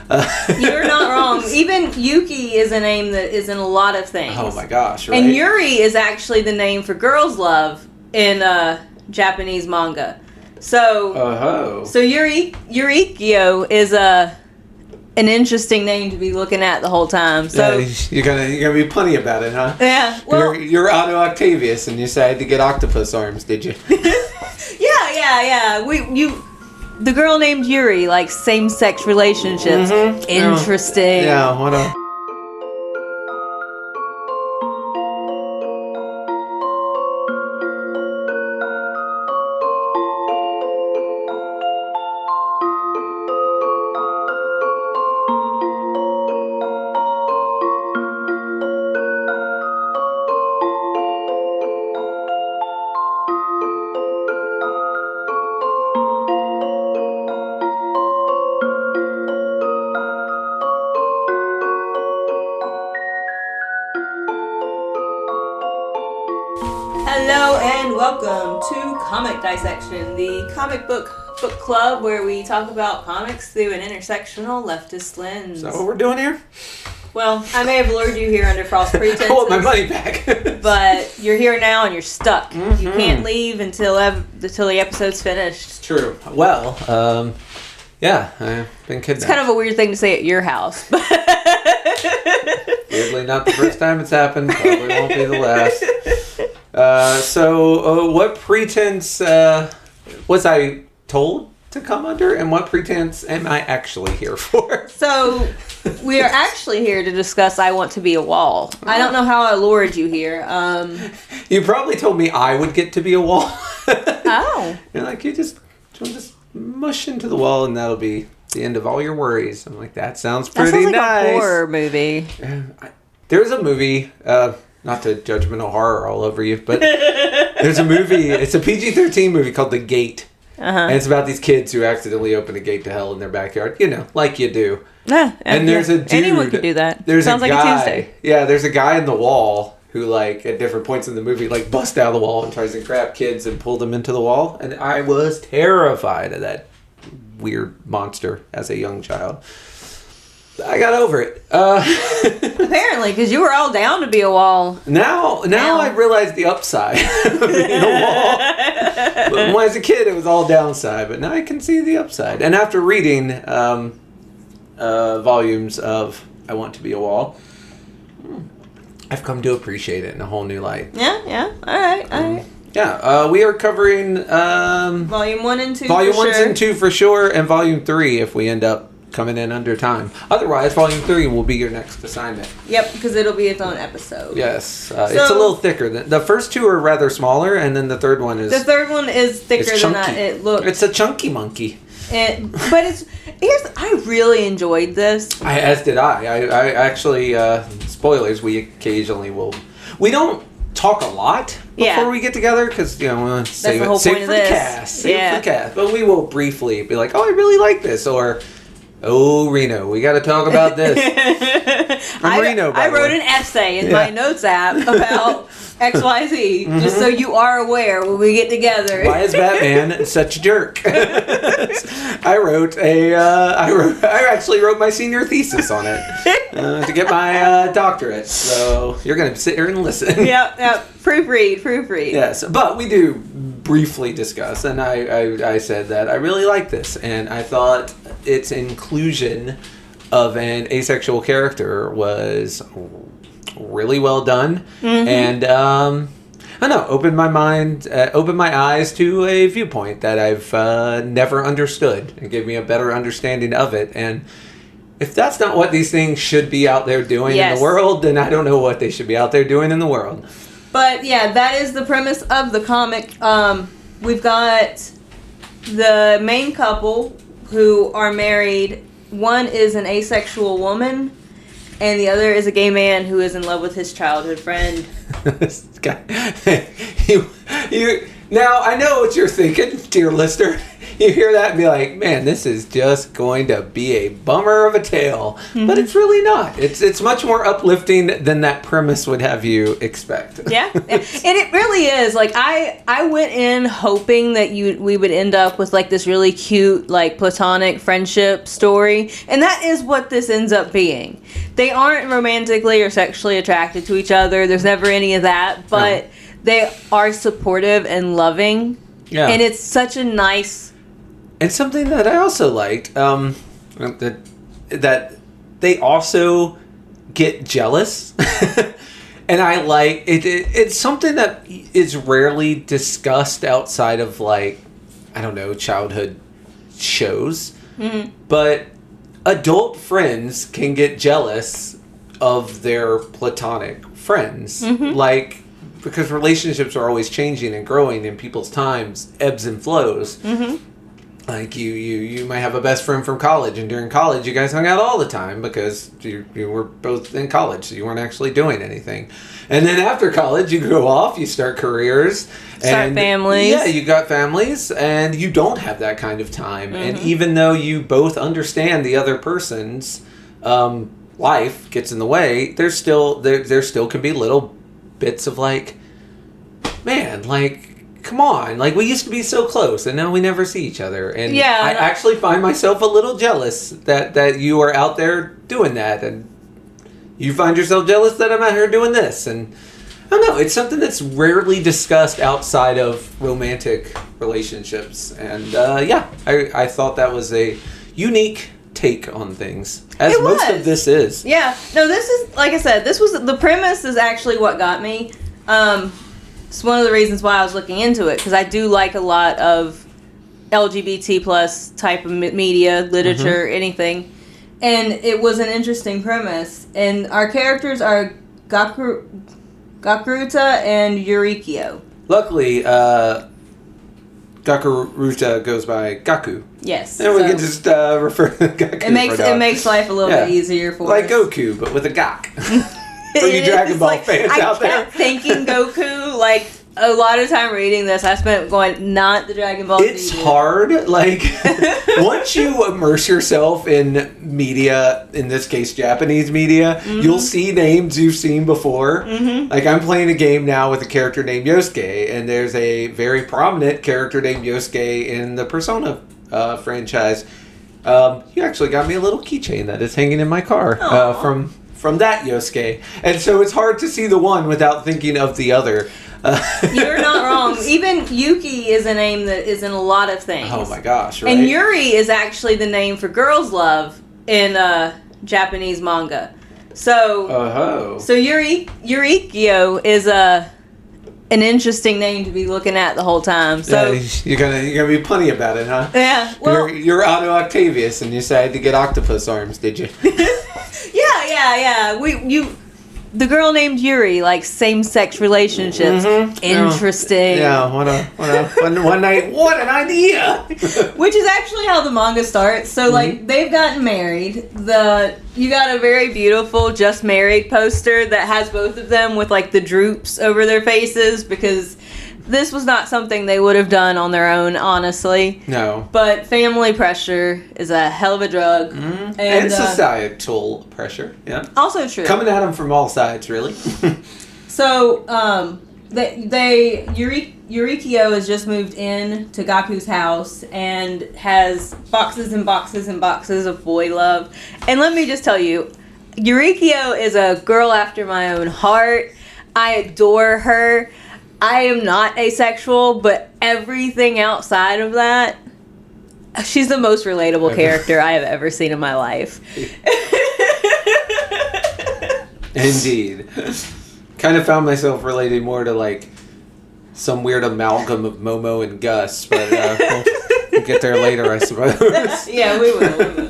You're not wrong. Even Yuki is a name that is in a lot of things. Oh my gosh, right? And Yuri is actually the name for girls' love in Japanese manga. So, so Yurikyo is an interesting name to be looking at the whole time. So yeah, you're gonna be punny about it, huh? Yeah. Well, you're Otto Octavius, and you decided to get octopus arms, did you? yeah. The girl named Yuri, like same-sex relationships. Mm-hmm. Interesting. Yeah. What a. Hello and welcome to Comic Dissection, the comic book club where we talk about comics through an intersectional leftist lens. Is that what we're doing here? Well, I may have lured you here under false pretenses. I want my money back. But you're here now and you're stuck. Mm-hmm. You can't leave until the episode's finished. It's true. Well, yeah, I've been kidnapped. It's kind of a weird thing to say at your house. Weirdly, not the first time it's happened. Probably won't be the last. So, what pretense was I told to come under, and what pretense am I actually here for? So, we are actually here to discuss I Want to Be a Wall. I don't know how I lured you here. You probably told me I would get to be a wall. Oh. You're like, you'll just mush into the wall, and that'll be the end of all your worries. I'm like, that sounds pretty that sounds like nice. A horror movie. There's a movie, not to judgmental horror all over you, but there's a movie, it's a PG-13 movie called The Gate. And it's about these kids who accidentally open a gate to hell in their backyard, like you do. And there's a dude. Anyone could do that. Sounds like a Tuesday. Yeah, there's a guy in the wall who, like, at different points in the movie, like, busts out of the wall and tries to grab kids and pull them into the wall. And I was terrified of that weird monster as a young child. I got over it. Apparently, because you were all down to be a wall. Now I realize the upside of being a wall. But when I was a kid, it was all downside. But now I can see the upside. And after reading volumes of I Want to Be a Wall, I've come to appreciate it in a whole new light. Yeah. All right. Yeah, we are covering Volume 1 and 2 Volume for 1 sure. and 2 for sure, and Volume 3 if we end up coming in under time. Otherwise, Volume 3 will be your next assignment. Yep, because it'll be its own episode. Yes. It's a little thicker. The first two are rather smaller, and then the third one is... The third one is thicker than it looks. It's a chunky monkey. But I really enjoyed this. As did I. I actually, spoilers, we occasionally will... We don't talk a lot before we get together, because, we want to save it for the cast. Save it for the cast. But we will briefly be like, oh, I really like this, or... Oh, Reno, we got to talk about this. I wrote an essay in my notes app about XYZ, just so you are aware when we get together. Why is Batman such a jerk? I actually wrote my senior thesis on it to get my doctorate. So you're going to sit here and listen. Yep. Proofread. Yes, but we do briefly discuss, and I said that I really like this, and I thought its inclusion of an asexual character was really well done, and I don't know, opened my eyes to a viewpoint that I've never understood, and gave me a better understanding of it. And if that's not what these things should be out there doing in the world, then I don't know what they should be out there doing in the world. But yeah, that is the premise of the comic. We've got the main couple who are married. One is an asexual woman, and the other is a gay man who is in love with his childhood friend. This guy, Now, I know what you're thinking, dear listener. You hear that and be like, man, this is just going to be a bummer of a tale. But it's really not. It's much more uplifting than that premise would have you expect. Yeah. And it really is. Like, I went in hoping that we would end up with, like, this really cute, like, platonic friendship story. And that is what this ends up being. They aren't romantically or sexually attracted to each other. There's never any of that. But they are supportive and loving. Yeah. And it's such a nice... And something that I also liked, that they also get jealous. And I like it. It's something that is rarely discussed outside of, like, I don't know, childhood shows. Mm-hmm. But adult friends can get jealous of their platonic friends. Mm-hmm. Like, because relationships are always changing and growing, and people's times ebbs and flows. Mm-hmm. Like, you might have a best friend from college, and during college you guys hung out all the time because you were both in college, so you weren't actually doing anything. And then after college, you go off, you start careers. Start families. Yeah, you got families, and you don't have that kind of time. Mm-hmm. And even though you both understand the other person's life gets in the way, there still can be little bits of, like, man, like... Come on, like, we used to be so close, and now we never see each other. And I actually find myself a little jealous that you are out there doing that, and you find yourself jealous that I'm out here doing this. And I don't know, it's something that's rarely discussed outside of romantic relationships. And I thought that was a unique take on things, as most of this is. Yeah, no, this is, like I said, the premise is actually what got me. It's one of the reasons why I was looking into it, because I do like a lot of LGBT plus type of media, literature, anything. And it was an interesting premise. And our characters are Gakuruta and Yurikyo. Luckily, Gakuruta goes by Gaku. Yes. And we can just refer to Gaku. It makes life a little bit easier for us. Like Goku, but with a Gak. For you Dragon Ball fans out there. I kept thinking Goku, like, a lot of time reading this, I spent going, not the Dragon Ball Z. It's hard. Like, once you immerse yourself in media, in this case Japanese media, you'll see names you've seen before. Mm-hmm. Like, I'm playing a game now with a character named Yosuke, and there's a very prominent character named Yosuke in the Persona franchise. You actually got me a little keychain that is hanging in my car from that Yosuke. And so it's hard to see the one without thinking of the other. You're not wrong. Even Yuki is a name that is in a lot of things. Oh my gosh, right? And Yuri is actually the name for girls' love in Japanese manga. So Yurikyo is an interesting name to be looking at the whole time. So you're gonna be punny about it, huh? Yeah. Well, you're Otto Octavius, and you decided to get octopus arms, did you? Yeah. The girl named Yuri, like same-sex relationships. Mm-hmm. Interesting. Yeah, what an idea! Which is actually how the manga starts. So, like, they've gotten married. You got a very beautiful just married poster that has both of them with, like, the droops over their faces, because this was not something they would have done on their own, honestly. No. But family pressure is a hell of a drug. Mm-hmm. And societal pressure, yeah. Also true. Coming at them from all sides, really. So, Yurikyo has just moved in to Gaku's house and has boxes and boxes and boxes of Boylove. And let me just tell you, Yurikyo is a girl after my own heart. I adore her. I am not asexual, but everything outside of that, she's the most relatable character I have ever seen in my life. Indeed. Kind of found myself relating more to, like, some weird amalgam of Momo and Gus, but we'll get there later, I suppose. Yeah, we will.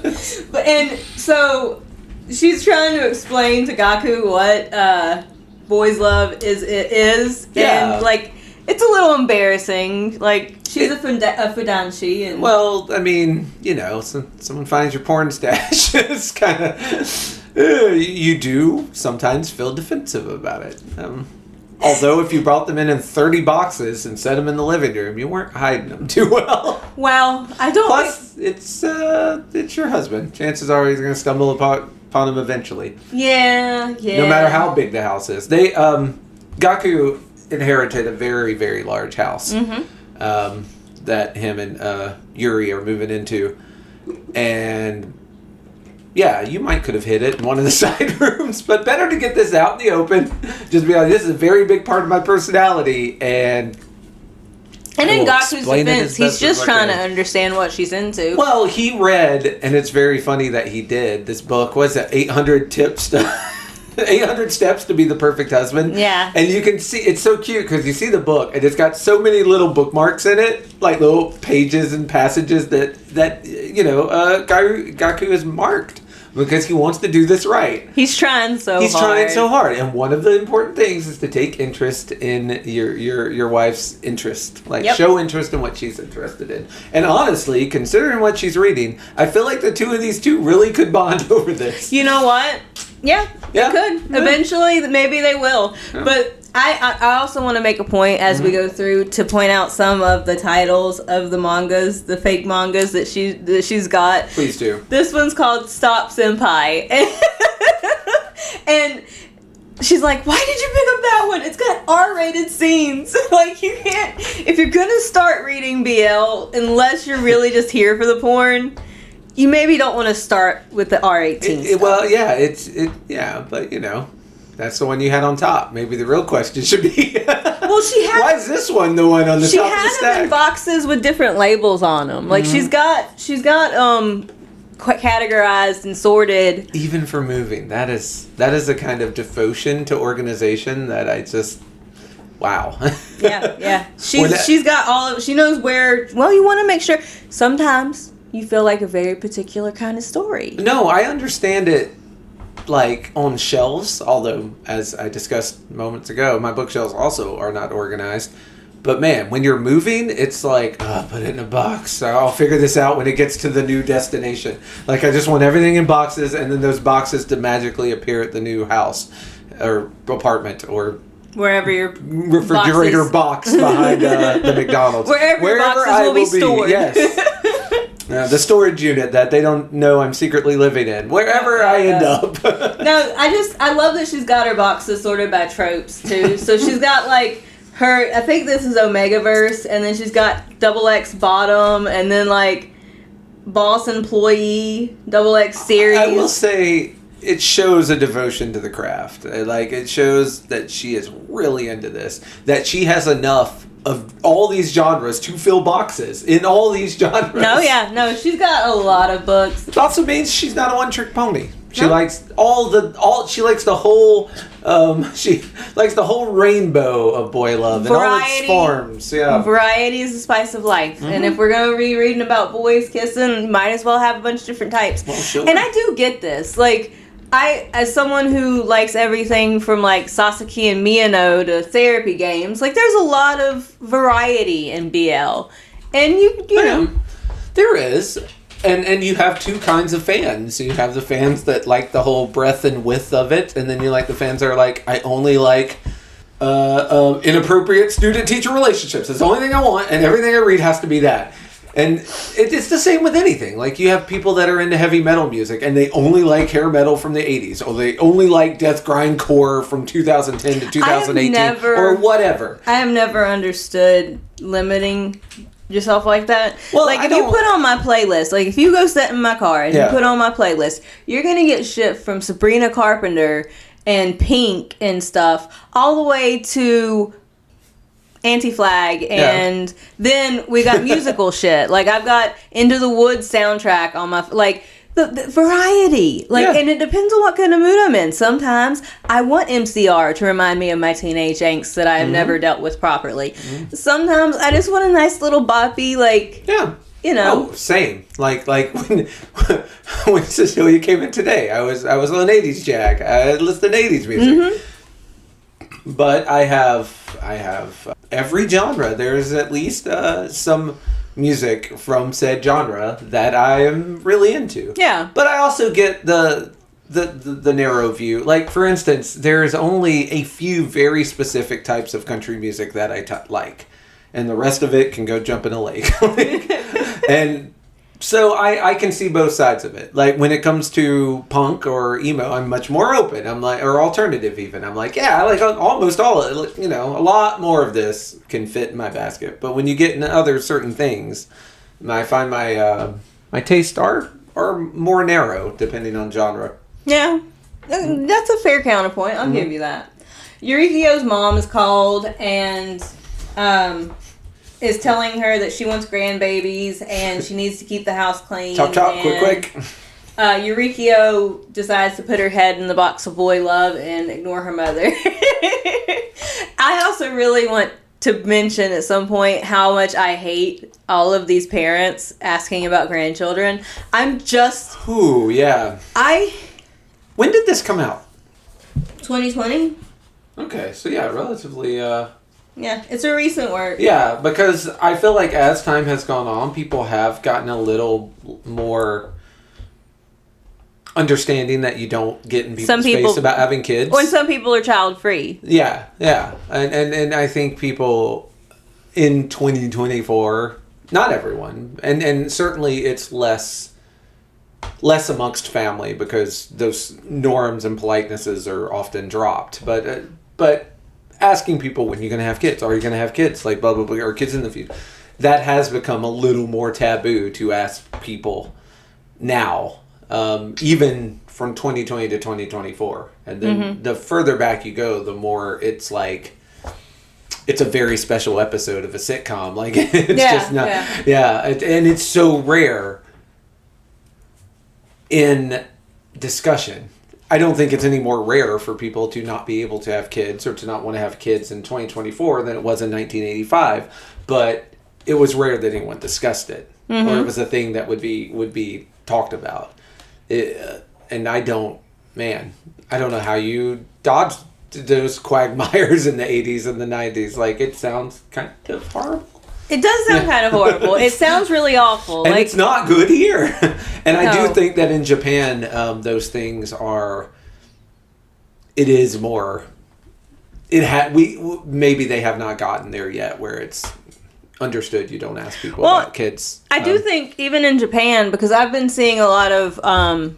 And so she's trying to explain to Gaku what boys' love is. Yeah. And, like, it's a little embarrassing. Like, she's a fudanshi. And well, I mean, you know, someone finds your porn stash. It's kind of... you do sometimes feel defensive about it. Although if you brought them in 30 boxes and set them in the living room, you weren't hiding them too well. Well, I don't. Plus, it's your husband. Chances are he's going to stumble upon them eventually. Yeah. No matter how big the house is. They Gaku inherited a very, very large house that him and Yuri are moving into, and yeah, you could have hid it in one of the side rooms, but better to get this out in the open. Just be like, this is a very big part of my personality, and in Gaku's defense, he's just trying to understand what she's into. Well, he read, and it's very funny that he did, this book, was it 800 tips to 800 steps to be the perfect husband. Yeah. And you can see, it's so cute because you see the book and it's got so many little bookmarks in it, like little pages and passages that Gaku has marked because he wants to do this right. He's trying so hard. He's trying so hard. And one of the important things is to take interest in your wife's interest. Like, show interest in what she's interested in. And honestly, considering what she's reading, I feel like the two of these two really could bond over this. You know what? Yeah, they could. Yeah. Eventually, maybe they will. Yeah. But I also want to make a point as we go through to point out some of the titles of the mangas, the fake mangas that she's got. Please do. This one's called Stop Senpai. And she's like, why did you pick up that one? It's got R-rated scenes. Like, you can't... If you're going to start reading BL, unless you're really just here for the porn... You maybe don't want to start with the R18. Well, yeah, but you know, that's the one you had on top. Maybe the real question should be, well, she had. Why is this one the one on the top of the stack? She had them in boxes with different labels on them. Like she's got quite categorized and sorted. Even for moving, that is a kind of devotion to organization that I just. Wow. Yeah. She's got all of. She knows where. Well, you want to make sure. Sometimes. You feel like a very particular kind of story. No, I understand it, like, on shelves, although, as I discussed moments ago, my bookshelves also are not organized. But, man, when you're moving, it's like, put it in a box. I'll figure this out when it gets to the new destination. Like, I just want everything in boxes, and then those boxes to magically appear at the new house, or apartment, or... Wherever your refrigerator box behind the McDonald's. Wherever your boxes will be stored. Yes. The storage unit that they don't know I'm secretly living in. Wherever I end up. No, I love that she's got her boxes sorted by tropes, too. So she's got, like, I think this is Omegaverse, and then she's got XX bottom, and then, like, boss employee, XX series. I will say... It shows a devotion to the craft. Like, it shows that she is really into this. That she has enough of all these genres to fill boxes in all these genres. No, she's got a lot of books. It also means she's not a one-trick pony. She likes she likes the whole she likes the whole rainbow of Boylove and all its forms. Yeah. Variety is the spice of life. Mm-hmm. And if we're gonna be reading about boys kissing, might as well have a bunch of different types. Well, sure. And I do get this. Like as someone who likes everything from like Sasaki and Miyano to therapy games, like there's a lot of variety in BL. And you know. There is. And you have two kinds of fans. You have the fans that like the whole breadth and width of it, and then you like the fans that are like, I only like inappropriate student-teacher relationships. It's the only thing I want, and everything I read has to be that. And it's the same with anything. Like, you have people that are into heavy metal music, and they only like hair metal from the 80s, or they only like death grindcore from 2010 to 2018, or whatever. I have never understood limiting yourself like that. Well, like, if you put on my playlist, like, if you go sit in my car and you put on my playlist, you're going to get shit from Sabrina Carpenter and Pink and stuff, all the way to Anti-Flag, and then we got musical shit. Like, I've got Into the Woods soundtrack on my, like, the variety. Like, and it depends on what kind of mood I'm in. Sometimes I want MCR to remind me of my teenage angst that I have never dealt with properly. Mm-hmm. Sometimes I just want a nice little boppy, like, you know. Oh, same. Like when Cecilia came in today, I was on 80s Jack. I listened to 80s music. Mm-hmm. But I have every genre. There's at least some music from said genre that I am really into. Yeah. But I also get the the narrow view. Like, for instance, there's only a few very specific types of country music that I like. And the rest of it can go jump in a lake. And so I can see both sides of it. Like, when it comes to punk or emo, I'm much more open. I'm like, or alternative even. I'm like, yeah, I like almost all of it. You know, a lot more of this can fit in my basket. But when you get into other certain things, I find my tastes are more narrow depending on genre. Yeah, that's a fair counterpoint. I'll give you that. Yurikio's mom is called and is telling her that she wants grandbabies and she needs to keep the house clean. Chop, quick. Yurikio decides to put her head in the box of Boylove and ignore her mother. I also really want to mention at some point how much I hate all of these parents asking about grandchildren. Ooh, yeah. When did this come out? 2020? Okay, so yeah, relatively, Yeah, it's a recent work. Yeah, because I feel like as time has gone on, people have gotten a little more understanding that you don't get in people's face about having kids. When some people are child-free. Yeah. And I think people in 2024, not everyone, and certainly it's less amongst family because those norms and politenesses are often dropped. But asking people when you're going to have kids, are you going to have kids, like blah, blah, blah, or kids in the future, that has become a little more taboo to ask people now, even from 2020 to 2024. And then the further back you go, the more it's like, it's a very special episode of a sitcom. Like, it's just not, and it's so rare in discussion. I don't think it's any more rare for people to not be able to have kids or to not want to have kids in 2024 than it was in 1985. But it was rare that anyone discussed it, or it was a thing that would be talked about. And I don't know how you dodged those quagmires in the 80s and the 90s. Like, it sounds kind of horrible. It does sound kind of horrible. It sounds really awful. And it's not good here. And I do think that in Japan, those things are... It is more... Maybe they have not gotten there yet where it's understood you don't ask people about kids. I do think even in Japan, because I've been seeing a lot of... and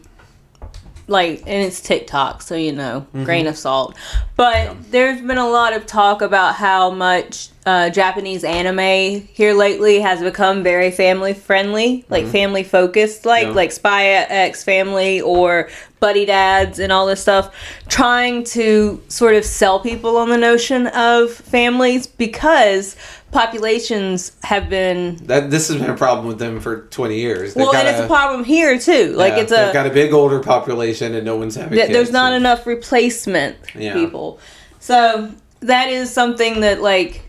it's TikTok, so grain of salt. But there's been a lot of talk about how much Japanese anime here lately has become very family friendly, like family focused, like Spy X Family or Buddy Dads and all this stuff, trying to sort of sell people on the notion of families because populations have been... This has been a problem with them for 20 years. And it's a problem here too. They've got a big older population and no one's having kids. There's not enough replacement people. So that is something that, like,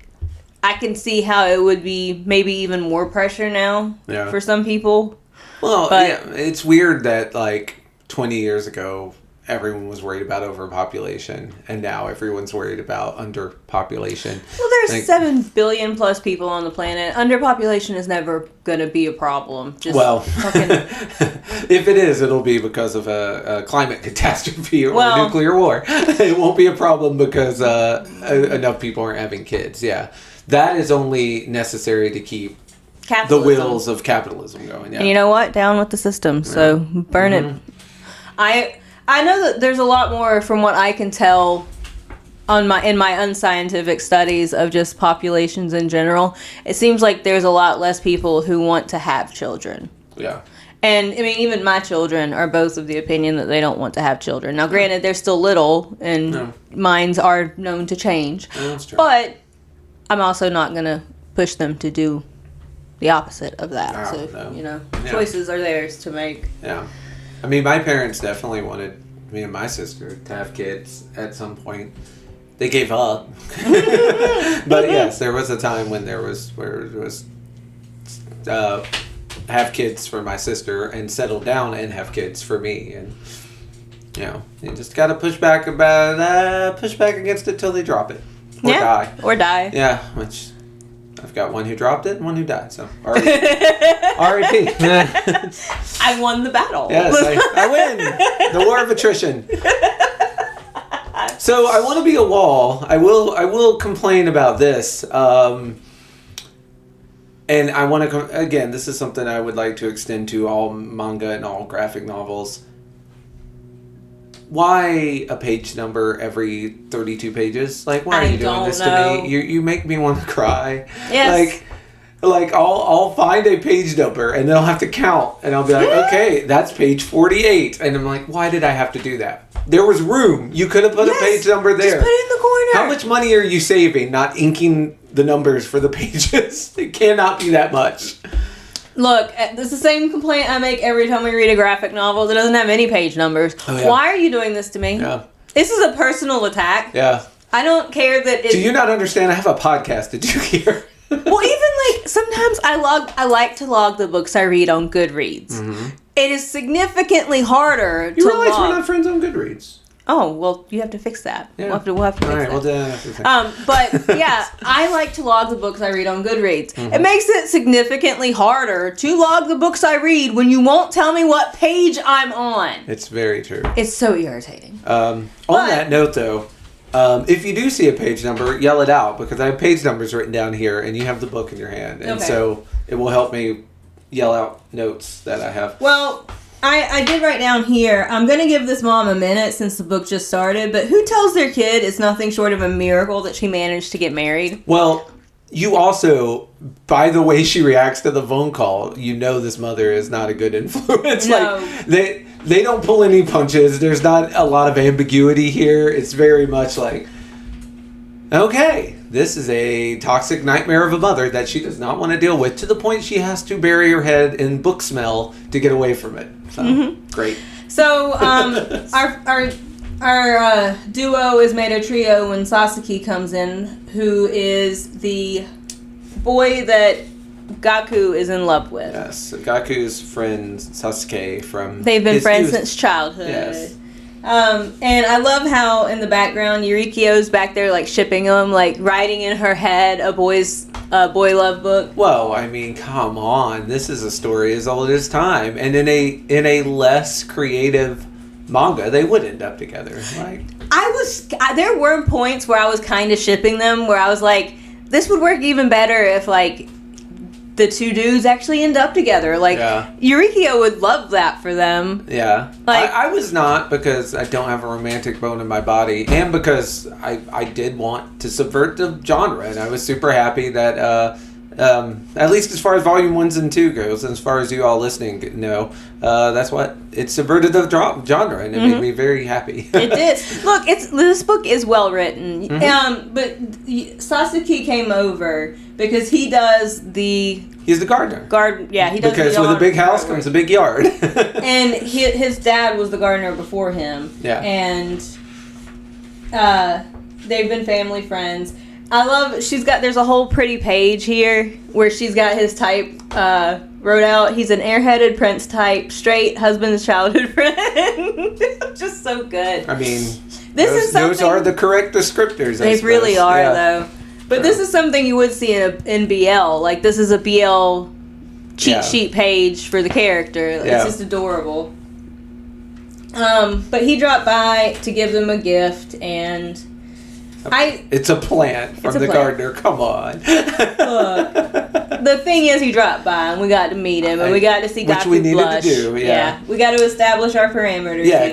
I can see how it would be maybe even more pressure now for some people. Well, it's weird that, like, 20 years ago, everyone was worried about overpopulation, and now everyone's worried about underpopulation. Well, there's 7 billion plus people on the planet. Underpopulation is never going to be a problem. If it is, it'll be because of a climate catastrophe or a nuclear war. It won't be a problem because enough people aren't having kids. Yeah, that is only necessary to keep the wheels of capitalism going. Yeah. And you know what? Down with the system. So burn it. I know that there's a lot more from what I can tell in my unscientific studies of just populations in general. It seems like there's a lot less people who want to have children. Yeah. And I mean, even my children are both of the opinion that they don't want to have children. Now, granted, they're still little and minds are known to change. Yeah, that's true. But I'm also not going to push them to do the opposite of that. Choices are theirs to make. Yeah. I mean, my parents definitely wanted me and my sister to have kids at some point. They gave up. But yes, there was a time when it was have kids for my sister and settle down and have kids for me. And, you just got to push back against it till they drop it. Or die. Or die. Yeah, which... I've got one who dropped it and one who died. So R.I.P. I won the battle. Yes, I win the war of attrition. So I want to be a wall. I will complain about this. And I want to, again, this is something I would like to extend to all manga and all graphic novels. Why a page number every 32 pages? Like, why are you doing this to me? You make me want to cry. Yes. Like I'll find a page number and then I'll have to count and I'll be like, okay, that's page 48. And I'm like, why did I have to do that? There was room. You could have put a page number there. Just put it in the corner. How much money are you saving not inking the numbers for the pages? It cannot be that much. Look, this is the same complaint I make every time we read a graphic novel that doesn't have any page numbers. Oh, yeah. Why are you doing this to me? Yeah. This is a personal attack. Yeah. I don't care that it's... Do you not understand? I have a podcast. Did you hear? Well, even like sometimes I like to log the books I read on Goodreads. Mm-hmm. It is significantly harder to realize log. we're not friends on Goodreads. Oh, well, you have to fix that. Yeah. We'll have to fix that. Well, then I have to fix but yeah, I like to log the books I read on Goodreads. Mm-hmm. It makes it significantly harder to log the books I read when you won't tell me what page I'm on. It's very true. It's so irritating. On that note, though, if you do see a page number, yell it out because I have page numbers written down here and you have the book in your hand. And so it will help me yell out notes that I have. Well, I did write down here, I'm going to give this mom a minute since the book just started, but who tells their kid it's nothing short of a miracle that she managed to get married? Well, you also, by the way she reacts to the phone call, you know this mother is not a good influence. No. Like, they don't pull any punches. There's not a lot of ambiguity here. It's very much like, okay, this is a toxic nightmare of a mother that she does not want to deal with, to the point she has to bury her head in book smell to get away from it. So, great. So, our duo is made a trio when Sasaki comes in, who is the boy that Gaku is in love with. Yes, Gaku's friend Sasuke from... They've been friends since childhood. Yes. And I love how in the background Yurikio's back there like shipping them, like writing in her head a Boylove book. Well, I mean, come on. This is a story as old as time. And in a less creative manga, they would end up together. Like, there were points where I was kind of shipping them, where I was like, this would work even better if like the two dudes actually end up together. Like, Yurikio would love that for them. Yeah. Like, I was not, because I don't have a romantic bone in my body, and because I did want to subvert the genre, and I was super happy that at least as far as volume 1 and 2 goes, and as far as you all listening know, that's what it subverted the genre, and it made me very happy. It did. Look, this book is well written. But Sasuke came over because he does He's the gardener. He does. Because with a big house comes a big yard. And his dad was the gardener before him. Yeah. And they've been family friends. I love, there's a whole pretty page here where she's got his type wrote out. He's an airheaded prince type, straight, husband's childhood friend. Just so good. I mean, those are the correct descriptors. They really are, though. But this is something you would see in BL. Like, this is a BL cheat sheet page for the character. It's just adorable. But he dropped by to give them a gift, and it's a plant from the gardener. Come on. Look, the thing is, he dropped by, and we got to meet him, and we got to see Gaku blush. Which we needed to do, yeah. We got to establish our parameters. Yeah,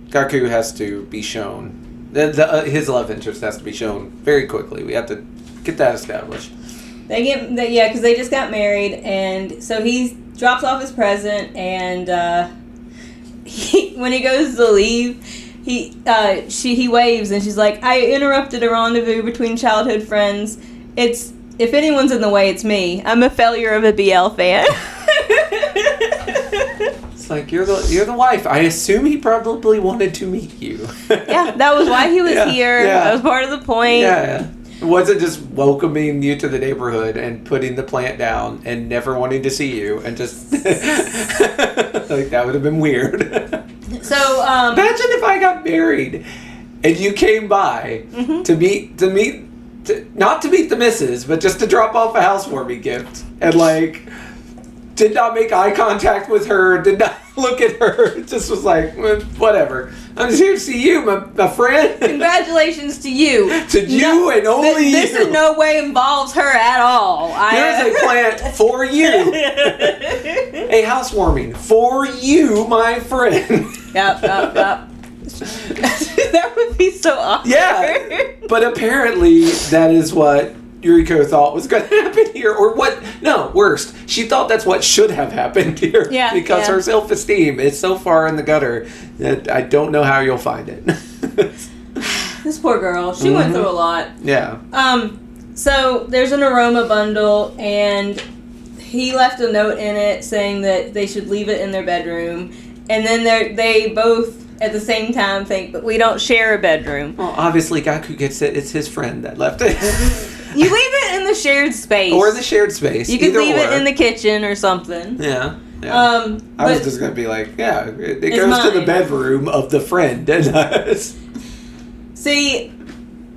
Gaku has to be shown. His love interest has to be shown very quickly. We have to get that established. Because they just got married, and so he drops off his present, and when he goes to leave, he waves, and she's like, "I interrupted a rendezvous between childhood friends. If anyone's in the way, it's me. I'm a failure of a BL fan." It's like, you're the wife. I assume he probably wanted to meet you. Yeah, that was why he was here. Yeah. That was part of the point. Yeah. It wasn't just welcoming you to the neighborhood and putting the plant down and never wanting to see you and just like, that would have been weird. So imagine if I got married and you came by to meet not to meet the missus, but just to drop off a housewarming gift. And, like, did not make eye contact with her, did not look at her, just was like, whatever. I'm just here to see you, my friend. Congratulations to you. To you and only this you. This in no way involves her at all. Here's a plant for you. A housewarming for you, my friend. Yep. That would be so awkward. Yeah, but apparently that is what Yuriko thought was going to happen here, or what? No, worst. She thought that's what should have happened here. Yeah, because her self-esteem is so far in the gutter that I don't know how you'll find it. This poor girl. She went through a lot. Yeah. So there's an aroma bundle, and he left a note in it saying that they should leave it in their bedroom, and then they both at the same time think, but we don't share a bedroom. Well, obviously Gaku gets it. It's his friend that left it. You leave it in the shared space. Or the shared space. You could leave it in the kitchen or something. Yeah. I was just going to be like, yeah, it goes mine. to the bedroom of the friend. See,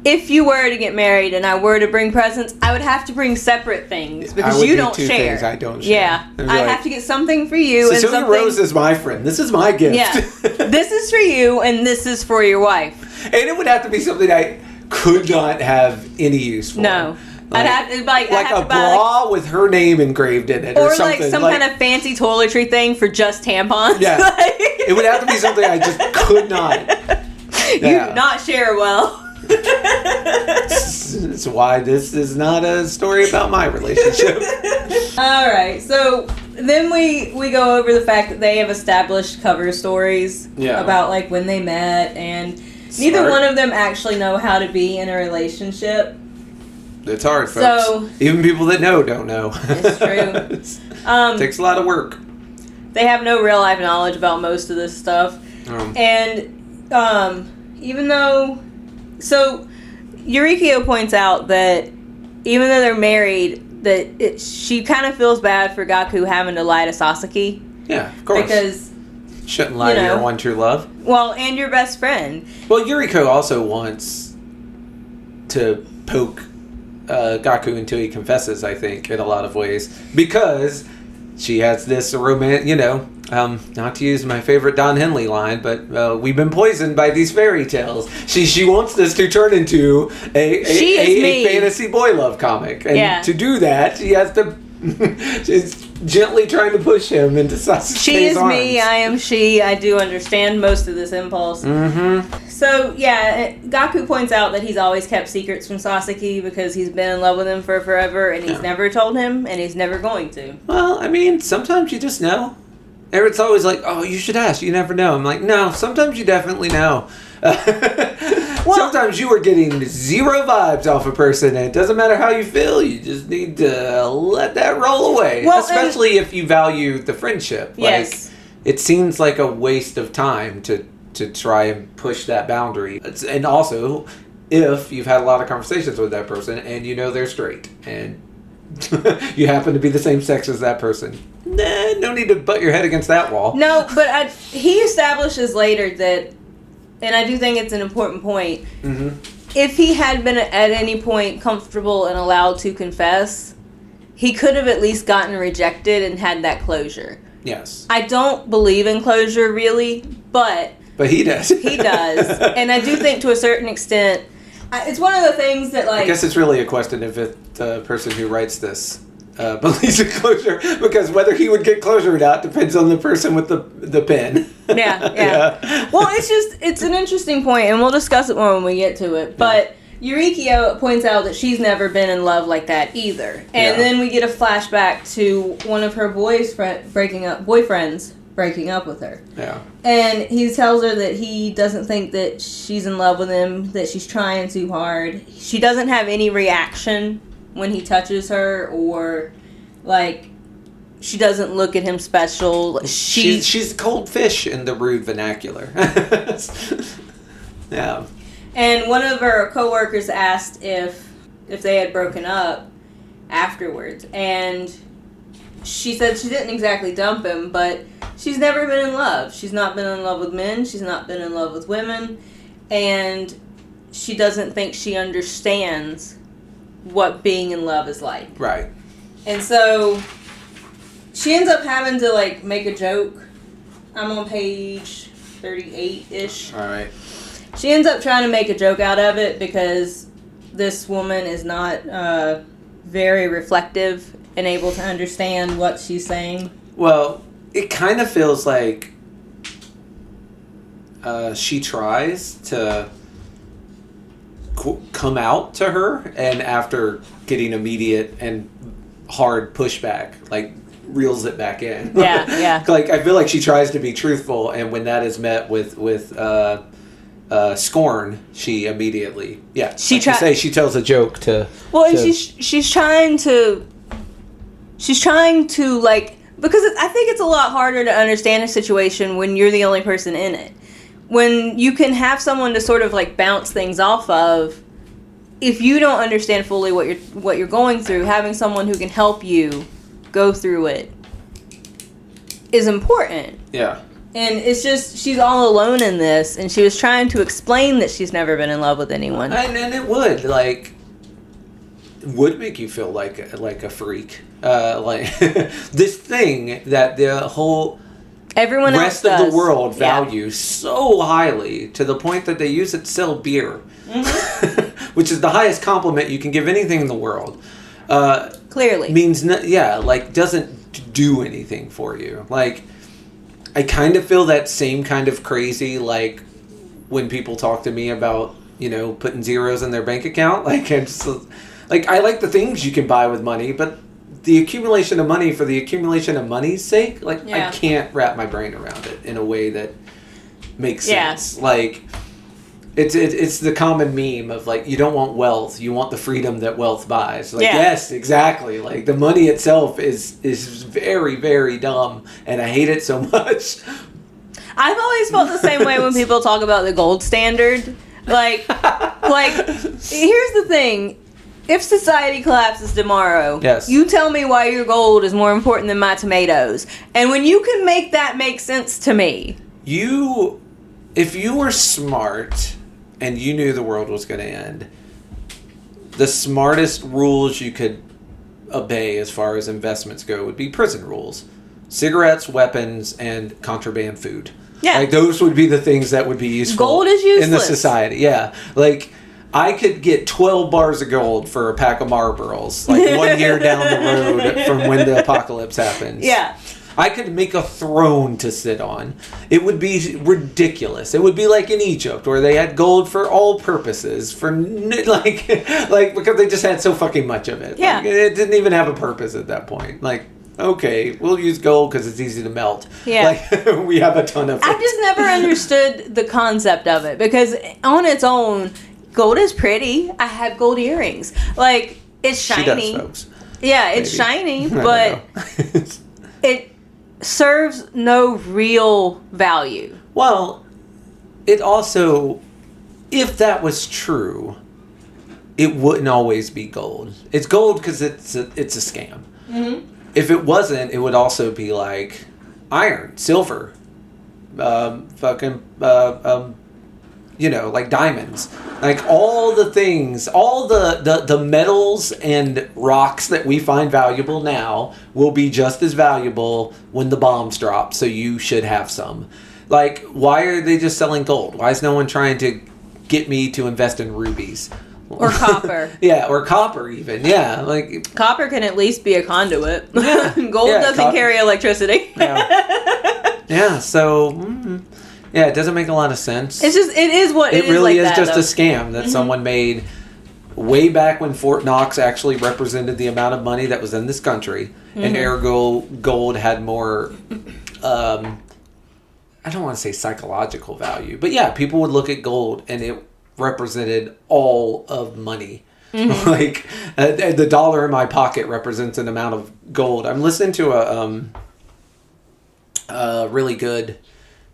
if you were to get married and I were to bring presents, I would have to bring separate things because you don't share. Things I don't share. Yeah. I'd have to get something for you. Cecilia and something... Rose is my friend. This is my gift. Yeah. This is for you and this is for your wife. And it would have to be something I could not have any use for. No. Like, I'd have to like a bra with her name engraved in it, or something. Like some kind of fancy toiletry thing for just tampons. Yeah, it would have to be something I just could not. You do not share well. That's why this is not a story about my relationship. All right, so then we go over the fact that they have established cover stories about like when they met, and neither one of them actually know how to be in a relationship. It's hard, folks. So, even people that know don't know. It's true. It takes a lot of work. They have no real life knowledge about most of this stuff. And even though... So, Yuriko points out that even though they're married, that she kind of feels bad for Gaku having to lie to Sasaki. Yeah, of course. Because... Shouldn't lie to your one true love. Well, and your best friend. Well, Yuriko also wants to poke Gaku until he confesses, I think, in a lot of ways. Because she has this not to use my favorite Don Henley line, but we've been poisoned by these fairy tales. She wants this to turn into a fantasy boy love comic. And to do that, she has to... She's gently trying to push him into Sasuke's She is arms. me, I am she. I do understand most of this impulse. So, Gaku points out that he's always kept secrets from Sasuke because he's been in love with him for forever, and he's never told him, and he's never going to. Well, I mean, sometimes you just know. It's always like, oh, you should ask. You never know. I'm like, no, sometimes you definitely know. Sometimes you are getting zero vibes off a person, and it doesn't matter how you feel. You just need to let that roll away. Especially if you value the friendship. Yes. Like, it seems like a waste of time to try and push that boundary. And also, if you've had a lot of conversations with that person, and you know they're straight, and you happen to be the same sex as that person, no need to butt your head against that wall. No, but he establishes later that, and I do think it's an important point, if he had been at any point comfortable and allowed to confess, he could have at least gotten rejected and had that closure. Yes. I don't believe in closure, really, but he does. He does. And I do think to a certain extent, it's one of the things that, like... I guess it's really a question if the person who writes this believes in closure, because whether he would get closure or not depends on the person with the pen. Yeah. Well, it's an interesting point, and we'll discuss it more when we get to it. But Yuriko points out that she's never been in love like that either. And then we get a flashback to one of her boyfriends breaking up with her. Yeah. And he tells her that he doesn't think that she's in love with him, that she's trying too hard. She doesn't have any reaction when he touches her, or like she doesn't look at him special. She's cold fish in the rude vernacular. Yeah. And one of her coworkers asked if they had broken up afterwards, and she said she didn't exactly dump him, but she's never been in love. She's not been in love with men. She's not been in love with women. And she doesn't think she understands what being in love is like. Right. And so she ends up having to like make a joke. I'm on page 38-ish. All right. She ends up trying to make a joke out of it because this woman is not very reflective and able to understand what she's saying. Well, it kind of feels like she tries to come out to her, and after getting immediate and hard pushback, like reels it back in. Yeah. Like I feel like she tries to be truthful, and when that is met with scorn, she immediately she tells a joke to. Well, and she's trying to like, because I think it's a lot harder to understand a situation when you're the only person in it. When you can have someone to sort of like bounce things off of, if you don't understand fully what you're going through, having someone who can help you go through it is important. Yeah. And it's just, she's all alone in this, and she was trying to explain that she's never been in love with anyone. And it would make you feel like a freak. Like this thing that the whole everyone rest else of the world values so highly, to the point that they use it to sell beer, which is the highest compliment you can give anything in the world. Clearly means doesn't do anything for you. Like, I kind of feel that same kind of crazy, like when people talk to me about, putting zeros in their bank account. Like, I like the things you can buy with money, but the accumulation of money for the accumulation of money's sake, I can't wrap my brain around it in a way that makes sense. Like, it's the common meme of, like, you don't want wealth, you want the freedom that wealth buys. Like, yes, exactly. Like, the money itself is very, very dumb, and I hate it so much. I've always felt the same way when people talk about the gold standard. Like, here's the thing. If society collapses tomorrow, you tell me why your gold is more important than my tomatoes. And when you can make that make sense to me. If you were smart and you knew the world was going to end, the smartest rules you could obey as far as investments go would be prison rules. Cigarettes, weapons, and contraband food. Yeah. Like, those would be the things that would be useful. Gold is useless. In the society, yeah. Like, I could get 12 bars of gold for a pack of Marlboros, like 1 year down the road from when the apocalypse happens. Yeah. I could make a throne to sit on. It would be ridiculous. It would be like in Egypt, where they had gold for all purposes, like because they just had so fucking much of it. Yeah. Like, it didn't even have a purpose at that point. Like, okay, we'll use gold because it's easy to melt. Yeah. Like, we have a ton of it. I've just never understood the concept of it, because on its own, gold is pretty. I have gold earrings. Like, it's shiny. She does, folks. Yeah, it's shiny, but it serves no real value. Well, it also, if that was true, it wouldn't always be gold. It's gold because it's a scam. Mm-hmm. If it wasn't, it would also be like iron, silver, like diamonds. Like, all the things, all the metals and rocks that we find valuable now will be just as valuable when the bombs drop, so you should have some. Like, why are they just selling gold? Why is no one trying to get me to invest in rubies? Or copper. Yeah, or copper even. Yeah, like, copper can at least be a conduit. Yeah. Gold doesn't carry electricity. Yeah, so... Yeah, it doesn't make a lot of sense. It is what it is. It really like is just a scam that someone made way back when Fort Knox actually represented the amount of money that was in this country. And ergo, gold had more, I don't want to say psychological value, but yeah, people would look at gold and it represented all of money. Like, the dollar in my pocket represents an amount of gold. I'm listening to a really good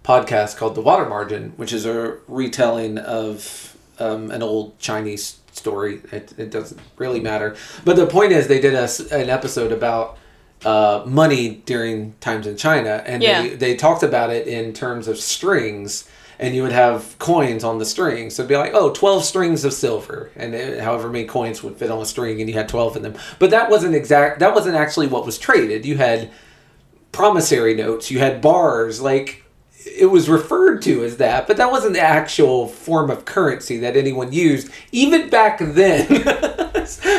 podcast called The Water Margin, which is a retelling of an old Chinese story. It doesn't really matter. But the point is, they did an episode about money during times in China, and they talked about it in terms of strings and you would have coins on the string. So it'd be like, 12 strings of silver, and however many coins would fit on a string, and you had 12 of them. But that wasn't actually what was traded. You had promissory notes, you had bars, like, it was referred to as that, but that wasn't the actual form of currency that anyone used, even back then.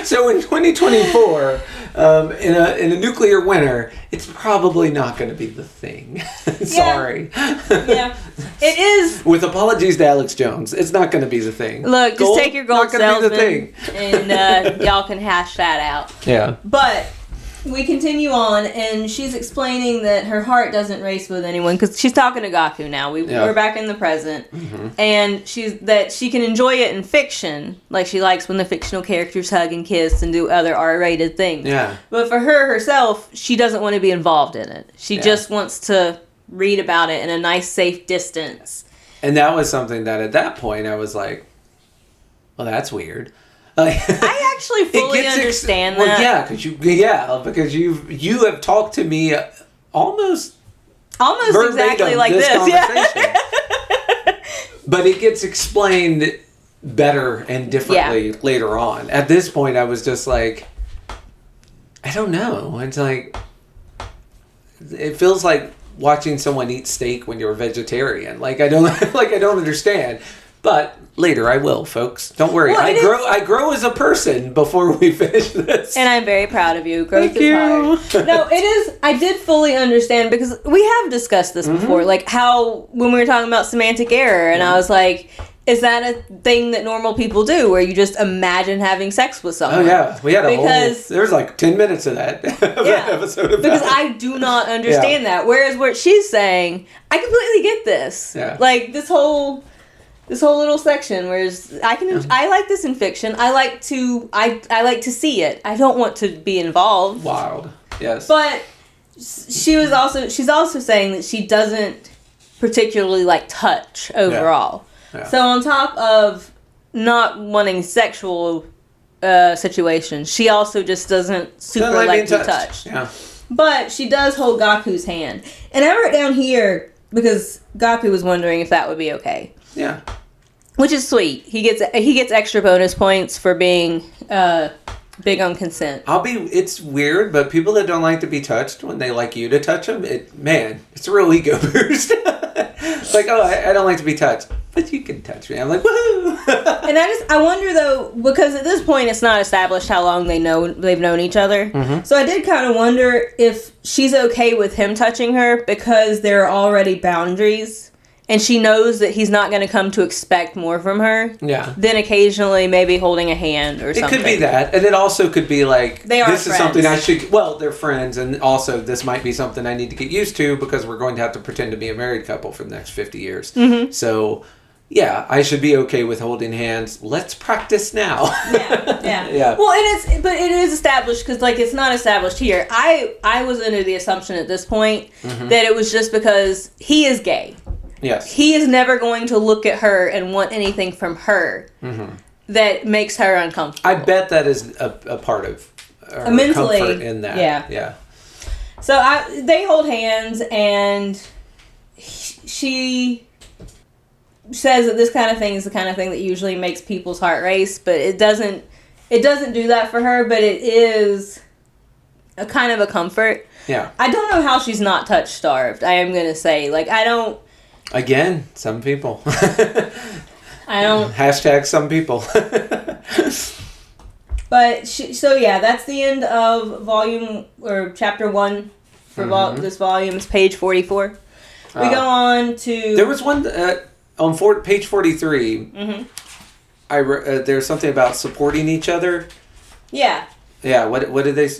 So in 2024, in a nuclear winter, it's probably not going to be the thing. Sorry. Yeah, it is. With apologies to Alex Jones, it's not going to be the thing. Look, just take your gold salesman, and y'all can hash that out. Yeah. But we continue on, and she's explaining that her heart doesn't race with anyone because she's talking to Gaku now. We're back in the present, and she can enjoy it in fiction, like she likes when the fictional characters hug and kiss and do other R-rated things. Yeah. But for her herself, she doesn't want to be involved in it. She just wants to read about it in a nice, safe distance. And that was something that at that point I was like, well, that's weird. I actually fully understand that. Well, yeah, because you have talked to me almost exactly like this. Yeah. But it gets explained better and differently later on. At this point, I was just like, I don't know. It's like, it feels like watching someone eat steak when you're a vegetarian. Like I don't understand. But later I will, folks. Don't worry. Well, I grow as a person before we finish this. And I'm very proud of you. Growth is hard. No, it is. I did fully understand because we have discussed this before. Like how when we were talking about semantic error, and I was like, is that a thing that normal people do where you just imagine having sex with someone? Oh yeah, we had there was like 10 minutes of that, episode about because I do not understand that. Whereas what she's saying, I completely get this. Yeah. Like this whole little section, whereas I like this in fiction. I like to see it. I don't want to be involved. Wild, yes. But she's also saying that she doesn't particularly like touch overall. Yeah. So on top of not wanting sexual situations, she also just doesn't super like to be touched. Yeah. But she does hold Gaku's hand, and I wrote down here because Gaku was wondering if that would be okay. Yeah. Which is sweet. He gets extra bonus points for being big on consent. It's weird, but people that don't like to be touched when they like you to touch them, it's a real ego boost. Like, I don't like to be touched, but you can touch me. I'm like, woohoo! And I wonder though, because at this point it's not established how long they've known each other. Mm-hmm. So I did kind of wonder if she's okay with him touching her because there are already boundaries. And she knows that he's not going to come to expect more from her. Yeah. Then occasionally maybe holding a hand or something. It could be that. And it also could be like, this friends. Is something I should... Well, they're friends. And also this might be something I need to get used to because we're going to have to pretend to be a married couple for the next 50 years. Mm-hmm. So, yeah, I should be okay with holding hands. Let's practice now. Yeah. Well, it is established because, like, it's not established here. I was under the assumption at this point that it was just because he is gay. Yes. He is never going to look at her and want anything from her that makes her uncomfortable. I bet that is a part of her mentally, comfort in that. Yeah. So they hold hands, and she says that this kind of thing is the kind of thing that usually makes people's heart race, but it doesn't do that for her, but it is a kind of a comfort. Yeah. I don't know how she's not touch starved. I am going to say, like, I don't... Again, some people. I don't... Hashtag some people. But, that's the end of volume, or chapter 1 for this volume. It's page 44. We go on to... There was one on page 43. There's something about supporting each other. Yeah. Yeah, what did they...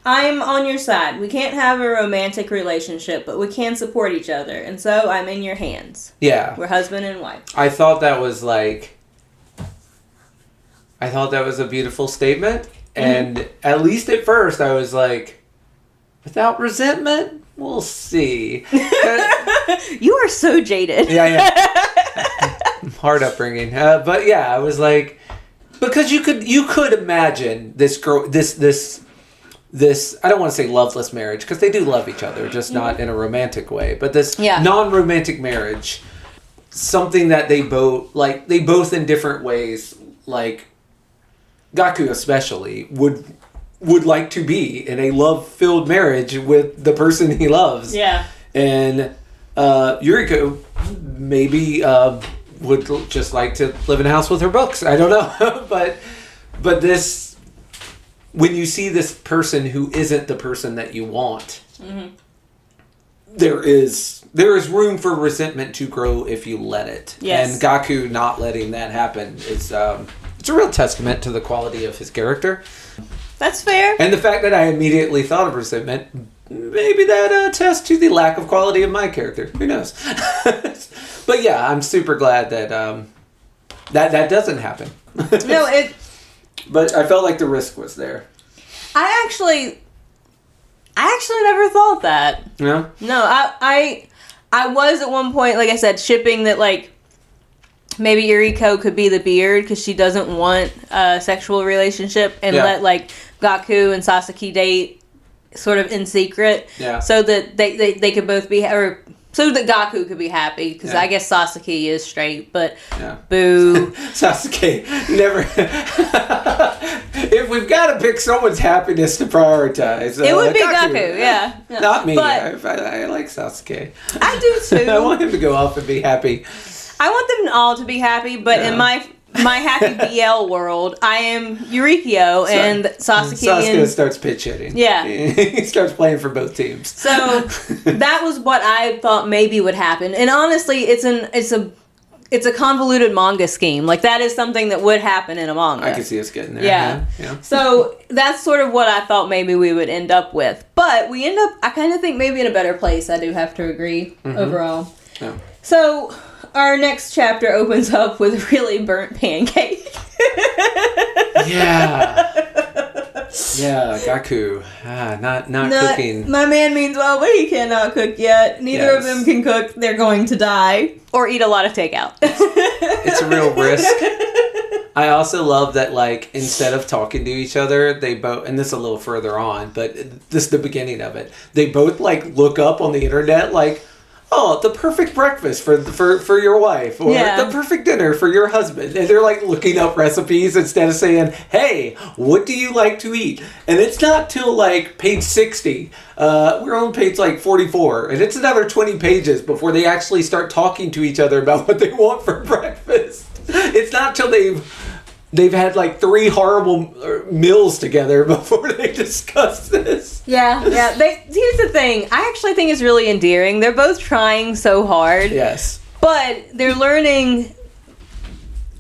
I'm on your side. We can't have a romantic relationship, but we can support each other. And so I'm in your hands. Yeah. We're husband and wife. I thought that was a beautiful statement. And at least at first I was like, without resentment, we'll see. You are so jaded. Yeah. Hard upbringing. But yeah, I was like, because you could imagine this girl, this, I don't want to say loveless marriage, because they do love each other, just not in a romantic way. But this non-romantic marriage something that they both in different ways, like Gaku especially would like to be in a love-filled marriage with the person he loves. Yeah. And Yuriko maybe would just like to live in a house with her books. I don't know. but this, when you see this person who isn't the person that you want, there is room for resentment to grow if you let it. Yes. And Gaku not letting that happen is it's a real testament to the quality of his character. That's fair. And the fact that I immediately thought of resentment, maybe that attests to the lack of quality of my character. Who knows? But yeah, I'm super glad that that doesn't happen. No, But I felt like the risk was there. I actually never thought that. No? No, I was at one point, like I said, shipping that, like, maybe Yuriko could be the beard because she doesn't want a sexual relationship and let, like, Gaku and Sasaki date sort of in secret. Yeah. So that they could both be, or so that Gaku could be happy because I guess Sasaki is straight, but boo. Sasuke, never. If we've got to pick someone's happiness to prioritize, it would be Gaku, yeah. Not me. But I like Sasuke. I do too. I want him to go off and be happy. I want them all to be happy, but in my happy BL world, I am Yuriko and Sasaki. Sasuke starts pitch hitting. Yeah. He starts playing for both teams. So that was what I thought maybe would happen. And honestly, it's a convoluted manga scheme. Like, that is something that would happen in a manga. I can see us getting there. Yeah. So that's sort of what I thought maybe we would end up with. But we end up, I kind of think, maybe in a better place. I do have to agree overall. Yeah. So our next chapter opens up with a really burnt pancake. Yeah, Gaku. Not cooking. My man means well, but he cannot cook yet. Neither of them can cook. They're going to die. Or eat a lot of takeout. It's a real risk. I also love that, like, instead of talking to each other, they both, and this is a little further on, but this is the beginning of it. They both, like, look up on the internet, like, oh, the perfect breakfast for your wife, or the perfect dinner for your husband. And they're like looking up recipes instead of saying, hey, what do you like to eat? And it's not till like page 60. We're on page like 44. And it's another 20 pages before they actually start talking to each other about what they want for breakfast. It's not till they've had like 3 horrible meals together before they discuss this. Yeah. Here's the thing. I actually think it's really endearing. They're both trying so hard. Yes. But they're learning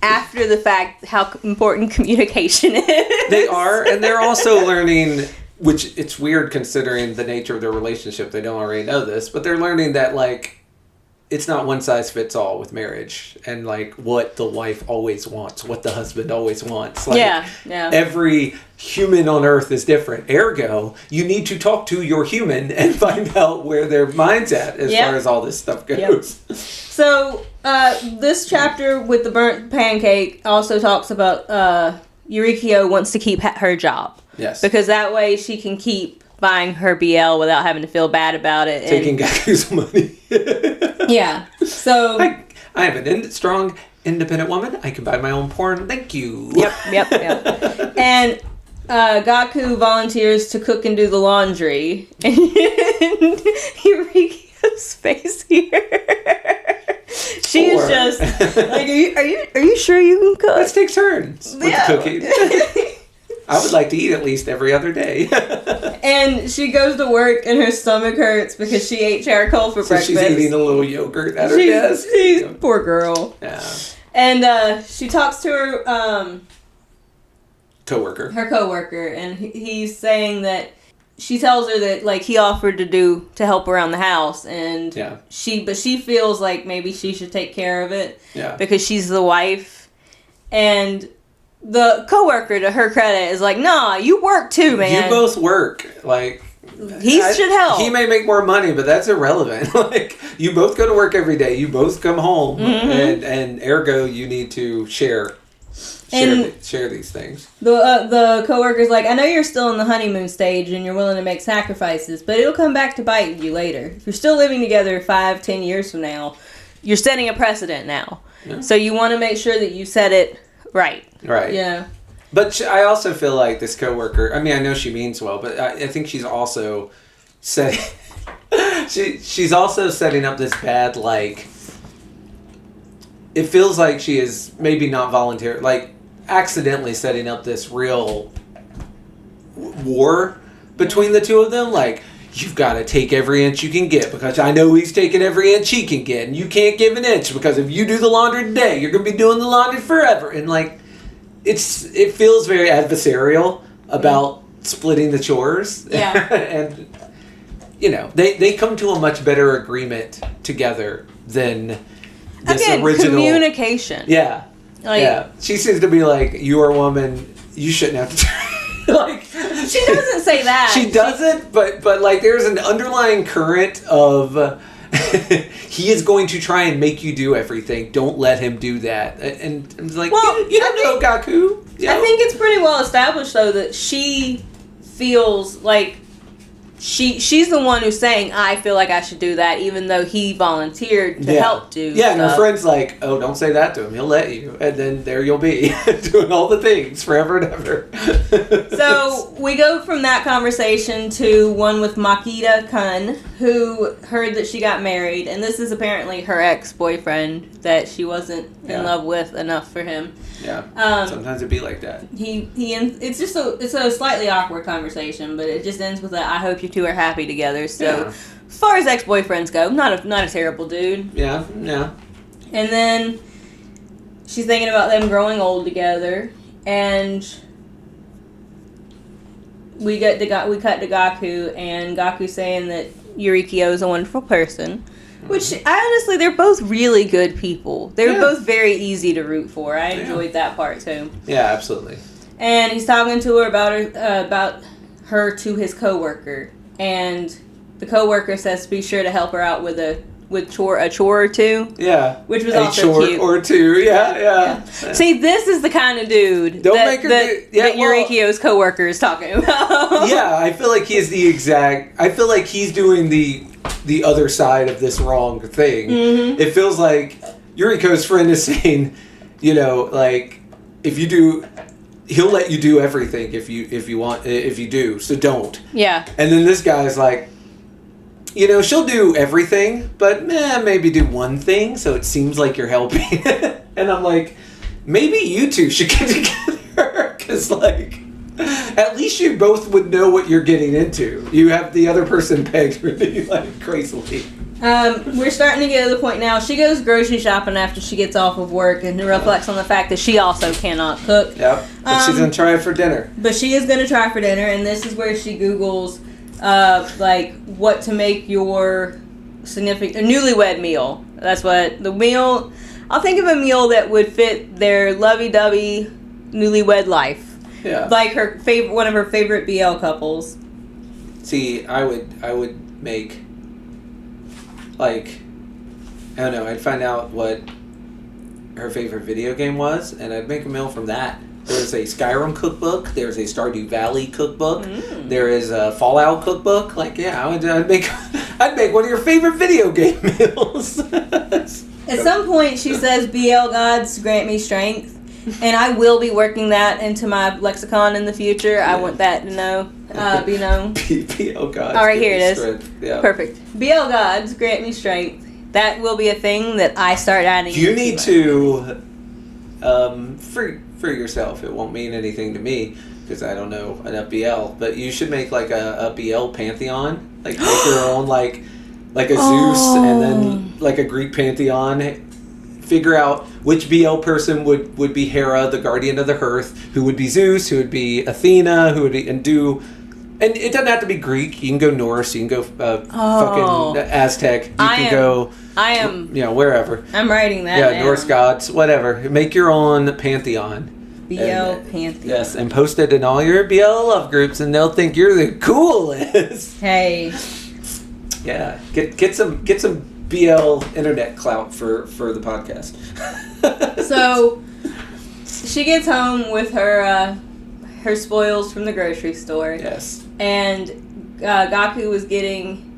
after the fact how important communication is. They are, and they're also learning, which it's weird considering the nature of their relationship. They don't already know this, but they're learning that, like, it's not one size fits all with marriage, and like what the wife always wants, what the husband always wants. Like, every human on earth is different. Ergo, you need to talk to your human and find out where their mind's at as far as all this stuff goes. So this chapter with the burnt pancake also talks about Yuriko wants to keep her job. Yes. Because that way she can keep buying her BL without having to feel bad about it. Taking Gaku's money. Yeah. So I am a strong, independent woman. I can buy my own porn. Thank you. Yep. And Gaku volunteers to cook and do the laundry. And Eureka's face here. She is just like, are you sure you can cook? Let's take turns with cooking. I would like to eat at least every other day. And she goes to work and her stomach hurts because she ate charcoal for breakfast. She's eating a little yogurt at her desk. Poor girl. Yeah. And she talks to her coworker. Her coworker, and he's saying that she tells her that like he offered to help around the house, and she feels like maybe she should take care of it. Yeah. Because she's the wife, and the coworker, to her credit, is like, nah, you work too, man. You both work. Like, he should help. He may make more money, but that's irrelevant. Like, you both go to work every day. You both come home. Mm-hmm. And ergo, you need to share these things. The coworker's like, I know you're still in the honeymoon stage and you're willing to make sacrifices, but it'll come back to bite you later. If you're still living together 5-10 years from now, you're setting a precedent now. Yeah. So you want to make sure that you set it right. Right. Yeah. But I also feel like this coworker, I mean, I know she means well, but I think she's also setting... she's also setting up this bad, like... It feels like she is maybe not volunteer, like, accidentally setting up this real war between the two of them. Like, you've got to take every inch you can get because I know he's taking every inch he can get, and you can't give an inch because if you do the laundry today, you're going to be doing the laundry forever. And, like, it feels very adversarial about splitting the chores. Yeah. And, you know, they come to a much better agreement together than this original... communication. Yeah. Like, yeah. She seems to be like, you are a woman, you shouldn't have to... like, she doesn't say that. She doesn't, but like, there's an underlying current of... he is going to try and make you do everything. Don't let him do that. And I'm like, well, you don't know Gaku. You know? I think it's pretty well established, though, that she feels like she's the one who's saying, I feel like I should do that, even though he volunteered to help do Yeah, and her stuff. friend's like, oh, don't say that to him. He'll let you. And then there you'll be doing all the things forever and ever. So we go from that conversation to one with Makita Kun, who heard that she got married, and this is apparently her ex-boyfriend that she wasn't in love with enough for him. Yeah. Sometimes it'd be like that. It's just it's a slightly awkward conversation, but it just ends with I hope you two are happy together. So as far as ex-boyfriends go, not a terrible dude. Yeah, yeah. And then she's thinking about them growing old together, and we cut to Gaku, and Gaku saying that Yurikyo is a wonderful person. Which, honestly, they're both really good people. They're both very easy to root for. I enjoyed that part, too. Yeah, absolutely. And he's talking to her about her to his coworker. And the coworker says to be sure to help her out with a chore or two. Yeah. Which was a also chore cute. or two, yeah. See, this is the kind of dude that Yurikyo's coworker is talking about. Yeah, I feel like I feel like he's doing the other side of this wrong thing. Mm-hmm. It feels like Yuriko's friend is saying, you know, like, if you do, he'll let you do everything if you do, so don't. Yeah. And then this guy's like, you know, she'll do everything, but maybe do one thing, so it seems like you're helping. And I'm like, maybe you two should get together, because, like, at least you both would know what you're getting into. You have the other person pegged really, like, crazily. We're starting to get to the point now. She goes grocery shopping after she gets off of work and reflects on the fact that she also cannot cook. Yep. But she's going to try it for dinner. But she is going to try for dinner, and this is where she Googles, like, what to make your newlywed meal. That's what the meal... I'll think of a meal that would fit their lovey-dovey newlywed life. Yeah. Like one of her favorite BL couples. See, I would make, like, I don't know, I'd find out what her favorite video game was, and I'd make a meal from that. There's a Skyrim cookbook, there's a Stardew Valley cookbook, there is a Fallout cookbook. Like, yeah, I'd make one of your favorite video game meals. At some point, she says, BL gods grant me strength. And I will be working that into my lexicon in the future. I want that to be known. BL gods. All right, here it is. Yeah. Perfect. BL gods grant me strength. That will be a thing that I start adding. You need to, for yourself. It won't mean anything to me because I don't know enough BL. But you should make like a BL pantheon. Like make your own like a Zeus and then like a Greek pantheon. Figure out which BL person would be Hera, the guardian of the hearth, who would be Zeus, who would be Athena, who would be, and it doesn't have to be Greek. You can go Norse, you can go fucking Aztec. You can go wherever. I'm writing that down. Norse gods, whatever. Make your own pantheon. BL pantheon. Yes, and post it in all your BL love groups, and they'll think you're the coolest. Hey. Yeah, get some BL internet clout for the podcast. So she gets home with her spoils from the grocery store. Yes. And Gaku was getting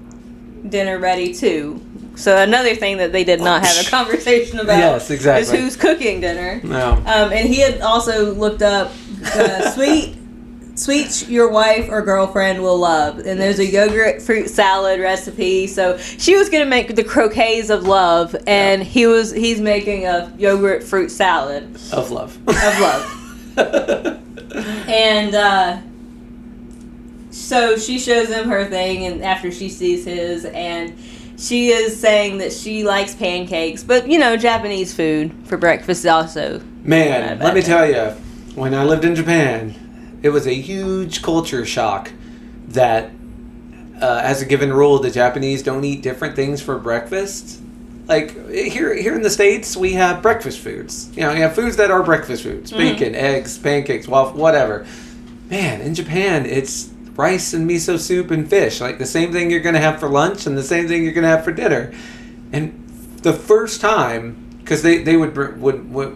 dinner ready too So another thing that they did not have a conversation about Yes, exactly. is who's cooking dinner. No. And he had also looked up sweets your wife or girlfriend will love. And there's a yogurt fruit salad recipe. So she was going to make the croquets of love, and he's making a yogurt fruit salad. Of love. Of love. And so she shows him her thing, and after she sees his, and she is saying that she likes pancakes, but Japanese food for breakfast also. Man, let me tell you, when I lived in Japan, it was a huge culture shock that, as a given rule, the Japanese don't eat different things for breakfast. Like here in the States, we have breakfast foods. You have foods that are breakfast foods: bacon, eggs, pancakes, waffle, whatever. Man, in Japan, it's rice and miso soup and fish, like the same thing you're going to have for lunch and the same thing you're going to have for dinner. And the first time, because they would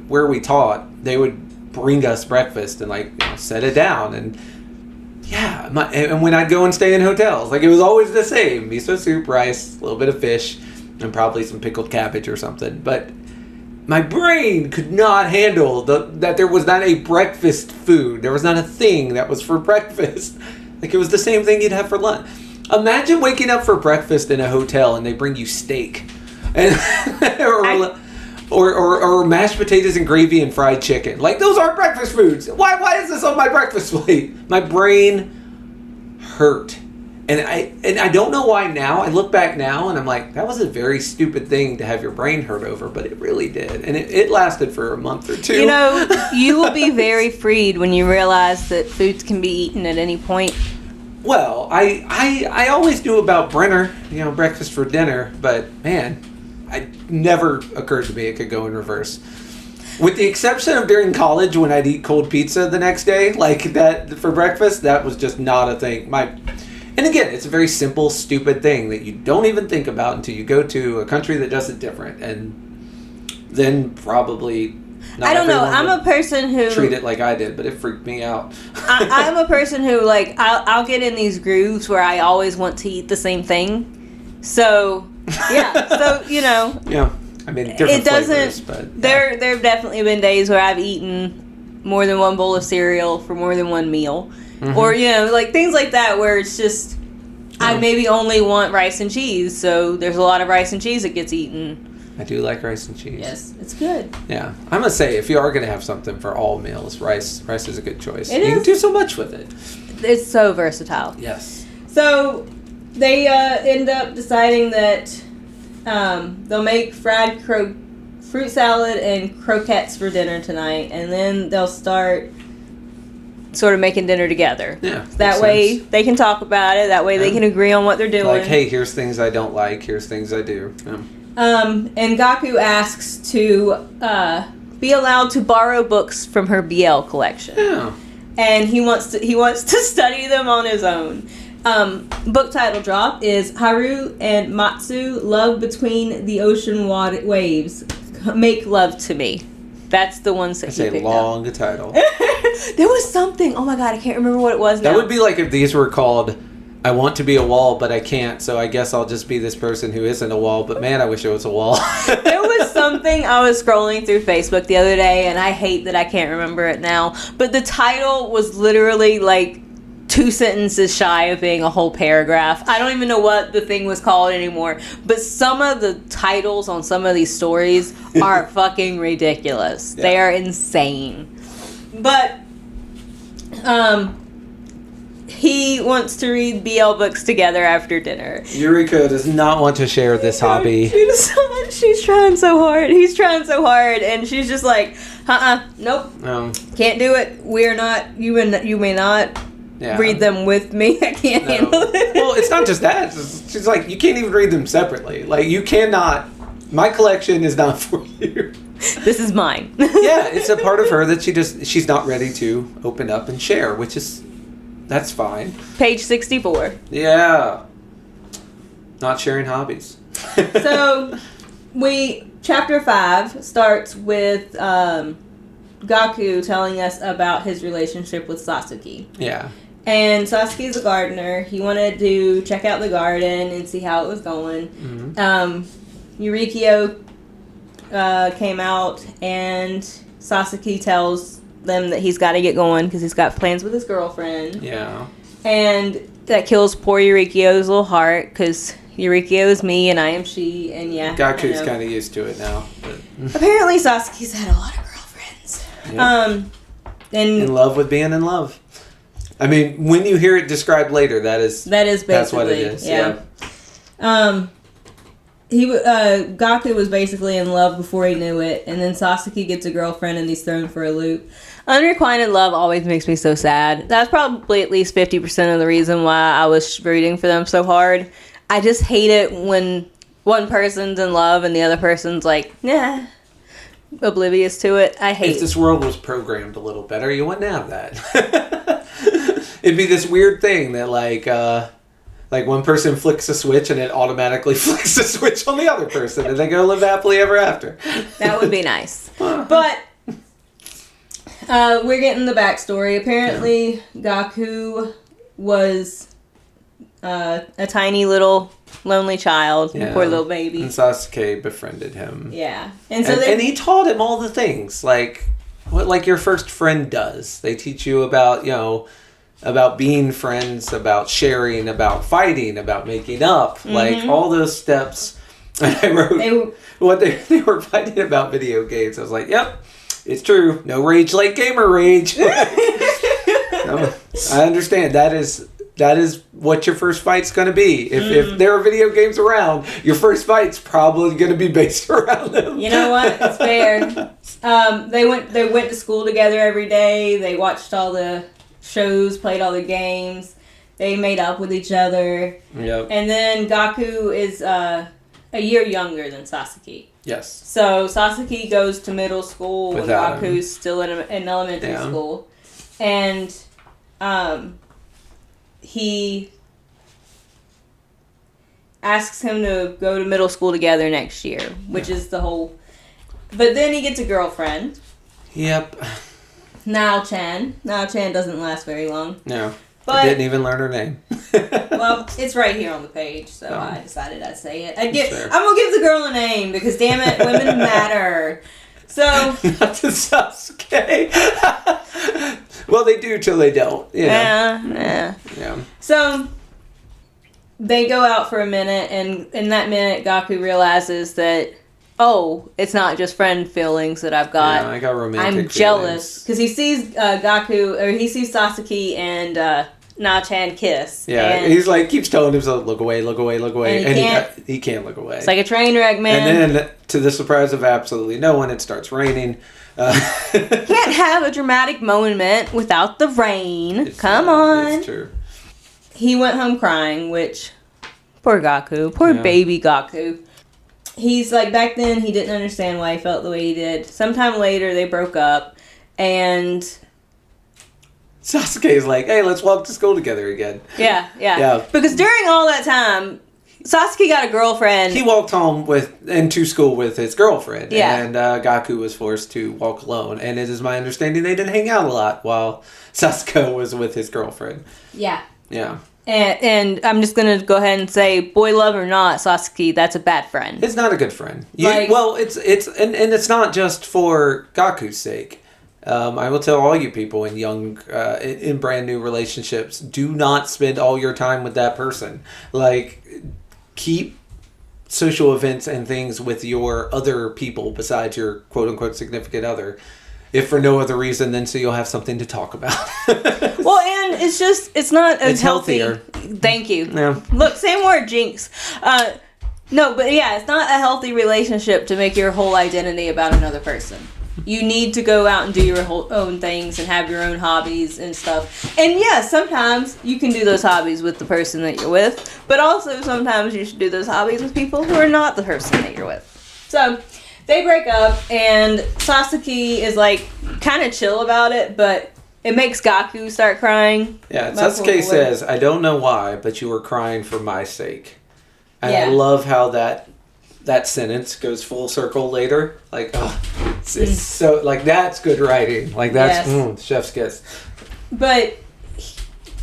where we taught, they would bring us breakfast and set it down, and and when I'd go and stay in hotels, it was always the same: miso soup, rice, a little bit of fish, and probably some pickled cabbage or something. But my brain could not handle that there was not a breakfast food. There was not a thing that was for breakfast. It was the same thing you'd have for lunch. Imagine waking up for breakfast in a hotel and they bring you steak, and or mashed potatoes and gravy and fried chicken. Those aren't breakfast foods. Why is this on my breakfast plate? My brain hurt, and I don't know why now. I look back now and I'm like, that was a very stupid thing to have your brain hurt over, but it really did, and it lasted for a month or two. You will be very freed when you realize that foods can be eaten at any point. Well, I always knew about Brenner, breakfast for dinner, but man, it never occurred to me it could go in reverse. With the exception of during college when I'd eat cold pizza the next day, that for breakfast, that was just not a thing. And again, it's a very simple, stupid thing that you don't even think about until you go to a country that does it different, and then probably. I don't know. I'm a person who treat it like I did, but it freaked me out. I'm a person who I'll get in these grooves where I always want to eat the same thing. So yeah, Yeah, I mean different flavors, but there have definitely been days where I've eaten more than one bowl of cereal for more than one meal, or things like that where it's just I maybe only want rice and cheese, so there's a lot of rice and cheese that gets eaten. I do like rice and cheese. Yes, it's good. Yeah, I'm gonna say if you are gonna have something for all meals, rice is a good choice. You can do so much with it. It's so versatile. Yes. So they end up deciding that they'll make fried fruit salad and croquettes for dinner tonight, and then they'll start sort of making dinner together. Yeah. That way they can talk about it. That way they can agree on what they're doing. Hey, here's things I don't like. Here's things I do. Yeah. And Gaku asks to be allowed to borrow books from her BL collection. Yeah. And he wants to study them on his own. Book title drop is Haru and Matsu Love Between the Ocean Waves. Make Love to Me. That's the ones that he picked up. It's a long title. There was something. Oh my god, I can't remember what it was now. That would be like if these were called I want to be a wall, but I can't, so I guess I'll just be this person who isn't a wall, but man, I wish it was a wall. There was something I was scrolling through Facebook the other day, and I hate that I can't remember it now, but the title was literally 2 sentences shy of being a whole paragraph. I don't even know what the thing was called anymore, but some of the titles on some of these stories are fucking ridiculous. Yeah. They are insane. But, he wants to read BL books together after dinner. Yuriko does not want to share this hobby. She's trying so hard. He's trying so hard, and she's just like, nope, can't do it. We're not. You may not read them with me. I can't handle it. Well, it's not just that. She's like, you can't even read them separately. You cannot. My collection is not for you. This is mine. Yeah, it's a part of her that she's not ready to open up and share, which is. That's fine. Page 64. Yeah. Not sharing hobbies. So, chapter 5 starts with Gaku telling us about his relationship with Sasuke. Yeah. And Sasuke's a gardener. He wanted to check out the garden and see how it was going. Mm-hmm. Yurikyo came out, and Sasaki tells them that he's got to get going because he's got plans with his girlfriend. Yeah. And that kills poor Yurikyo's little heart because Yurikyo is me and I am she, and yeah. Gaku's kind of used to it now. But. Apparently Sasaki's had a lot of girlfriends. Yep. And in love with being in love. I mean, when you hear it described later, that is basically that's what it is. Yeah. Gaku was basically in love before he knew it, and then Sasaki gets a girlfriend and he's thrown for a loop. Unrequited love always makes me so sad. That's probably at least 50% of the reason why I was rooting for them so hard. I just hate it when one person's in love and the other person's like, nah, oblivious to it. I hate it. If this world was programmed a little better, you wouldn't have that. It'd be this weird thing that like one person flicks a switch and it automatically flicks a switch on the other person and they go live happily ever after. That would be nice. But we're getting the backstory. Apparently, Gaku was a tiny little lonely child, poor little baby. And Sasuke befriended him. Yeah, and he taught him all the things like what your first friend does. They teach you about about being friends, about sharing, about fighting, about making up, like all those steps. And I wrote what they were fighting about video games. I was like, yep, it's true. No rage like gamer rage. I understand. That is what your first fight's going to be. If there are video games around, your first fight's probably going to be based around them. You know what? It's fair. They went to school together every day. They watched all the shows, played all the games. They made up with each other. Yep. And then Gaku is a year younger than Sasaki. Yes. So Sasaki goes to middle school when Gaku's still in elementary school. And he asks him to go to middle school together next year, which is the whole... But then he gets a girlfriend. Yep. Now-chan. Now-chan doesn't last very long. No. I didn't even learn her name. Well, it's right here on the page, so I decided I'd say it. I'm going to give the girl a name, because damn it, women matter. So... Not to Sasuke. Well, they do till they don't. You know? Yeah. So, they go out for a minute, and in that minute, Gaku realizes that, it's not just friend feelings that I've got. Yeah, I got romantic I'm feelings. jealous. Because he sees he sees Sasaki and Na-chan kiss. Yeah, and he's like, keeps telling himself, look away, look away, look away. And he can't look away. It's like a train wreck, man. And then, to the surprise of absolutely no one, it starts raining. Can't have a dramatic moment without the rain. Come on. It's true. He went home crying, which, poor Gaku. Poor baby Gaku. He's like, back then, he didn't understand why he felt the way he did. Sometime later, they broke up, and... Sasuke's like, hey, let's walk to school together again. Yeah. Because during all that time, Sasuke got a girlfriend. He walked home to school with his girlfriend. Yeah. And Gaku was forced to walk alone. And it is my understanding they didn't hang out a lot while Sasuke was with his girlfriend. Yeah. Yeah. And I'm just going to go ahead and say, Boylove or not, Sasuke, that's a bad friend. It's not a good friend. It's not just for Gaku's sake. I will tell all you people in brand new relationships, do not spend all your time with that person. Like, keep social events and things with your other people besides your quote-unquote significant other. If for no other reason than so you'll have something to talk about. Well, and it's not it's healthier. Thank you. Yeah. Look, same word, jinx. No, but yeah, it's not a healthy relationship to make your whole identity about another person. You need to go out and do your own things and have your own hobbies and stuff. And yeah, sometimes you can do those hobbies with the person that you're with, but also sometimes you should do those hobbies with people who are not the person that you're with. So... They break up, and Sasuke is, like, kind of chill about it, but it makes Gaku start crying. Yeah, Sasuke says, I don't know why, but you were crying for my sake. And I love how that sentence goes full circle later. Like, it's so, like, that's good writing. Like, that's chef's kiss. But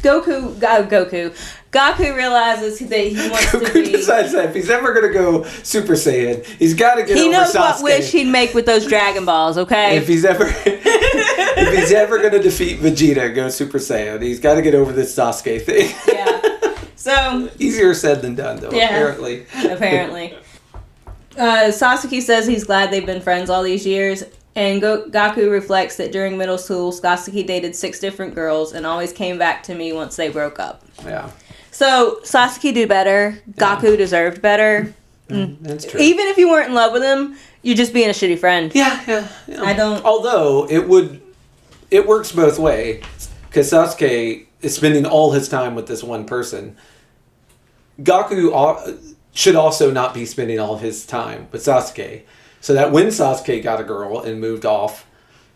Gaku Gaku realizes that he wants to Goku be... decides that if he's ever going to go Super Saiyan, he's got to get He over knows Sasuke. what wish he'd make with those Dragon Balls, okay? If he's ever going to defeat Vegeta and go Super Saiyan, he's got to get over this Sasuke thing. Yeah. So... Easier said than done, though, apparently. Apparently. Sasuke says he's glad they've been friends all these years, and Gaku reflects that during middle school, Sasuke dated 6 different girls and always came back to me once they broke up. Yeah. So, Sasuke did better. Gaku deserved better. That's true. Even if you weren't in love with him, you're just being a shitty friend. Yeah. I don't... Although, it works both ways, because Sasuke is spending all his time with this one person. Gaku should also not be spending all of his time with Sasuke. So that when Sasuke got a girl and moved off,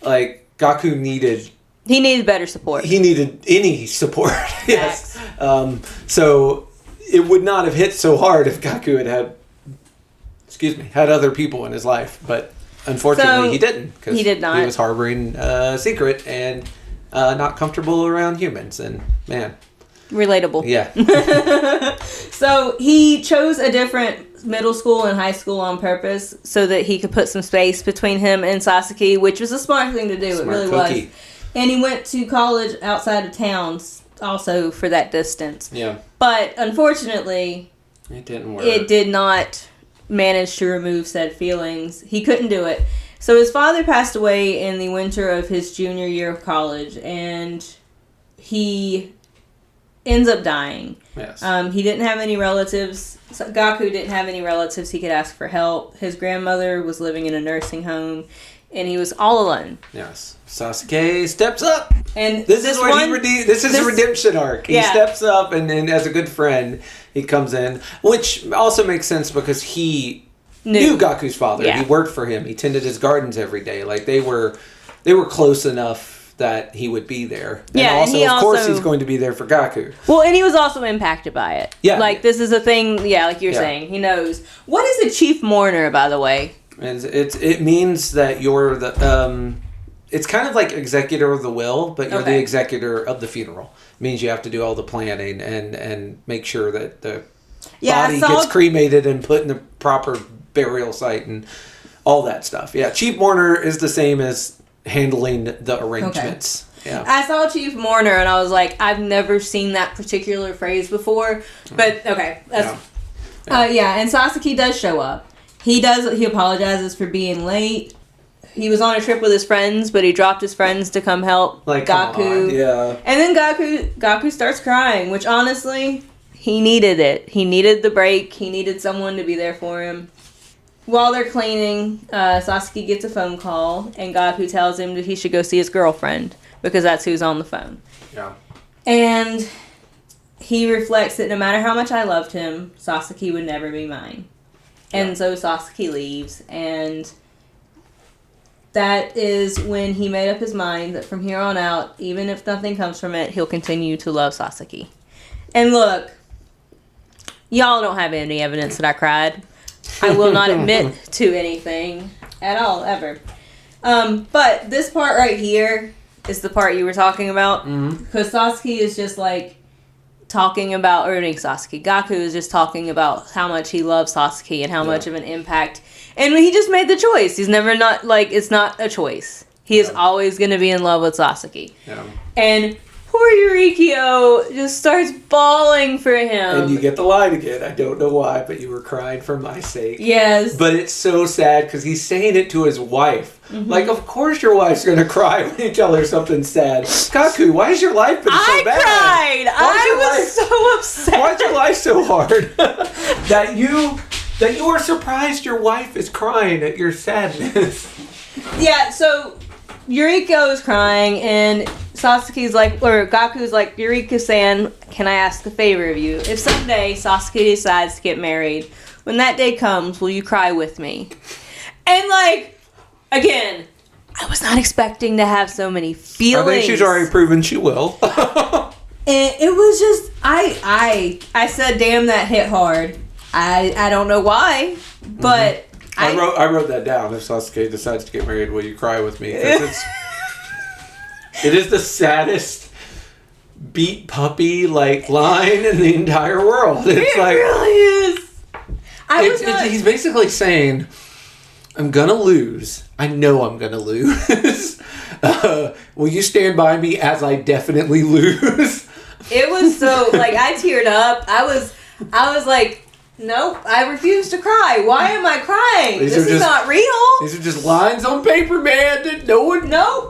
like, Gaku needed... He needed better support. He needed any support. Yes. So it would not have hit so hard if Gaku had other people in his life. But unfortunately, he didn't. He did not. He was harboring a secret and not comfortable around humans. And, man... Relatable. Yeah. So he chose a different middle school and high school on purpose so that he could put some space between him and Sasuke, which was a smart thing to do. It really was. And he went to college outside of town also for that distance. Yeah. But unfortunately, it didn't work. It did not manage to remove said feelings. He couldn't do it. So his father passed away in the winter of his junior year of college, and he ends up dying. Yes. He didn't have any relatives. Gaku didn't have any relatives he could ask for help. His grandmother was living in a nursing home, and he was all alone. Yes. Sasuke steps up. And this is where he redeemed. This is a redemption arc. He steps up, and then as a good friend, he comes in, which also makes sense because he knew Gaku's father. Yeah. He worked for him. He tended his gardens every day. Like they were close enough that he would be there. And of course, he's going to be there for Gaku. Well, and he was also impacted by it. Yeah. Like, this is a thing, like you're saying. He knows. What is a chief mourner, by the way? It means that you're the... it's kind of like executor of the will, but you're the executor of the funeral. It means you have to do all the planning and make sure that the body gets cremated and put in the proper burial site and all that stuff. Yeah, chief mourner is the same as handling the arrangements. Okay. Yeah. I saw chief mourner and I was like, I've never seen that particular phrase before, but okay. And Sasuke does show up. He apologizes for being late. He was on a trip with his friends, but he dropped his friends to come help Gaku. Yeah. And then Gaku starts crying, which honestly, he needed it. He needed the break. He needed someone to be there for him. While they're cleaning, Sasuke gets a phone call, and Gaku tells him that he should go see his girlfriend, because that's who's on the phone. Yeah. And he reflects that no matter how much I loved him, Sasuke would never be mine. And so Sasuke leaves, and that is when he made up his mind that from here on out, even if nothing comes from it, he'll continue to love Sasuke. And look, y'all don't have any evidence that I cried. I will not admit to anything at all, ever. But this part right here is the part you were talking about. Because Sasuke is just like talking about, Gaku is just talking about how much he loves Sasuke and how much of an impact. And he just made the choice. He's never not, it's not a choice. He is always going to be in love with Sasuke. Yeah. And poor Yurikyo just starts bawling for him. And you get the line again. I don't know why, but you were crying for my sake. Yes. But it's so sad because he's saying it to his wife. Like, of course your wife's going to cry when you tell her something sad. Gaku, why has your life been so bad? I cried. I was so upset. Why's your life so hard? that you are surprised your wife is crying at your sadness. Yeah, so Yuriko is crying, and Gaku's like, Yuriko-san, can I ask a favor of you? If someday Sasuke decides to get married, when that day comes, will you cry with me? And again, I was not expecting to have so many feelings. I think she's already proven she will. And it was just, I said, damn, that hit hard. I don't know why, but I wrote that down. If Sasuke decides to get married, will you cry with me? It is the saddest beat puppy like line in the entire world. It's It really is. He's basically saying, I'm gonna lose. I know I'm gonna lose. Will you stand by me as I definitely lose? It was so, like, I teared up. I was like, nope, I refuse to cry. Why am I crying? This is not real. These are just lines on paper, man. That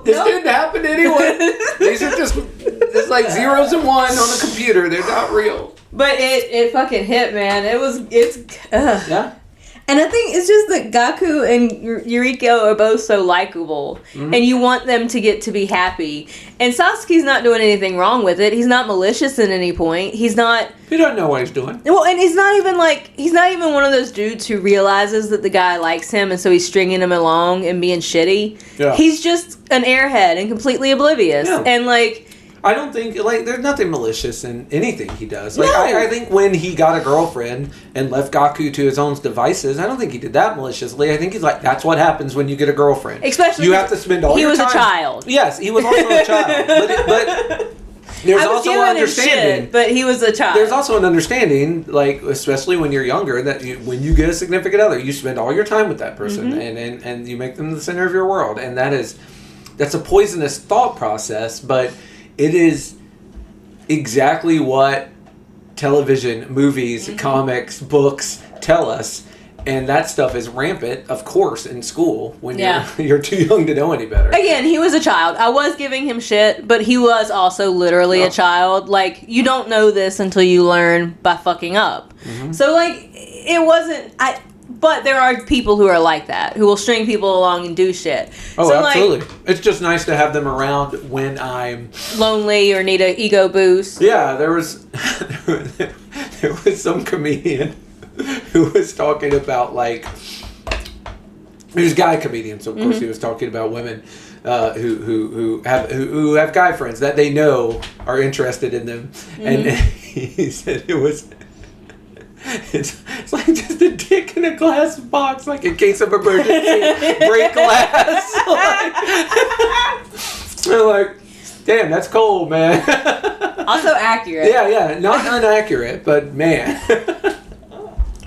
this didn't happen to anyone. These are just, it's like zeros and one on the computer. They're not real. But it fucking hit, man. Yeah. And I think it's just that Gaku and Yuriko are both so likable. Mm-hmm. And you want them to get to be happy. And Sasuke's not doing anything wrong with it. He's not malicious at any point. He doesn't know what he's doing. Well, and he's not even one of those dudes who realizes that the guy likes him and so he's stringing him along and being shitty. Yeah. He's just an airhead and completely oblivious. Yeah. And I don't think, there's nothing malicious in anything he does. I think when he got a girlfriend and left Gaku to his own devices, I don't think he did that maliciously. I think he's like, that's what happens when you get a girlfriend. Especially you have to spend all your time. He was a child. Yes, he was also a child. But there's also an understanding. Shit, but he was a child. There's also an understanding, especially when you're younger, that when you get a significant other, you spend all your time with that person, mm-hmm. and you make them the center of your world. And that's a poisonous thought process, but it is exactly what television, movies, mm-hmm. comics, books tell us. And that stuff is rampant, of course, in school when you're too young to know any better. Again, he was a child. I was giving him shit, but he was also literally a child. You don't know this until you learn by fucking up. Mm-hmm. So, it wasn't... But there are people who are like that, who will string people along and do shit. Oh, so, absolutely. It's just nice to have them around when I'm... lonely or need an ego boost. Yeah, there was some comedian who was talking about, he was a guy comedian, so of course mm-hmm. he was talking about women who have guy friends that they know are interested in them. Mm-hmm. And he said it's like just a dick in a glass box, in case of emergency, break glass. They're damn, that's cold, man. Also accurate. Yeah, not inaccurate, but man.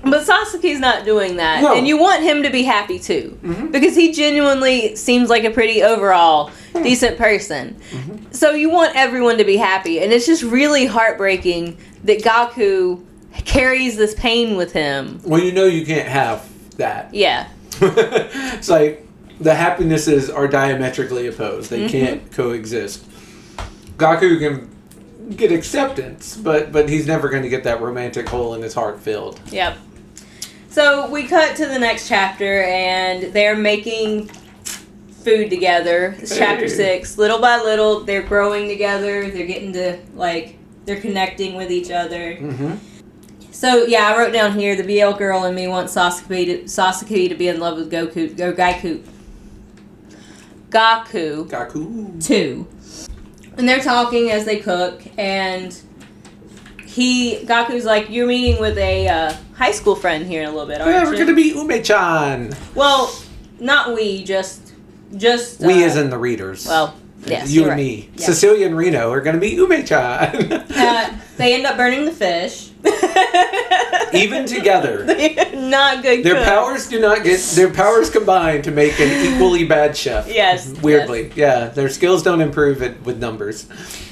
But Sasuke's not doing that. No. And you want him to be happy too. Mm-hmm. Because he genuinely seems like a pretty overall decent person. Mm-hmm. So you want everyone to be happy. And it's just really heartbreaking that Gaku carries this pain with him. Well, you can't have that. Yeah. It's the happinesses are diametrically opposed. They mm-hmm. can't coexist. Gaku can get acceptance, but he's never going to get that romantic hole in his heart filled. Yep. So we cut to the next chapter, and they're making food together. It's chapter 6. Little by little, they're growing together. They're getting to, they're connecting with each other. Mm-hmm. So, yeah, I wrote down here, the BL girl in me wants Sasuke to be in love with Gaku. Too. And they're talking as they cook, and Gaku's like, you're meeting with a high school friend here in a little bit, aren't you? Yeah, we're going to be Ume-chan. Well, not we, just... we as in the readers. Well, yes, you and me. Yeah. Cecilia and Reno are going to be Ume-chan. They end up burning the fish. Even together. Not good cooks. Their powers combine to make an equally bad chef. Yes. Weirdly. Yes. Yeah, their skills don't improve with numbers.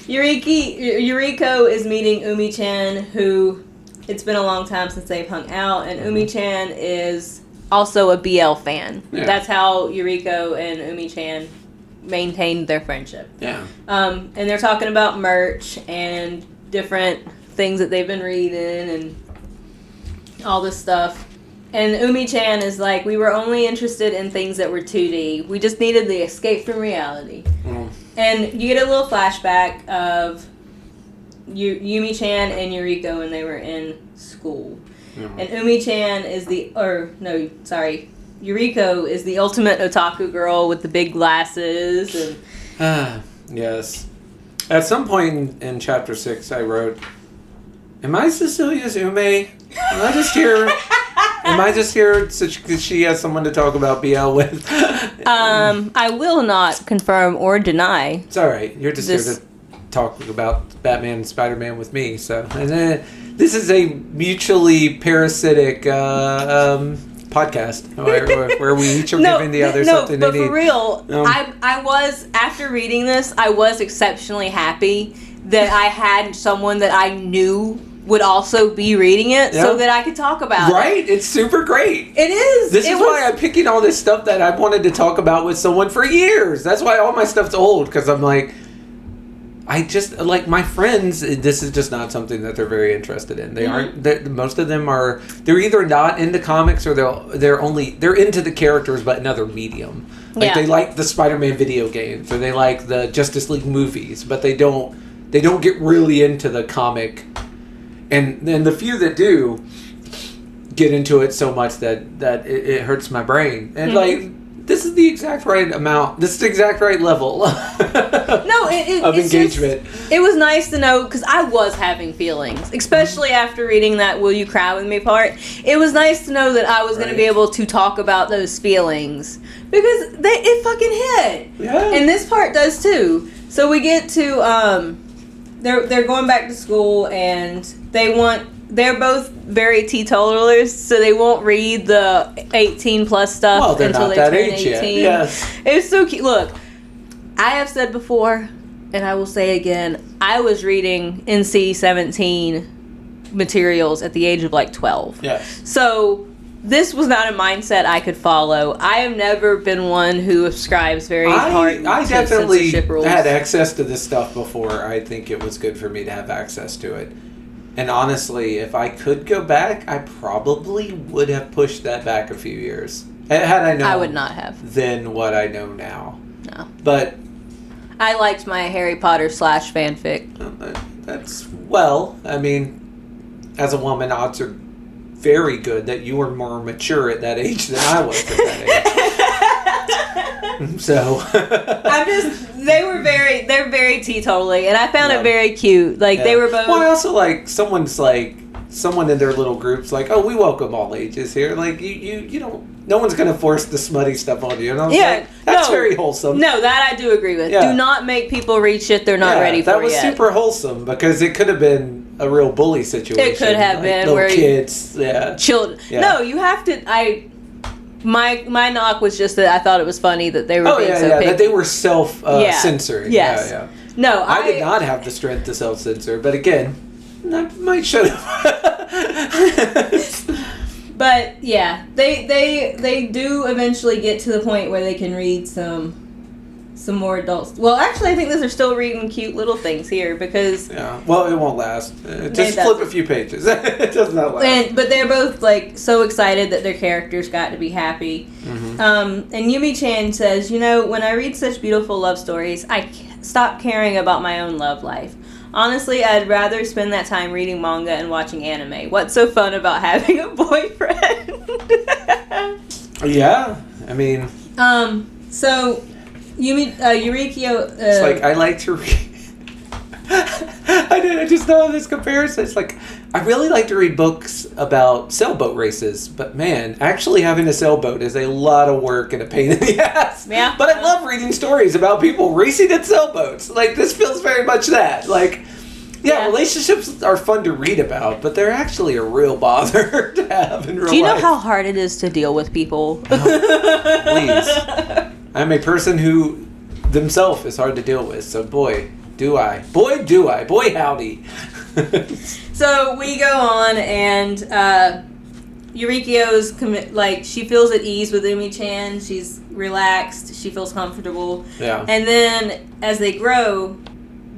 Yuriko is meeting Umi-chan, who it's been a long time since they've hung out, and mm-hmm. Umi-chan is also a BL fan. Yeah. That's how Yuriko and Umi-chan maintained their friendship. Yeah. And they're talking about merch and different things that they've been reading and all this stuff. And Umi-chan is like, we were only interested in things that were 2D. We just needed the escape from reality. Mm. And you get a little flashback of Yumi-chan and Yuriko when they were in school. Mm. And Umi-chan is Yuriko is the ultimate otaku girl with the big glasses. And yes. At some point in chapter 6, I wrote, am I Cecilia's Ume? Am I just here so she has someone to talk about BL with? I will not confirm or deny. It's all right. You're just here to talk about Batman and Spider-Man with me. So, and then this is a mutually parasitic podcast where we each are giving the other something they need. No, but for real, I was, after reading this, I was exceptionally happy that I had someone that I knew would also be reading it so that I could talk about it. Right? It's super great. It is. This is why I'm picking all this stuff that I wanted to talk about with someone for years. That's why all my stuff's old, because I'm like, I just, like, my friends, this is just not something that they're very interested in. They aren't, most of them are, they're either not into comics or they're into the characters but another medium. Like, they like the Spider-Man video games or they like the Justice League movies, but they don't get really into the comic. And then the few that do get into it so much that it hurts my brain. And, like, this is the exact right amount. This is the exact right level of engagement. It was nice to know, because I was having feelings, especially after reading that "Will You Cry With Me" part. It was nice to know that I was going to be able to talk about those feelings, because it fucking hit. Yeah. And this part does too. So we get to they're going back to school, and they're both very teetotalers, so they won't read the 18 plus stuff until they turn 18. Yes. It's so cute. Look, I have said before, and I will say again, I was reading NC-17 materials at the age of like 12. Yes. So this was not a mindset I could follow. I have never been one who ascribes very hard I to definitely censorship rules. had access to this stuff before. I think it was good for me to have access to it. And honestly, if I could go back, I probably would have pushed that back a few years. Had I known, I would not have. Than what I know now. No. But I liked my Harry Potter / fanfic. That's, well, I mean, as a woman, odds are very good that you were more mature at that age than I was at that age. So they're very teetotally, and I found it very cute. Like, they were both. Well, I also like someone in their little groups, like, oh, we welcome all ages here. Like, you don't, no one's going to force the smutty stuff on you. And I was like, that's very wholesome. No, that I do agree with. Do not make people read shit they're not ready for yet. That was super wholesome, because it could have been a real bully situation. It could have been little where kids, children. Yeah. No, you have to. My knock was just that I thought it was funny that they were being so picky. That they were self-censoring. Yes. Yeah. No, I did not have the strength to self-censor, but again, I might should have. But yeah, they do eventually get to the point where they can read some more adults. Well, actually, I think they're still reading cute little things here, because well, it won't last. Just flip a few pages. It does not last. But they're both like so excited that their characters got to be happy. And Yumi-chan says, when I read such beautiful love stories, I stop caring about my own love life. Honestly, I'd rather spend that time reading manga and watching anime. What's so fun about having a boyfriend? Yeah, I mean. So Yurikyo. It's like, I like to read. I just know this comparison. It's like, I really like to read books about sailboat races, but man, actually having a sailboat is a lot of work and a pain in the ass. Yeah. But I love reading stories about people racing in sailboats. Like, this feels very much that. Like, relationships are fun to read about, but they're actually a real bother to have in real life. Do you know how hard it is to deal with people? Oh, please. I'm a person who themselves is hard to deal with, so boy, do I. Boy, do I. Boy, howdy. So we go on, and Yurikyo's she feels at ease with Umi-chan. She's relaxed. She feels comfortable. Yeah. And then as they grow,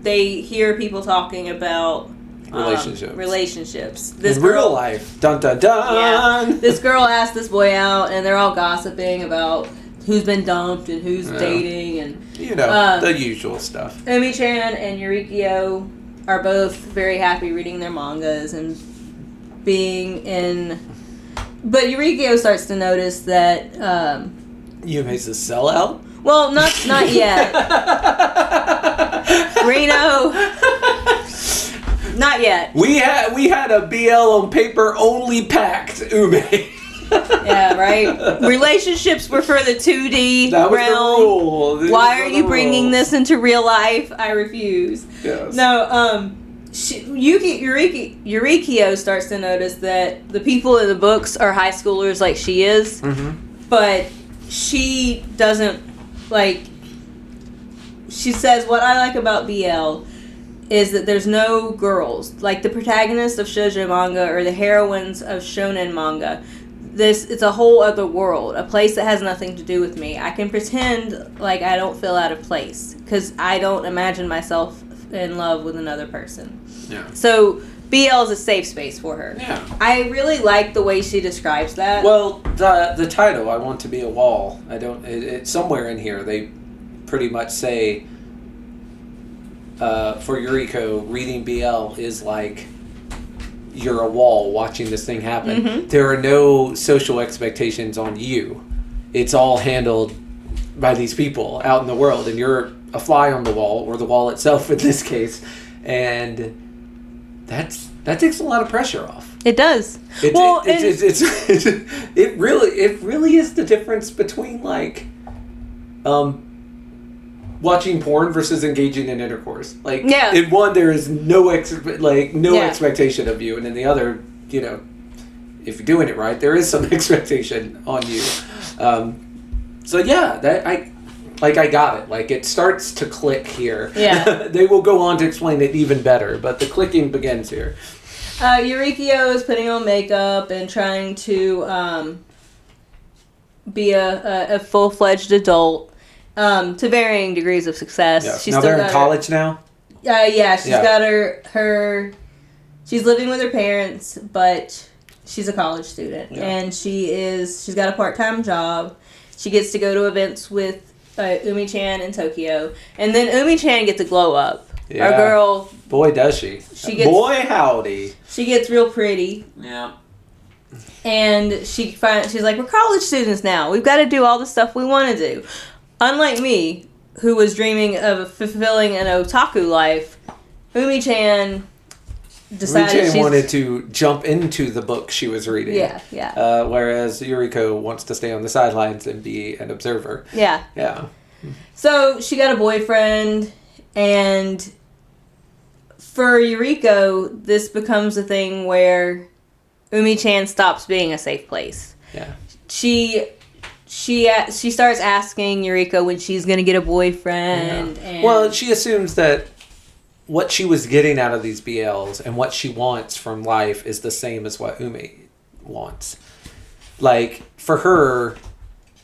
they hear people talking about relationships. This in real life. Dun dun dun. Yeah. This girl asked this boy out, and they're all gossiping about who's been dumped and who's dating, and the usual stuff. Umi-chan and Yurikyo are both very happy reading their mangas and being in. But Yurikyo starts to notice that Yumi's a sellout. Well, not yet. Reno. Not yet. We had a BL on paper only packed Ume. Yeah, right? Relationships were for the 2D That was realm. the rule. These Why were are the you bringing rules. this into real life? I refuse. Yes. No, Yurikio starts to notice that the people in the books are high schoolers like she is, but she doesn't, like, she says, what I like about BL is that there's no girls. Like, the protagonists of shoujo manga or the heroines of shonen manga, it's a whole other world, a place that has nothing to do with me. I can pretend like I don't feel out of place because I don't imagine myself in love with another person. Yeah. So BL is a safe space for her. Yeah. I really like the way she describes that. Well, the title, I Want to Be a Wall, it's somewhere in here they pretty much say for Yuriko, reading BL is like you're a wall watching this thing happen. Mm-hmm. There are no social expectations on you. It's all handled by these people out in the world, and you're a fly on the wall, or the wall itself in this case, and that takes a lot of pressure off. It does. It really is the difference between like watching porn versus engaging in intercourse. Like, in one there is no expectation of you, and in the other, you know, if you're doing it right, there is some expectation on you. So yeah, I got it. Like, it starts to click here. Yeah. They will go on to explain it even better, but the clicking begins here. Yurikio is putting on makeup and trying to be a full-fledged adult to varying degrees of success. Yeah. She's now still they're in college now? Yeah, she's got her... She's living with her parents, but she's a college student. Yeah. And she's got a part-time job. She gets to go to events with Umi-chan in Tokyo. And then Umi-chan gets a glow up. Yeah. Our girl... Boy, does she. Boy, howdy. She gets real pretty. Yeah. And she's like, we're college students now. We've got to do all the stuff we want to do. Unlike me, who was dreaming of fulfilling an otaku life, Umi-chan decided Umi-chan wanted to jump into the book she was reading. Yeah. Whereas Yuriko wants to stay on the sidelines and be an observer. Yeah. Yeah. So she got a boyfriend, and for Yuriko, this becomes a thing where Umi-chan stops being a safe place. Yeah. She starts asking Yuriko when she's going to get a boyfriend. Yeah. And well, she assumes that what she was getting out of these BLs and what she wants from life is the same as what Umi wants. Like, for her,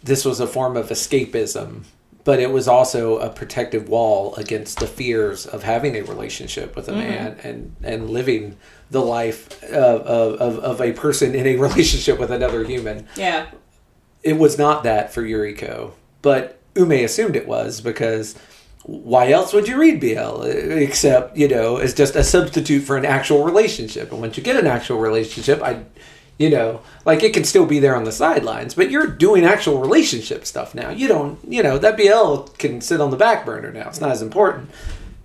this was a form of escapism, but it was also a protective wall against the fears of having a relationship with a man and living the life of a person in a relationship with another human. Yeah. It was not that for Yuriko, but Ume assumed it was, because why else would you read BL except, you know, as just a substitute for an actual relationship? And once you get an actual relationship, it can still be there on the sidelines, but you're doing actual relationship stuff now. You don't, that BL can sit on the back burner now. It's not as important.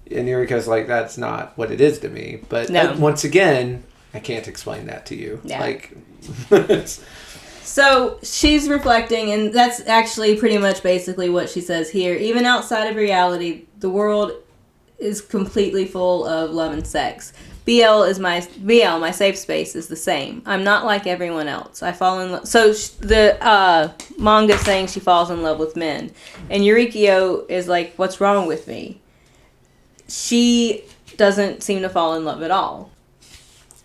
And Yuriko's like, that's not what it is to me. But once again, I can't explain that to you. Yeah. So she's reflecting, and that's actually pretty much basically what she says here. Even outside of reality, the world is completely full of love and sex. my safe space, is the same. I'm not like everyone else. I fall in love. So the manga saying she falls in love with men, and Yurikio is like, what's wrong with me? She doesn't seem to fall in love at all.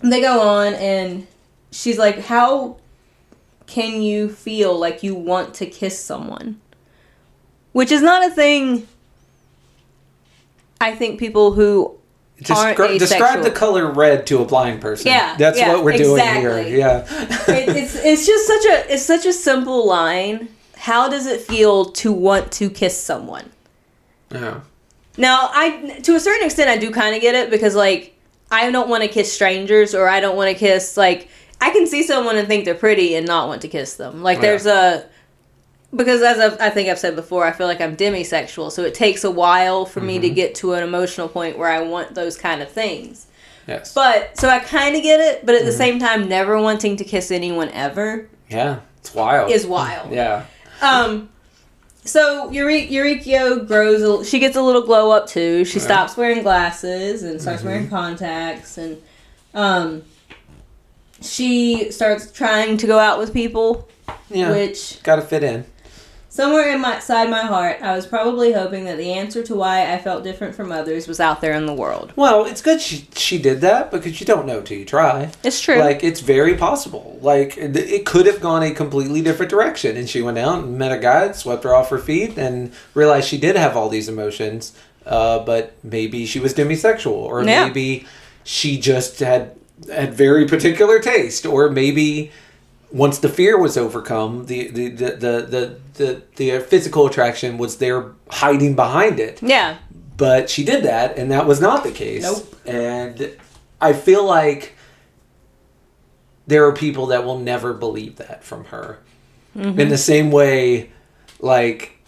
They go on, and she's like, how can you feel like you want to kiss someone? Which is not a thing I think people who aren't asexual. Describe the color red to a blind person. Yeah, that's what we're doing here. Yeah, it's just such a simple line. How does it feel to want to kiss someone? Yeah. Now, to a certain extent, I do kind of get it, because like, I don't want to kiss strangers, or I don't want to kiss, like, I can see someone and think they're pretty and not want to kiss them. Like, because as I think I've said before, I feel like I'm demisexual, so it takes a while for me to get to an emotional point where I want those kind of things. Yes. But, so I kind of get it, but at the same time, never wanting to kiss anyone ever. Yeah. It's wild. is wild. Yeah. So Yuriko grows. She gets a little glow up too. She stops wearing glasses and starts wearing contacts, and she starts trying to go out with people. Yeah. Which got to fit in. Somewhere inside my heart, I was probably hoping that the answer to why I felt different from others was out there in the world. Well, it's good she did that because you don't know till you try. It's true. Like, it's very possible. Like, it could have gone a completely different direction. And she went out and met a guy that swept her off her feet and realized she did have all these emotions. But maybe she was demisexual. Or maybe she just had very particular taste. Or maybe once the fear was overcome, the physical attraction was there hiding behind it. Yeah. But she did that, and that was not the case. Nope. And I feel like there are people that will never believe that from her. Mm-hmm. In the same way, like,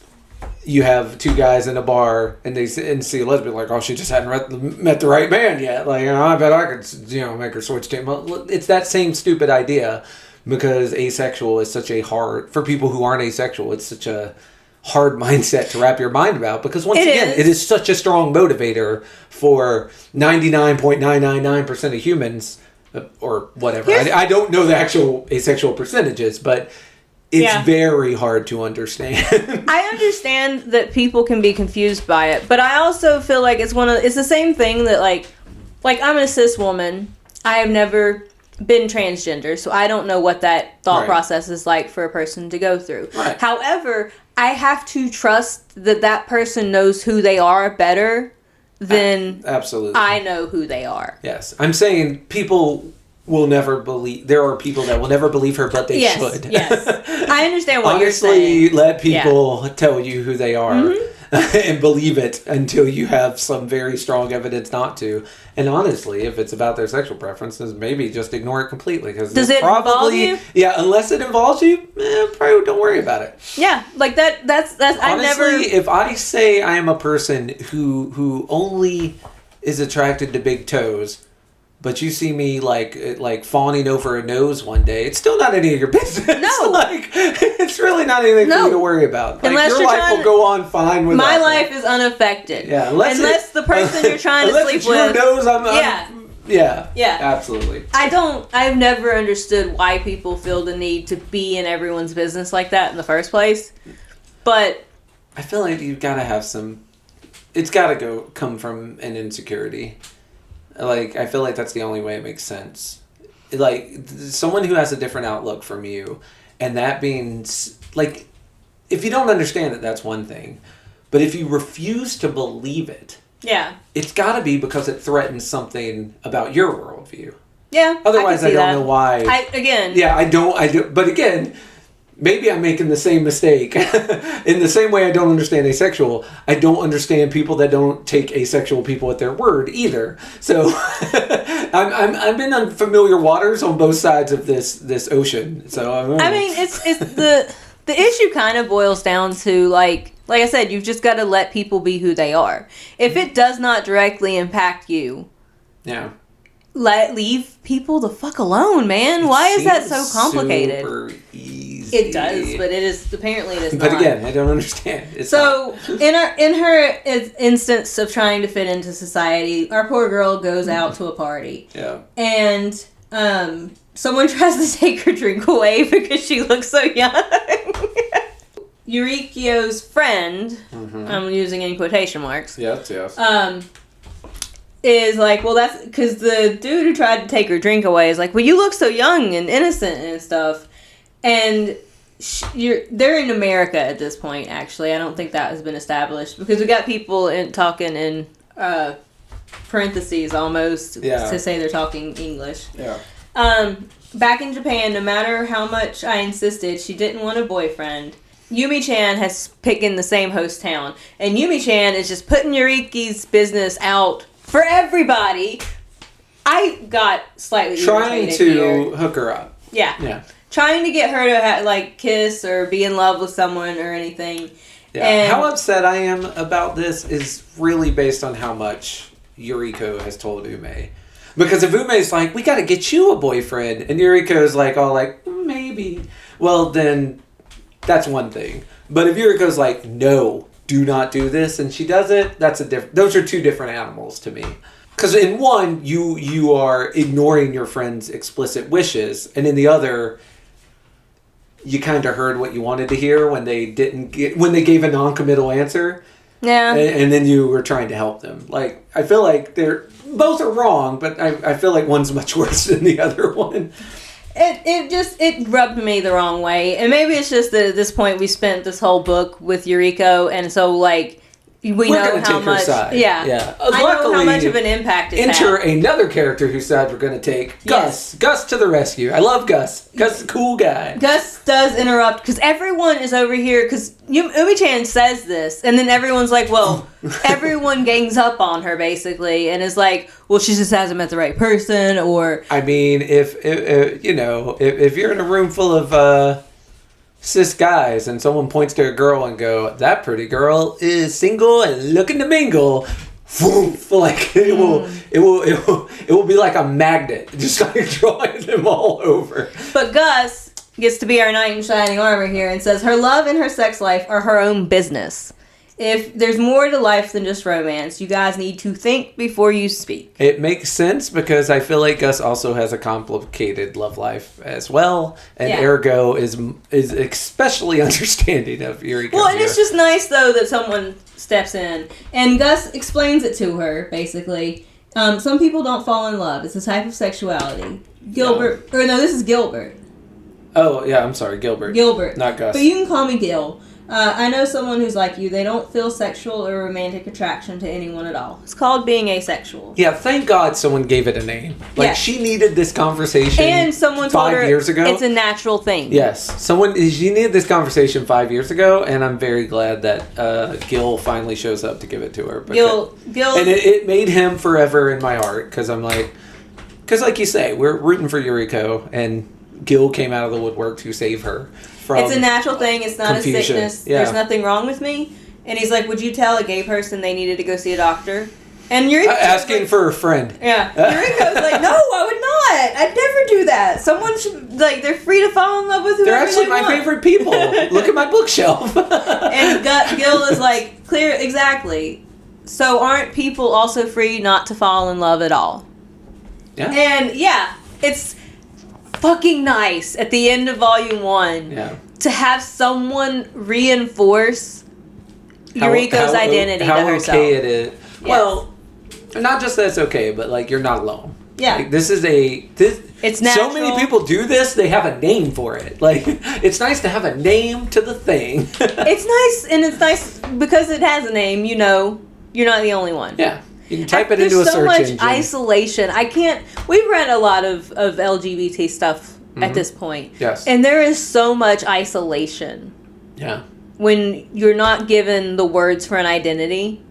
you have two guys in a bar, and they see a lesbian, like, oh, she just hadn't met the right man yet. Like, I bet I could, make her switch to. It's that same stupid idea. Because asexual is such a hard, for people who aren't asexual, it's such a hard mindset to wrap your mind about. Because once again, it is such a strong motivator for 99.999% of humans, or whatever. I don't know the actual asexual percentages, but it's very hard to understand. I understand that people can be confused by it, but I also feel like it's the same thing that like I'm a cis woman. I have never been transgender, so I don't know what that thought process is like for a person to go through. Right. However, I have to trust that person knows who they are better than absolutely I know who they are. Yes. I'm saying people will never believe, there are people that will never believe her, but they should. Yes. I understand what you're saying. Honestly, let people tell you who they are and believe it until you have some very strong evidence not to. And honestly, if it's about their sexual preferences, maybe just ignore it completely. Because does it involve you? Yeah, unless it involves you, probably don't worry about it. Yeah, like that's honestly, if I say I am a person who only is attracted to big toes, but you see me like fawning over a nose one day, it's still not any of your business. No. Like, it's really not anything for you to worry about. Like, unless your life will go on fine without my that. life is unaffected. Yeah, unless the person you're trying to sleep it's with. your nose, Yeah, absolutely. I've never understood why people feel the need to be in everyone's business like that in the first place. But I feel like you've got to have some, it's got to come from an insecurity. Like, I feel like that's the only way it makes sense. Like, someone who has a different outlook from you, and that being, like, if you don't understand it, that's one thing. But if you refuse to believe it, it's got to be because it threatens something about your worldview. Yeah, otherwise, I don't know why. I don't. But again, maybe I'm making the same mistake. In the same way I don't understand asexual, I don't understand people that don't take asexual people at their word either. So I'm in unfamiliar waters on both sides of this ocean. So I mean, it's the issue kind of boils down to like I said, you've just got to let people be who they are. If it does not directly impact you, leave people the fuck alone, man. Why is that so complicated? Super easy. It does, but it is apparently it is but not. Again, I don't understand. In her instance of trying to fit into society, our poor girl goes out to a party. Yeah. And someone tries to take her drink away because she looks so young. Yuriko's friend, I'm using in quotation marks. Yes. Is like, well, that's because the dude who tried to take her drink away is like, well, you look so young and innocent and stuff. And they're in America at this point, actually. I don't think that has been established because we got people talking in parentheses almost to say they're talking English. Yeah. Back in Japan, no matter how much I insisted she didn't want a boyfriend, Yumi-chan has picking the same host town. And Yumi-chan is just putting Yuriki's business out for everybody. I got slightly trying to here. Hook her up. Yeah. Trying to get her to kiss or be in love with someone or anything. Yeah. And how upset I am about this is really based on how much Yuriko has told Ume. Because if Ume's like, we got to get you a boyfriend, and Yuriko's like, maybe. well, then that's one thing. But if Yuriko's like, no, do not do this, and she does it, those are two different animals to me. Because in one, you are ignoring your friend's explicit wishes, and in the other, you kind of heard what you wanted to hear when they gave a non-committal answer. Yeah. And then you were trying to help them. Like, I feel like both are wrong, but I feel like one's much worse than the other one. It rubbed me the wrong way. And maybe it's just that at this point we spent this whole book with Yuriko, and so, like, we're know how much. Yeah. I know how much of an impact it's enter had. another character whose side we're going to take. Yes. Gus to the rescue. I love Gus. Gus is a cool guy. Gus does interrupt because everyone is over here. Because Umi-chan says this, and then everyone's like, "Well," everyone gangs up on her basically, and is like, "Well, she just hasn't met the right person," or. I mean, if you're in a room full of cis guys and someone points to a girl and go, that pretty girl is single and looking to mingle, like it will be like a magnet, just like drawing them all over. But Gus gets to be our knight in shining armor here and says her love and her sex life are her own business. If there's more to life than just romance, you guys need to think before you speak. It makes sense because I feel like Gus also has a complicated love life as well, and ergo is especially understanding of Yuriko. Well, and it's just nice though that someone steps in, and Gus explains it to her basically. Some people don't fall in love; it's a type of sexuality. Gilbert, this is Gilbert. Oh yeah, I'm sorry, Gilbert. Gilbert, not Gus. But you can call me Gil. I know someone who's like you. They don't feel sexual or romantic attraction to anyone at all. It's called being asexual. Yeah, thank God someone gave it a name. Like, she needed this conversation and someone told her 5 years ago. It's a natural thing. Yes. She needed this conversation 5 years ago, and I'm very glad that Gil finally shows up to give it to her. Gil. And it made him forever in my heart, because like you say, we're rooting for Yuriko, and Gil came out of the woodwork to save her. It's a natural thing. It's not confusion. A sickness. Yeah. There's nothing wrong with me. And he's like, would you tell a gay person they needed to go see a doctor? And Yuriko's asking for a friend. Yeah. Yuriko's like, no, I would not. I'd never do that. Someone should, they're free to fall in love with whoever They're actually they my want. favorite people. Look at my bookshelf. And Gil is like, exactly. So aren't people also free not to fall in love at all? Yeah. And it's fucking nice at the end of volume 1 to have someone reinforce Yuriko's identity to herself. How okay it is. Yes. Well, not just that it's okay, but like you're not alone. Yeah. Like, it's natural. So many people do this, they have a name for it. Like, it's nice to have a name to the thing. It's nice, and it's nice because it has a name, you're not the only one. Yeah. You can type it into a search engine. There's so much isolation. We've read a lot of LGBT stuff at this point. Yes. And there is so much isolation. Yeah. When you're not given the words for an identity,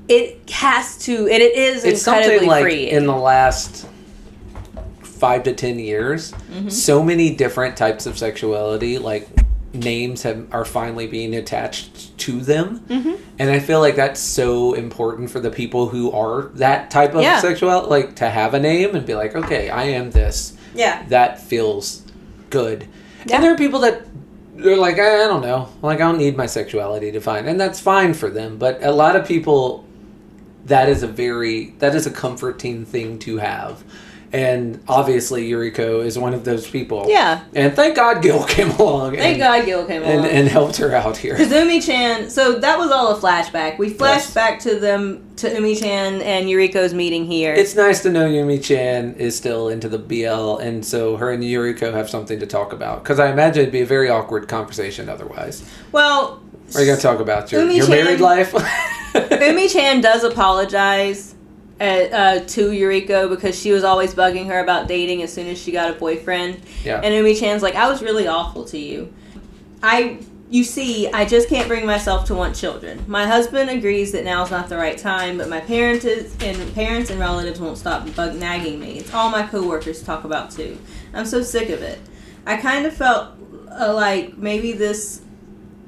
it has to, and it is it's incredibly like freeing. In the last 5 to 10 years, so many different types of sexuality, like names are finally being attached to them, and I feel like that's so important for the people who are that type of sexuality, like to have a name and be like, okay, I am this. Yeah, that feels good. And there are people that they're like, I don't know, like I don't need my sexuality defined, and that's fine for them. But a lot of people, that is a comforting thing to have. And obviously, Yuriko is one of those people. Yeah. And thank God Gil came along. And helped her out here. Because Umi-chan, so that was all a flashback. We flashed back to Umi-chan and Yuriko's meeting here. It's nice to know Umi-chan is still into the BL, and so her and Yuriko have something to talk about. Because I imagine it'd be a very awkward conversation otherwise. Well, are you going to talk about your married life? Umi-chan does apologize to Yuriko because she was always bugging her about dating as soon as she got a boyfriend. Yeah. And Umi-chan's like, I was really awful to you. You see, I just can't bring myself to want children. My husband agrees that now's not the right time, but my parents and relatives won't stop nagging me. It's all my coworkers talk about too. I'm so sick of it. I kind of felt like maybe this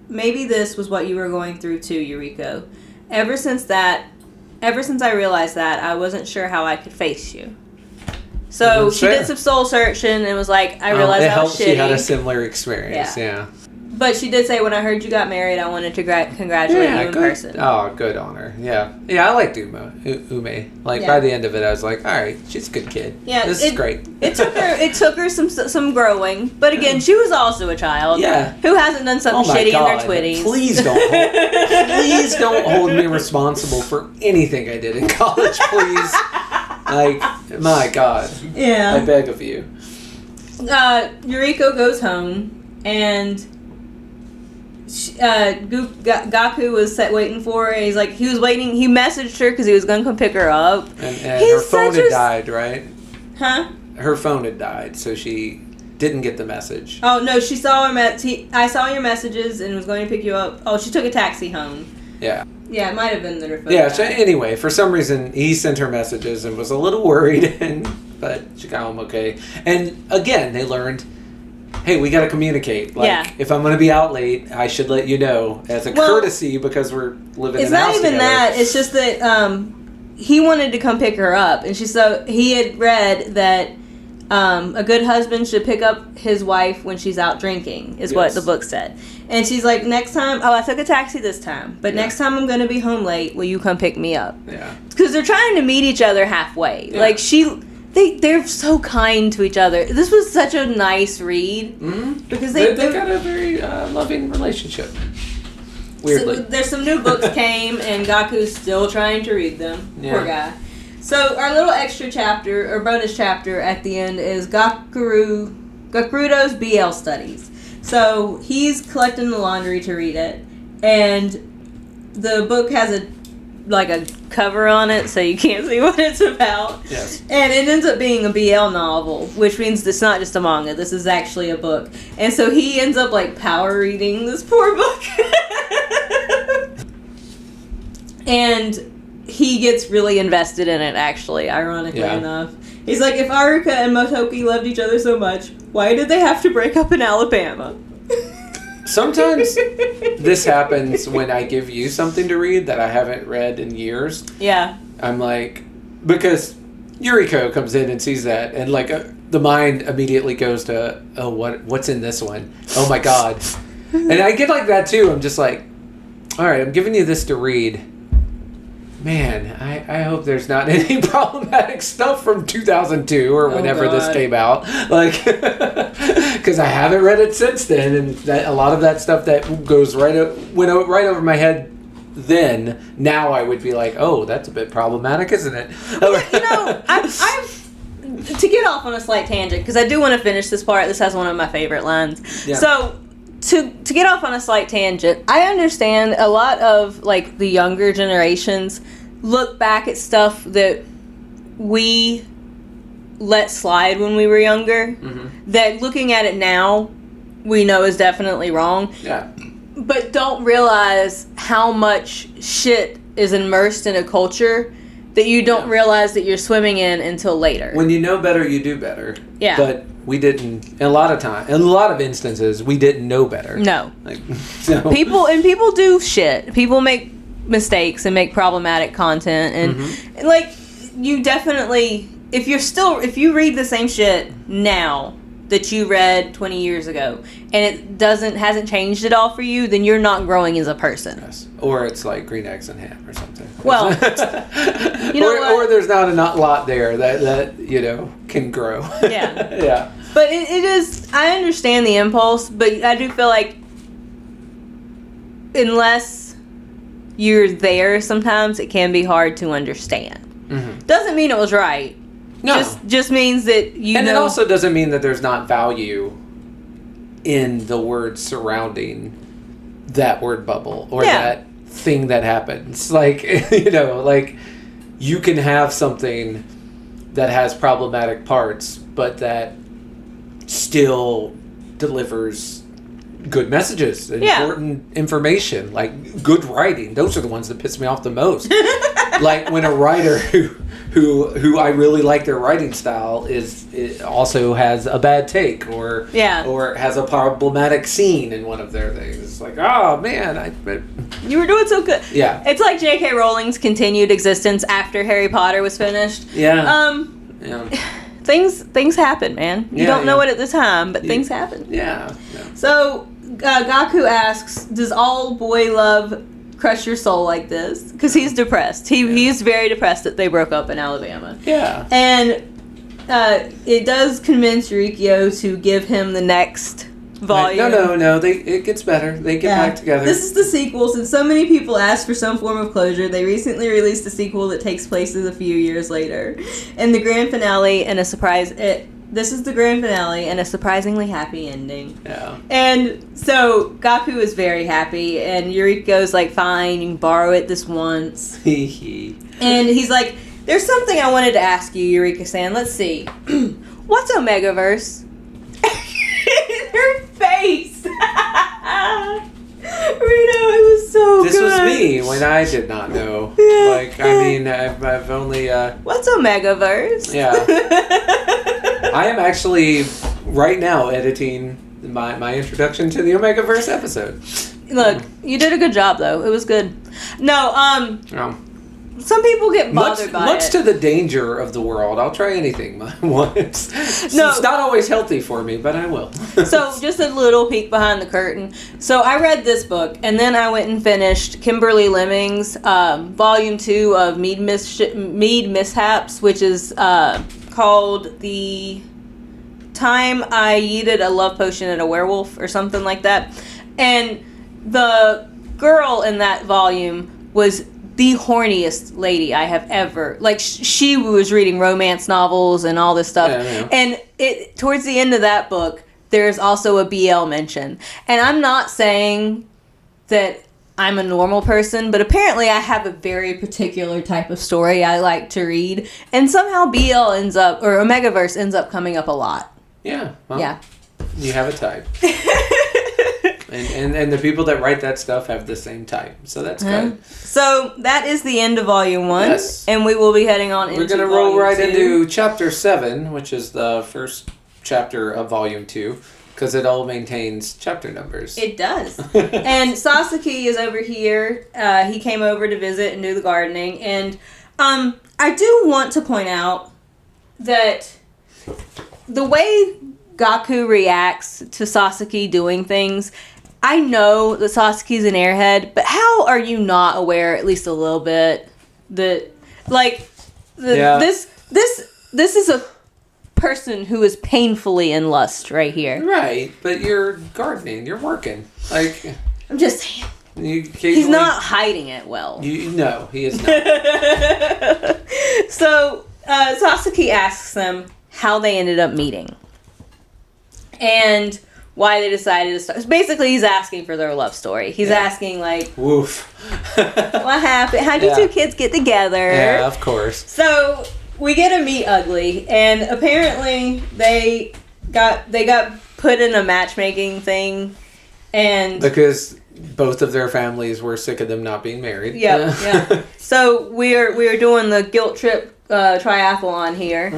was what you were going through too, Yuriko. Ever since I realized that, I wasn't sure how I could face you. So That's she fair. did some soul searching and was like, I realized it I was helped she had a shitty. similar experience. Yeah. But she did say, when I heard you got married, I wanted to congratulate you in good. person. Oh, good on her. Yeah. Yeah, I liked Ume. Like, by the end of it, I was like, all right, she's a good kid. Yeah, This is great. It took her some growing. But again, she was also a child. Yeah. Who hasn't done something shitty in their 20s. Please don't hold me responsible for anything I did in college, please. Like, my God. Yeah. I beg of you. Yuriko goes home, and Gaku was waiting for her. He's like, he was waiting. He messaged her because he was going to come pick her up. And her phone had died, right? Huh? Her phone had died, so she didn't get the message. Oh, no, she saw him I saw your messages and was going to pick you up. Oh, she took a taxi home. Yeah. Yeah, it might have been that her phone Yeah, died. so anyway, for some reason, he sent her messages and was a little worried, but she got home okay. And again, they learned, hey, we got to communicate. Like, if I'm going to be out late, I should let you know as a courtesy because we're living in a house together. It's not even that. It's just that he wanted to come pick her up. And he had read that a good husband should pick up his wife when she's out drinking, is what the book said. And she's like, next time, I took a taxi this time, but next time I'm going to be home late, will you come pick me up? Yeah. Because they're trying to meet each other halfway. Yeah. Like, they're so kind to each other. This was such a nice read. Mm-hmm. Because they got a very loving relationship. Weirdly. So there's some new books came, and Gaku's still trying to read them. Yeah. Poor guy. So our little extra chapter, or bonus chapter at the end is Gakurudo's BL studies. So he's collecting the laundry to read it, and the book has a cover on it, so you can't see what it's about. Yes. And it ends up being a BL novel, which means it's not just a manga. This is actually a book. And so he ends up power reading this poor book. And he gets really invested in it, actually, ironically enough. He's like, if Aruka and Motoki loved each other so much, why did they have to break up in Alabama? Sometimes this happens when I give you something to read that I haven't read in years. Yeah. I'm like, because Yuriko comes in and sees that, and the mind immediately goes to, oh, what's in this one? Oh my God. And I get like that too. I'm just like, all right, I'm giving you this to read. Man, I hope there's not any problematic stuff from 2002 or whenever this came out. Because I haven't read it since then, and a lot of that stuff that went right over my head then, now I would be like, oh, that's a bit problematic, isn't it? I've to get off on a slight tangent, because I do want to finish this part. This has one of my favorite lines. Yeah. So, to get off on a slight tangent, I understand a lot of the younger generations look back at stuff that we let slide when we were younger, that looking at it now we know is definitely wrong. Yeah. But don't realize how much shit is immersed in a culture that you don't realize that you're swimming in until later. When you know better, you do better. Yeah. But we didn't, in a lot of instances, we didn't know better. No. So. People do shit. People make mistakes and make problematic content, and you definitely, if you read the same shit now that you read 20 years ago and it hasn't changed at all for you, then you're not growing as a person. Yes. Or it's like green eggs and ham or something. Well, or there's not a lot there that can grow. Yeah. Yeah. But it is, I understand the impulse, but I do feel like unless you're there, sometimes it can be hard to understand. Doesn't mean it was right. No. Just means that And it also doesn't mean that there's not value in the words surrounding that word bubble or that thing that happens. You can have something that has problematic parts, but that still delivers good messages, important information, good writing. Those are the ones that piss me off the most. When a writer who I really like their writing style also has a bad take or has a problematic scene in one of their things. It's like, oh man, you were doing so good. Yeah. It's like J.K. Rowling's continued existence after Harry Potter was finished. Yeah. things happen, man. You don't know it at the time, but things happen. Yeah. So Gaku asks, "Does all boy love crush your soul like this?" Because he's depressed. He's very depressed that they broke up in Alabama. Yeah. And it does convince Yuriko to give him the next volume. No. It gets better. They get back together. This is the sequel. Since so many people asked for some form of closure, they recently released a sequel that takes place a few years later. And the grand finale and a surprise... This is the grand finale and a surprisingly happy ending. Yeah. And so Gaku is very happy, and Yuriko's like, "Fine, you can borrow it this once." And he's like, "There's something I wanted to ask you, Eureka-san. Let's see. What's Omegaverse?" Her face! Reno, it was so This good. was me when I did not know. Yeah. Like, I mean, I've only... What's Omegaverse? Yeah. I am actually, right now, editing my introduction to the Omegaverse episode. Look, you did a good job, though. It was good. No, some people get bothered by it. Much to the danger of the world. I'll try anything once. No. It's not always healthy for me, but I will. So, just a little peek behind the curtain. So, I read this book, and then I went and finished Kimberly Lemming's Volume 2 of Mead Mishaps, which is called The Time I Yeeted a Love Potion at a Werewolf, or something like that. And the girl in that volume was the horniest lady I have ever... Like, she was reading romance novels and all this stuff. Yeah. And towards the end of that book, there's also a BL mention. And I'm not saying that I'm a normal person, but apparently I have a very particular type of story I like to read. And somehow BL ends up... Or Omegaverse ends up coming up a lot. Yeah. Well, yeah. You have a type. And the people that write that stuff have the same type. So that's good. So that is the end of Volume 1. Yes. And we will be heading on into We're going to Volume roll right 2. into Chapter 7, which is the first chapter of Volume 2. Because it all maintains chapter numbers. It does. And Sasaki is over here. He came over to visit and do the gardening. And I do want to point out that the way Gaku reacts to Sasaki doing things... I know that Sasaki's an airhead, but how are you not aware, at least a little bit, that, like, this is a person who is painfully in lust right here. Right, but you're gardening, you're working. Like, I'm just saying. He's not hiding it well. No, he is not. So, Sasaki asks them how they ended up meeting. And... why they decided to start. Basically, he's asking for their love story. He's asking, like... Woof. What happened? How did you two kids get together? Yeah, of course. So, we get to meet Ugly, and apparently they got put in a matchmaking thing, and... because both of their families were sick of them not being married. Yeah. So, we're doing the guilt trip triathlon here,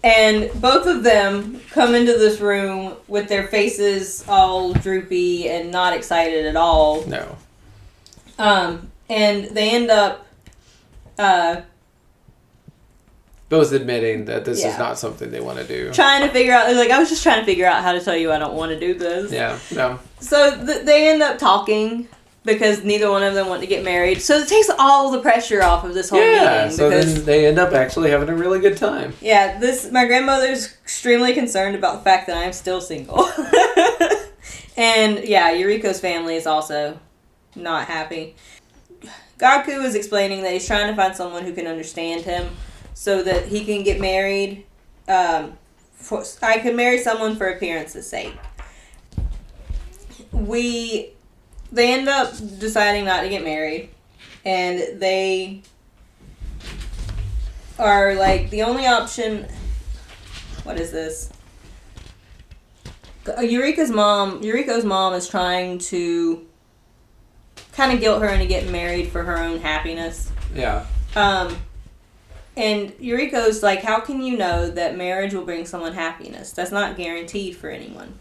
and both of them come into this room with their faces all droopy and not excited at all. No. And they end up both admitting that this is not something they want to do. Trying to figure out, like, I was just trying to figure out how to tell you I don't want to do this. Yeah, no. So they end up talking because neither one of them want to get married. So it takes all the pressure off of this whole meeting. So then they end up actually having a really good time. Yeah, my grandmother's extremely concerned about the fact that I'm still single. And yeah, Yuriko's family is also not happy. Gaku is explaining that he's trying to find someone who can understand him so that he can get married. I could marry someone for appearance's sake. They end up deciding not to get married, and they are like the only option. What is this? Yuriko's mom is trying to kind of guilt her into getting married for her own happiness. Yeah. And Yuriko's like, how can you know that marriage will bring someone happiness? That's not guaranteed for anyone.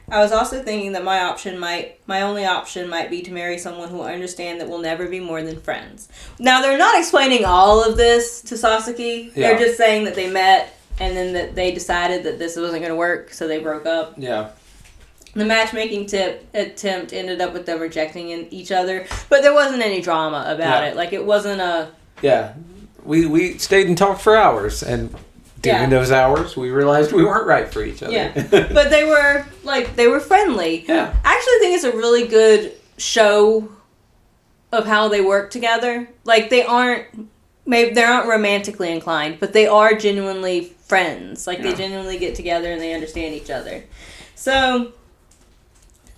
I was also thinking that my only option might be to marry someone who will understand that we'll never be more than friends. Now, they're not explaining all of this to Sasaki. Yeah. They're just saying that they met and then that they decided that this wasn't going to work, so they broke up. Yeah. The matchmaking attempt ended up with them rejecting each other, but there wasn't any drama about it. Like, it wasn't a... Yeah. We stayed and talked for hours, and during those hours, we realized we weren't right for each other. Yeah. But they were friendly. Yeah. I actually think it's a really good show of how they work together. Like, they aren't romantically inclined, but they are genuinely friends. Like, they genuinely get together and they understand each other. So...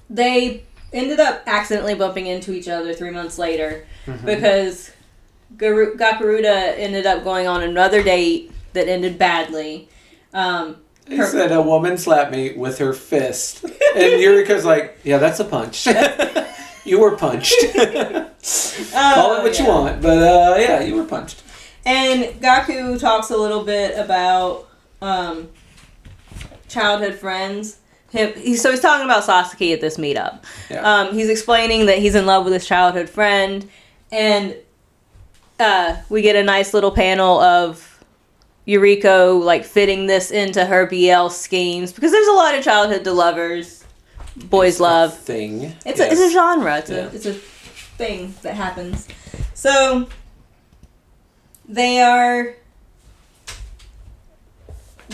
they ended up accidentally bumping into each other 3 months later because Gakuruda ended up going on another date that ended badly. He said a woman slapped me with her fist. And Yuriko's like, yeah, that's a punch. You were punched. Call it what you want. But yeah, you were punched. And Gaku talks a little bit about childhood friends. So he's talking about Sasuke at this meetup. Yeah. He's explaining that he's in love with his childhood friend, and we get a nice little panel of Yuriko like fitting this into her BL schemes, because there's a lot of childhood to lovers, boys love thing. It's a genre. It's a thing that happens. So they are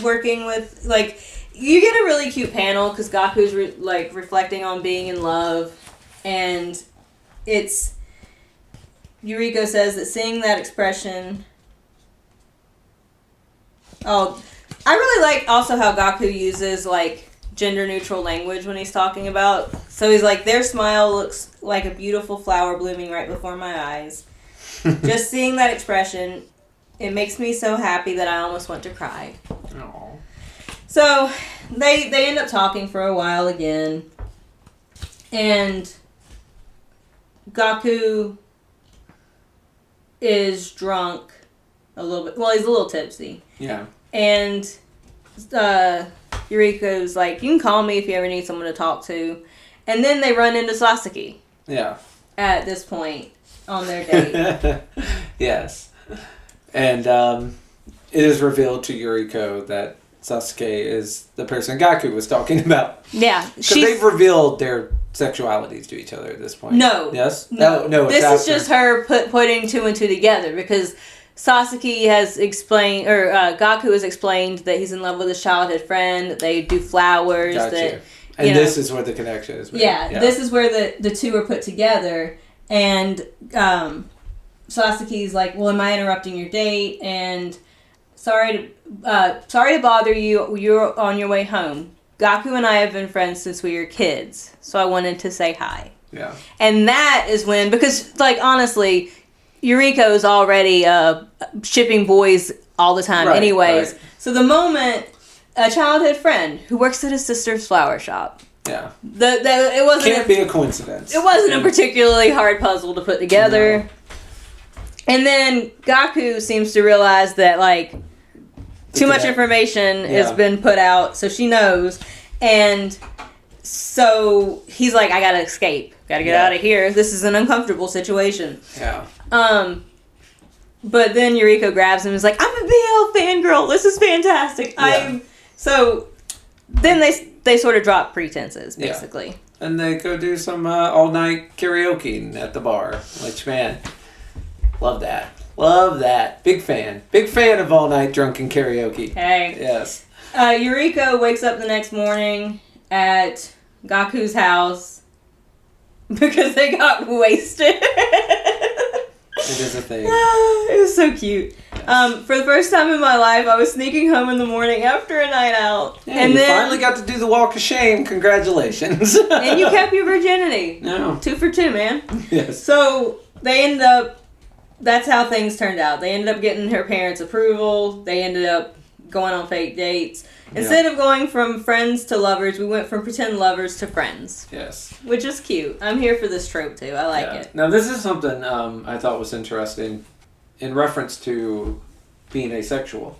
working with like. You get a really cute panel because Gaku's reflecting on being in love, and it's Yuriko says that seeing that expression. Oh, I really like also how Gaku uses like gender neutral language when he's talking about. So he's like, their smile looks like a beautiful flower blooming right before my eyes. Just seeing that expression, it makes me so happy that I almost want to cry. Aww. So, they end up talking for a while again, and Gaku is drunk a little bit. Well, he's a little tipsy. Yeah. And Yuriko's like, you can call me if you ever need someone to talk to. And then they run into Sasuke. Yeah. At this point on their date. Yes. And it is revealed to Yuriko that Sasuke is the person Gaku was talking about. Yeah. Because they've revealed their sexualities to each other at this point. No. Yes? No. This is just her putting two and two together, because Sasuke has explained, or Gaku has explained that he's in love with his childhood friend, that they do flowers. Gotcha. And this is where the connection is made. Yeah, this is where the two are put together. And Sasuke's like, well, am I interrupting your date? And sorry to bother you. You're on your way home. Gaku and I have been friends since we were kids, so I wanted to say hi. Yeah. And that is when, because, like, honestly, Yuriko is already shipping boys all the time anyways. Right. So the moment a childhood friend who works at his sister's flower shop. Yeah. It wasn't... Can't be a coincidence. It wasn't a particularly hard puzzle to put together. No. And then Gaku seems to realize that, like, too much information has been put out, so she knows. And so he's like, I gotta escape. Gotta get out of here. This is an uncomfortable situation. Yeah. But then Yuriko grabs him and is like, I'm a BL fangirl. This is fantastic. Yeah. So then they sort of drop pretenses, basically. Yeah. And they go do some all-night karaoke at the bar. Which, man, love that. Love that. Big fan. Big fan of all-night drunken karaoke. Hey. Yes. Yuriko wakes up the next morning at Gaku's house because they got wasted. It is a thing. It was so cute. Yes. For the first time in my life, I was sneaking home in the morning after a night out. Yeah, and you finally got to do the walk of shame. Congratulations. And you kept your virginity. No. 2 for 2, man. Yes. So they ended up, that's how things turned out. They ended up getting her parents' approval. They ended up going on fake dates. Instead of going from friends to lovers, we went from pretend lovers to friends. Yes. Which is cute. I'm here for this trope, too. I like it. Now, this is something I thought was interesting in reference to being asexual.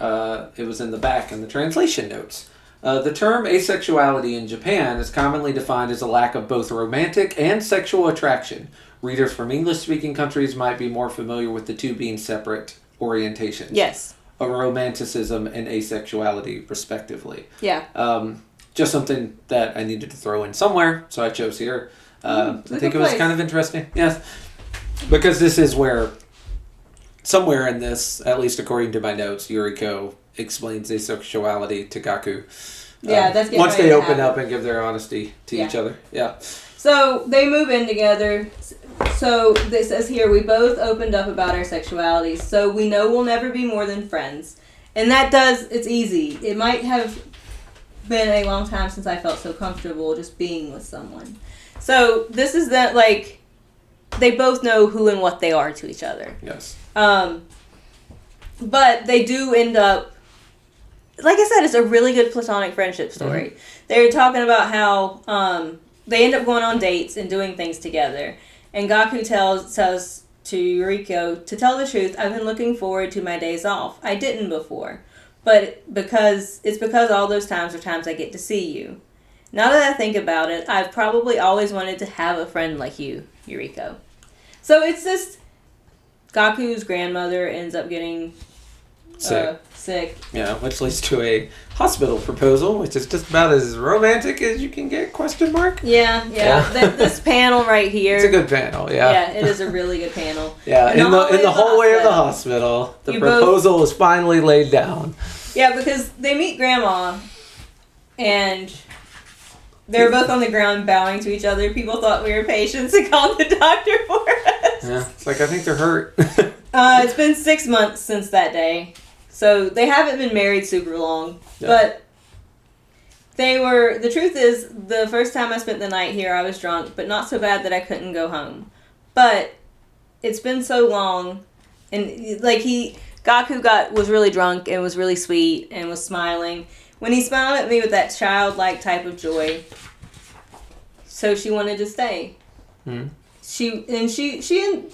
It was in the back in the translation notes. The term asexuality in Japan is commonly defined as a lack of both romantic and sexual attraction. Readers from English-speaking countries might be more familiar with the two being separate orientations. Yes. a romanticism and asexuality, respectively. Yeah. Just something that I needed to throw in somewhere, so I chose here. I think it was kind of interesting. Yes. Because this is where, somewhere in this, at least according to my notes, Yuriko explains asexuality to Gaku. Yeah, that's getting once ready they to open happen. up and give their honesty to each other. Yeah. So they move in together. So it says here, we both opened up about our sexualities, so we know we'll never be more than friends. And it's easy. It might have been a long time since I felt so comfortable just being with someone. So this is that, like, they both know who and what they are to each other. Yes. But they do end up, like I said, it's a really good platonic friendship story. Mm-hmm. They're talking about how they end up going on dates and doing things together. And Gaku says to Yuriko, to tell the truth, I've been looking forward to my days off. I didn't before. But because all those times are times I get to see you. Now that I think about it, I've probably always wanted to have a friend like you, Yuriko. So it's just Gaku's grandmother ends up getting sick. Yeah, which leads to a hospital proposal, which is just about as romantic as you can get, question mark? Yeah. This panel right here. It's a good panel, yeah. Yeah, it is a really good panel. Yeah, in the hallway of the hospital, the proposal is finally laid down. Yeah, because they meet Grandma, and they're both on the ground bowing to each other. People thought we were patients and called the doctor for us. Yeah, it's like, I think they're hurt. It's been 6 months since that day. So they haven't been married super long. Yeah. But the truth is, the first time I spent the night here, I was drunk, but not so bad that I couldn't go home. But it's been so long, and Gaku was really drunk and was really sweet and was smiling. When he smiled at me with that childlike type of joy, so she wanted to stay. Hmm. She and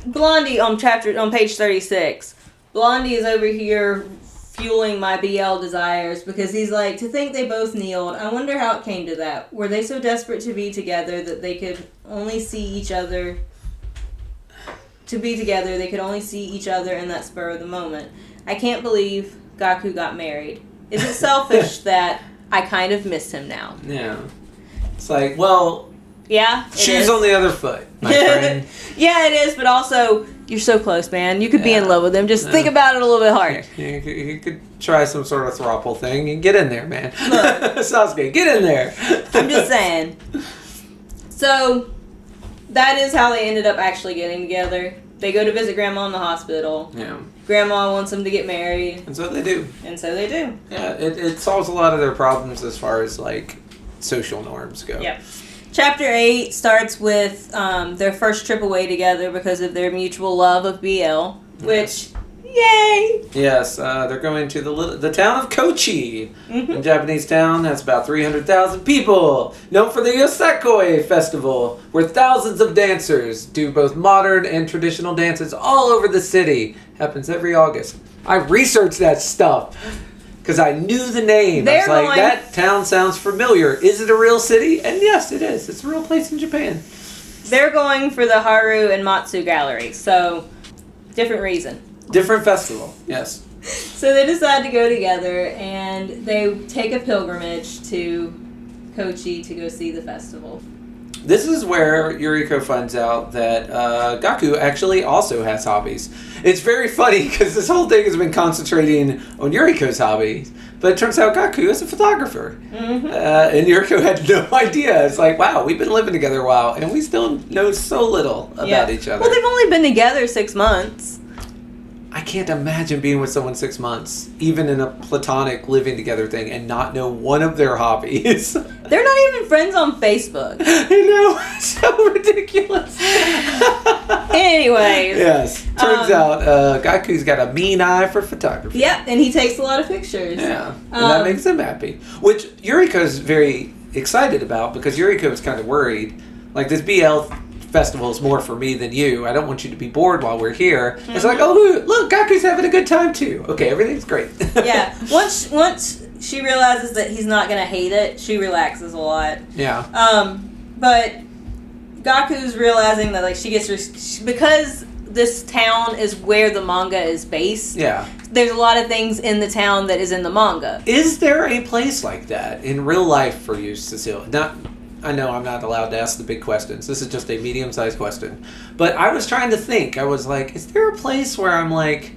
Blondie on page 36. Blondie is over here fueling my BL desires because he's like, to think they both kneeled. I wonder how it came to that. Were they so desperate to be together that they could only see each other? To be together, they could only see each other in that spur of the moment. I can't believe Gaku got married. Is it selfish that I kind of miss him now? Yeah. It's like, well... Yeah, shoes on the other foot, my friend. Yeah, it is, but also, you're so close, man. You could be in love with him. Just think about it a little bit harder. You could try some sort of throuple thing and get in there, man. Sasuke, get in there. I'm just saying. So, that is how they ended up actually getting together. They go to visit Grandma in the hospital. Yeah. Grandma wants them to get married. And so they do. Yeah, it solves a lot of their problems as far as, like, social norms go. Yep. Chapter 8 starts with their first trip away together because of their mutual love of BL, which, yay! Yes, they're going to the town of Kochi. Mm-hmm. A Japanese town that's about 300,000 people, known for the Yosakoi festival, where thousands of dancers do both modern and traditional dances all over the city. Happens every August. I researched that stuff. Because I knew the name. I was like, that town sounds familiar. Is it a real city? And yes, it is. It's a real place in Japan. They're going for the Haru and Matsu gallery. So, different reason. Different festival, yes. So they decide to go together and they take a pilgrimage to Kochi to go see the festival. This is where Yuriko finds out that Gaku actually also has hobbies. It's very funny because this whole thing has been concentrating on Yuriko's hobbies, but it turns out Gaku is a photographer. Mm-hmm. And Yuriko had no idea. It's like, wow, we've been living together a while, and we still know so little about each other. Well, they've only been together 6 months. I can't imagine being with someone 6 months, even in a platonic living together thing, and not know one of their hobbies. They're not even friends on Facebook. I know. So ridiculous. Anyways. Yes. Turns out Gaku's got a mean eye for photography. Yep, and he takes a lot of pictures. Yeah. And that makes him happy. Which Yuriko's very excited about because Yuriko is kind of worried. Like, this BL festival is more for me than you. I don't want you to be bored while we're here. Mm-hmm. It's like, oh, look, Gaku's having a good time too. Okay, everything's great. Yeah. Once she realizes that he's not going to hate it, she relaxes a lot. Yeah. But Gaku's realizing that, like, she gets her... Because this town is where the manga is based. Yeah. There's a lot of things in the town that is in the manga. Is there a place like that in real life for you, Cecilia? I know I'm not allowed to ask the big questions. This is just a medium-sized question. But I was trying to think. I was like, is there a place where I'm like,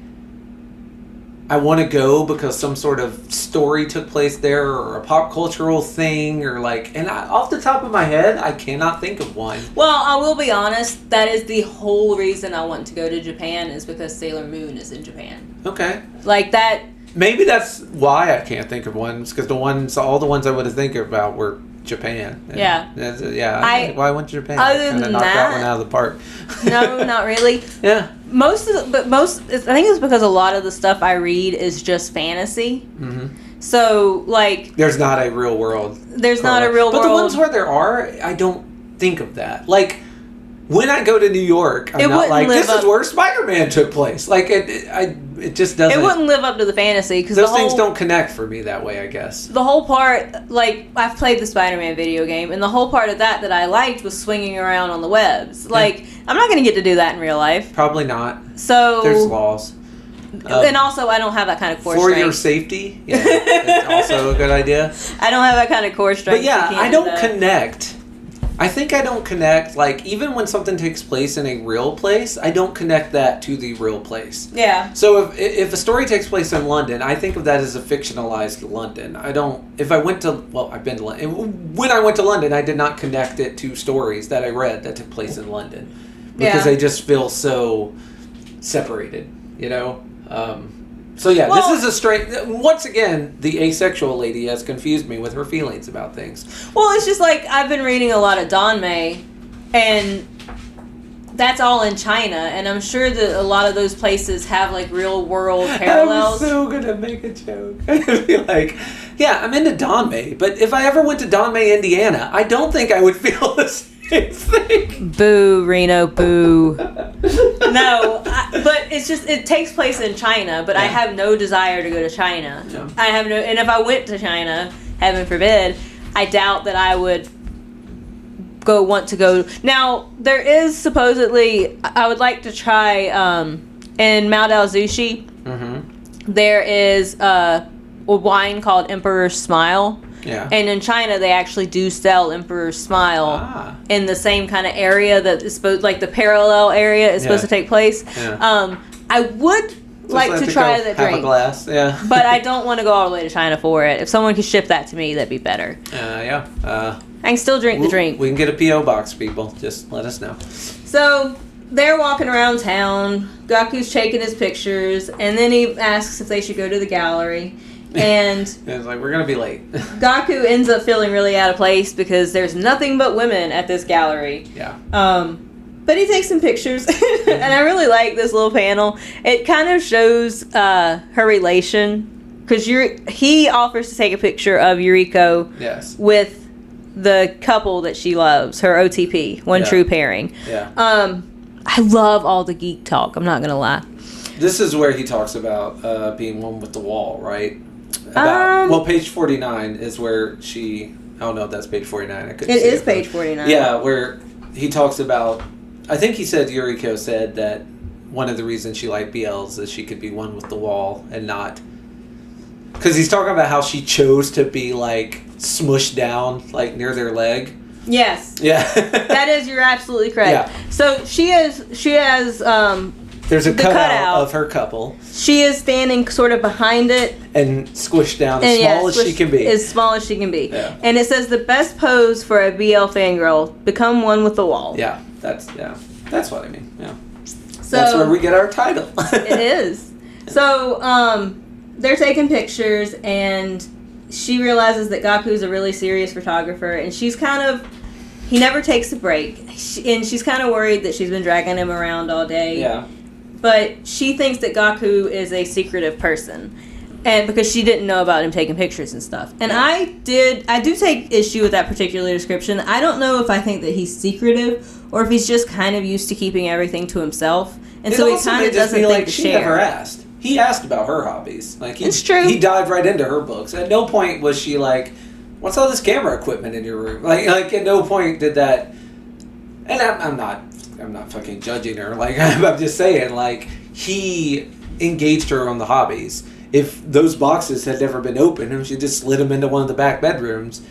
I want to go because some sort of story took place there or a pop cultural thing or like, and off the top of my head, I cannot think of one. Well, I will be honest, that is the whole reason I want to go to Japan is because Sailor Moon is in Japan. Okay. Like that. Maybe that's why I can't think of one, because all the ones I would have think about were Japan. And yeah. Why I went to Japan? Other than knocked that one out of the park. No, not really. Yeah. I think it's because a lot of the stuff I read is just fantasy. Mm-hmm. So, like... There's not a real world. There's not a real world. But the ones where there are, I don't think of that. Like, when I go to New York, I'm not like, this is where Spider-Man took place. Like, it just doesn't... It wouldn't live up to the fantasy. Cause those things don't connect for me that way, I guess. The whole part, like, I've played the Spider-Man video game, and the whole part of that I liked was swinging around on the webs. Like, I'm not going to get to do that in real life. Probably not. So... There's laws. And also, I don't have that kind of core strength. For your safety, yeah, it's also a good idea. I don't have that kind of core strength. But yeah, I don't connect. I think I don't connect, like, even when something takes place in a real place, I don't connect that to the real place. Yeah. So if a story takes place in London, I think of that as a fictionalized London. I don't, if I went to, well, I've been to London. When I went to London, I did not connect it to stories that I read that took place in London. Because they just feel so separated, you know? So yeah, well, this is a straight... Once again, the asexual lady has confused me with her feelings about things. Well, it's just like, I've been reading a lot of Danmei, and that's all in China, and I'm sure that a lot of those places have, like, real-world parallels. I'm so gonna make a joke. I'd be like, yeah, I'm into Danmei, but if I ever went to Danmei, Indiana, I don't think I would feel the same thing. Boo, Reno, boo. No, but it's just, it takes place in China, but I have no desire to go to China. Yeah. I have no, and if I went to China, heaven forbid, I doubt that I would want to go. Now, there is supposedly, I would like to try, in Mao Dao Zushi, there is a wine called Emperor's Smile. Yeah. And in China, they actually do sell Emperor's Smile in the same kind of area that is supposed, like the parallel area is supposed to take place. Yeah. I would just like to try the drink. Have a glass, yeah. But I don't want to go all the way to China for it. If someone could ship that to me, that'd be better. Yeah. I can still drink the drink. We can get a P.O. box, people. Just let us know. So they're walking around town. Gaku's taking his pictures, and then he asks if they should go to the gallery. And it's like, we're going to be late. Gaku ends up feeling really out of place because there's nothing but women at this gallery. Yeah. But he takes some pictures, and I really like this little panel. It kind of shows her relation, because he offers to take a picture of Yuriko with the couple that she loves, her OTP, one true pairing. Yeah. I love all the geek talk, I'm not going to lie. This is where he talks about being one with the wall, right? Well, page 49 is where she... I don't know if that's page 49. It is page 49. Yeah, where he talks about... I think he said, Yuriko said that one of the reasons she liked BLs is she could be one with the wall and not... Because he's talking about how she chose to be, like, smushed down, like, near their leg. Yes. Yeah. That is, you're absolutely correct. Yeah. So she has there's a cutout of her couple. She is standing sort of behind it. And squished down as small as she can be. As small as she can be. Yeah. And it says the best pose for a BL fangirl, become one with the wall. Yeah, that's what I mean. Yeah. So that's where we get our title. It is. So they're taking pictures, and she realizes that Gaku's a really serious photographer, and she's kind of... He never takes a break, and she's kind of worried that she's been dragging him around all day. Yeah. But she thinks that Gaku is a secretive person, and because she didn't know about him taking pictures and stuff. And I do take issue with that particular description. I don't know if I think that he's secretive or if he's just kind of used to keeping everything to himself, and so he kind of doesn't think to share. She never asked. He asked about her hobbies. Like it's true. He dived right into her books. At no point was she like, "What's all this camera equipment in your room?" Like at no point did that. And I'm not I'm not fucking judging her. Like, I'm just saying, like, he engaged her on the hobbies. If those boxes had never been opened and she just slid them into one of the back bedrooms,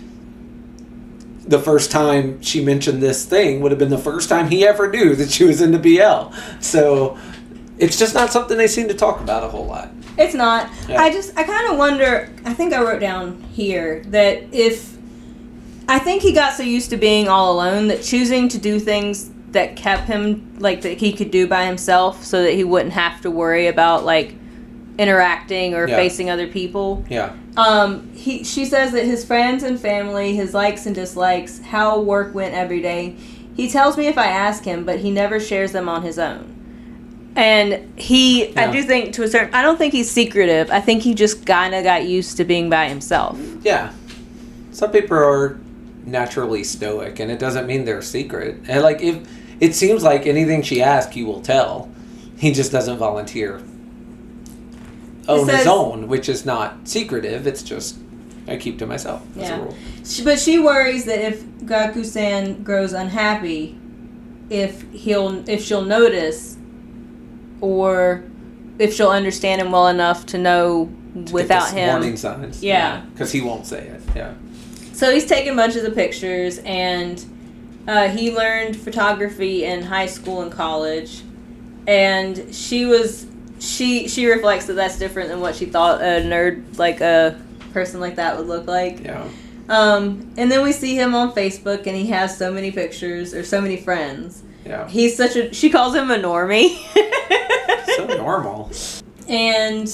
the first time she mentioned this thing would have been the first time he ever knew that she was into BL. So it's just not something they seem to talk about a whole lot. It's not. Yeah. I kind of wonder, I think I wrote down here that I think he got so used to being all alone that choosing to do things that kept him, like, that he could do by himself so that he wouldn't have to worry about, like, interacting or facing other people. Yeah. She says that his friends and family, his likes and dislikes, how work went every day, he tells me if I ask him, but he never shares them on his own. And I do think to a certain, I don't think he's secretive. I think he just kind of got used to being by himself. Yeah. Some people are naturally stoic, and it doesn't mean they're secret. And, like, if it seems like anything she asks, he will tell. He just doesn't volunteer on his own, which is not secretive. It's just, I keep to myself as a rule. But she worries that if Gaku-san grows unhappy, if she'll notice, or if she'll understand him well enough to know without him. Warning signs. Yeah. Because he won't say it. Yeah. So he's taking bunches of pictures, and he learned photography in high school and college, and she reflects that that's different than what she thought a nerd, like a person like that would look like. Yeah. And then we see him on Facebook, and he has so many pictures, or so many friends. Yeah. He's she calls him a normie. So normal. And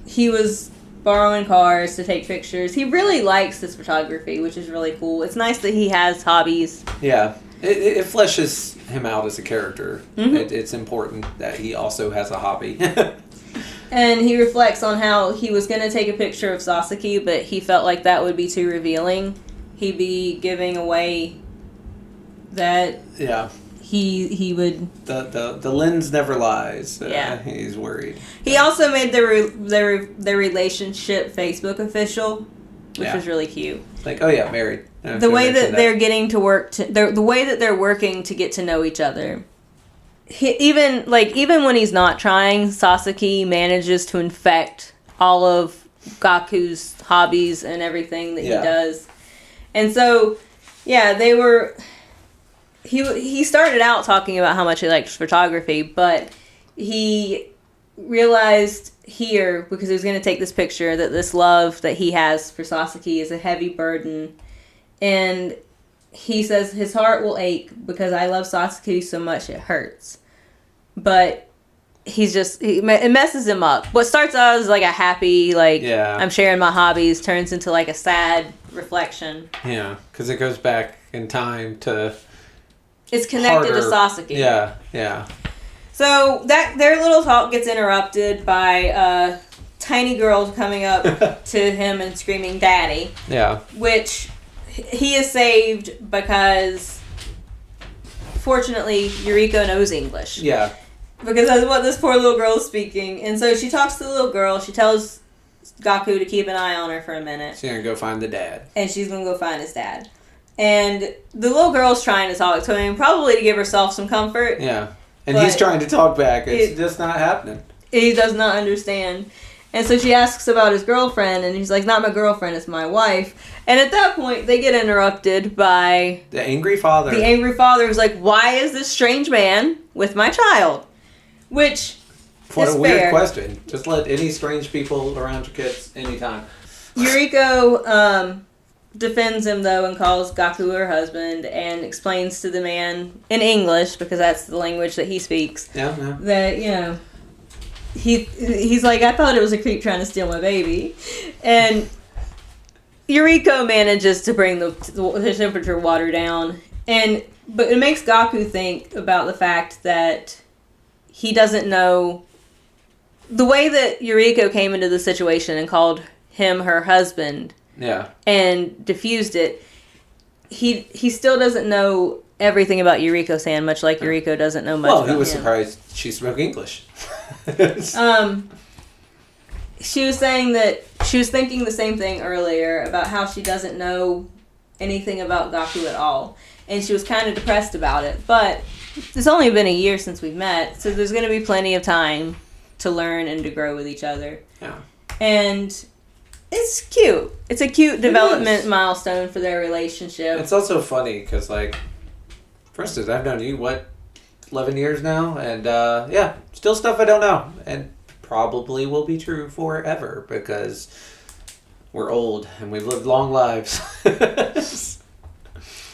he was borrowing cars to take pictures. He really likes his photography, which is really cool. It's nice that he has hobbies. Yeah. It fleshes him out as a character. Mm-hmm. It's important that he also has a hobby. And he reflects on how he was going to take a picture of Sasaki, but he felt like that would be too revealing. He'd be giving away that he would... The lens never lies. Yeah. He's worried. He also made their relationship Facebook official, which was really cute. Like, oh yeah, married. The way that they're getting to work, the way that they're working to get to know each other. Even when he's not trying, Sasaki manages to infect all of Gaku's hobbies and everything that he does. And so, they were... He started out talking about how much he liked photography, but he realized here, because he was going to take this picture, that this love that he has for Sasaki is a heavy burden. And he says his heart will ache because I love Sasaki so much it hurts. But it messes him up. What starts out as like a happy, I'm sharing my hobbies, turns into like a sad reflection. Yeah, because it goes back in time to... It's connected to Sasaki. Yeah, yeah. So their little talk gets interrupted by a tiny girl coming up to him and screaming, "Daddy!" Yeah. Which he is saved because, fortunately, Yuriko knows English. Yeah. Because that's what this poor little girl is speaking. And so she talks to the little girl. She tells Gaku to keep an eye on her for a minute. She's going to go find the dad. And she's going to go find his dad. And the little girl's trying to talk to him, probably to give herself some comfort. Yeah. And he's trying to talk back. It's just not happening. He does not understand. And so she asks about his girlfriend, and he's like, "Not my girlfriend, it's my wife." And at that point, they get interrupted by... The angry father. The angry father who's like, "Why is this strange man with my child?" Which What is a weird fair. question. Just let any strange people around your kids anytime. Yuriko defends him, though, and calls Gaku her husband and explains to the man in English, because that's the language that he speaks, that, he's like, "I thought it was a creep trying to steal my baby." And Yuriko manages to bring the temperature water down. But it makes Gaku think about the fact that he doesn't know... The way that Yuriko came into the situation and called him her husband... Yeah. And diffused it. He still doesn't know everything about Yuriko-san, much like Yuriko doesn't know much about him. Well, he was surprised she spoke English. She was saying that she was thinking the same thing earlier about how she doesn't know anything about Gaku at all. And she was kind of depressed about it. But it's only been a year since we've met, so there's going to be plenty of time to learn and to grow with each other. Yeah. And it's cute. It's a cute development milestone for their relationship. It's also funny because, like, for instance, I've known you, 11 years now? And, yeah, still stuff I don't know. And probably will be true forever because we're old and we've lived long lives.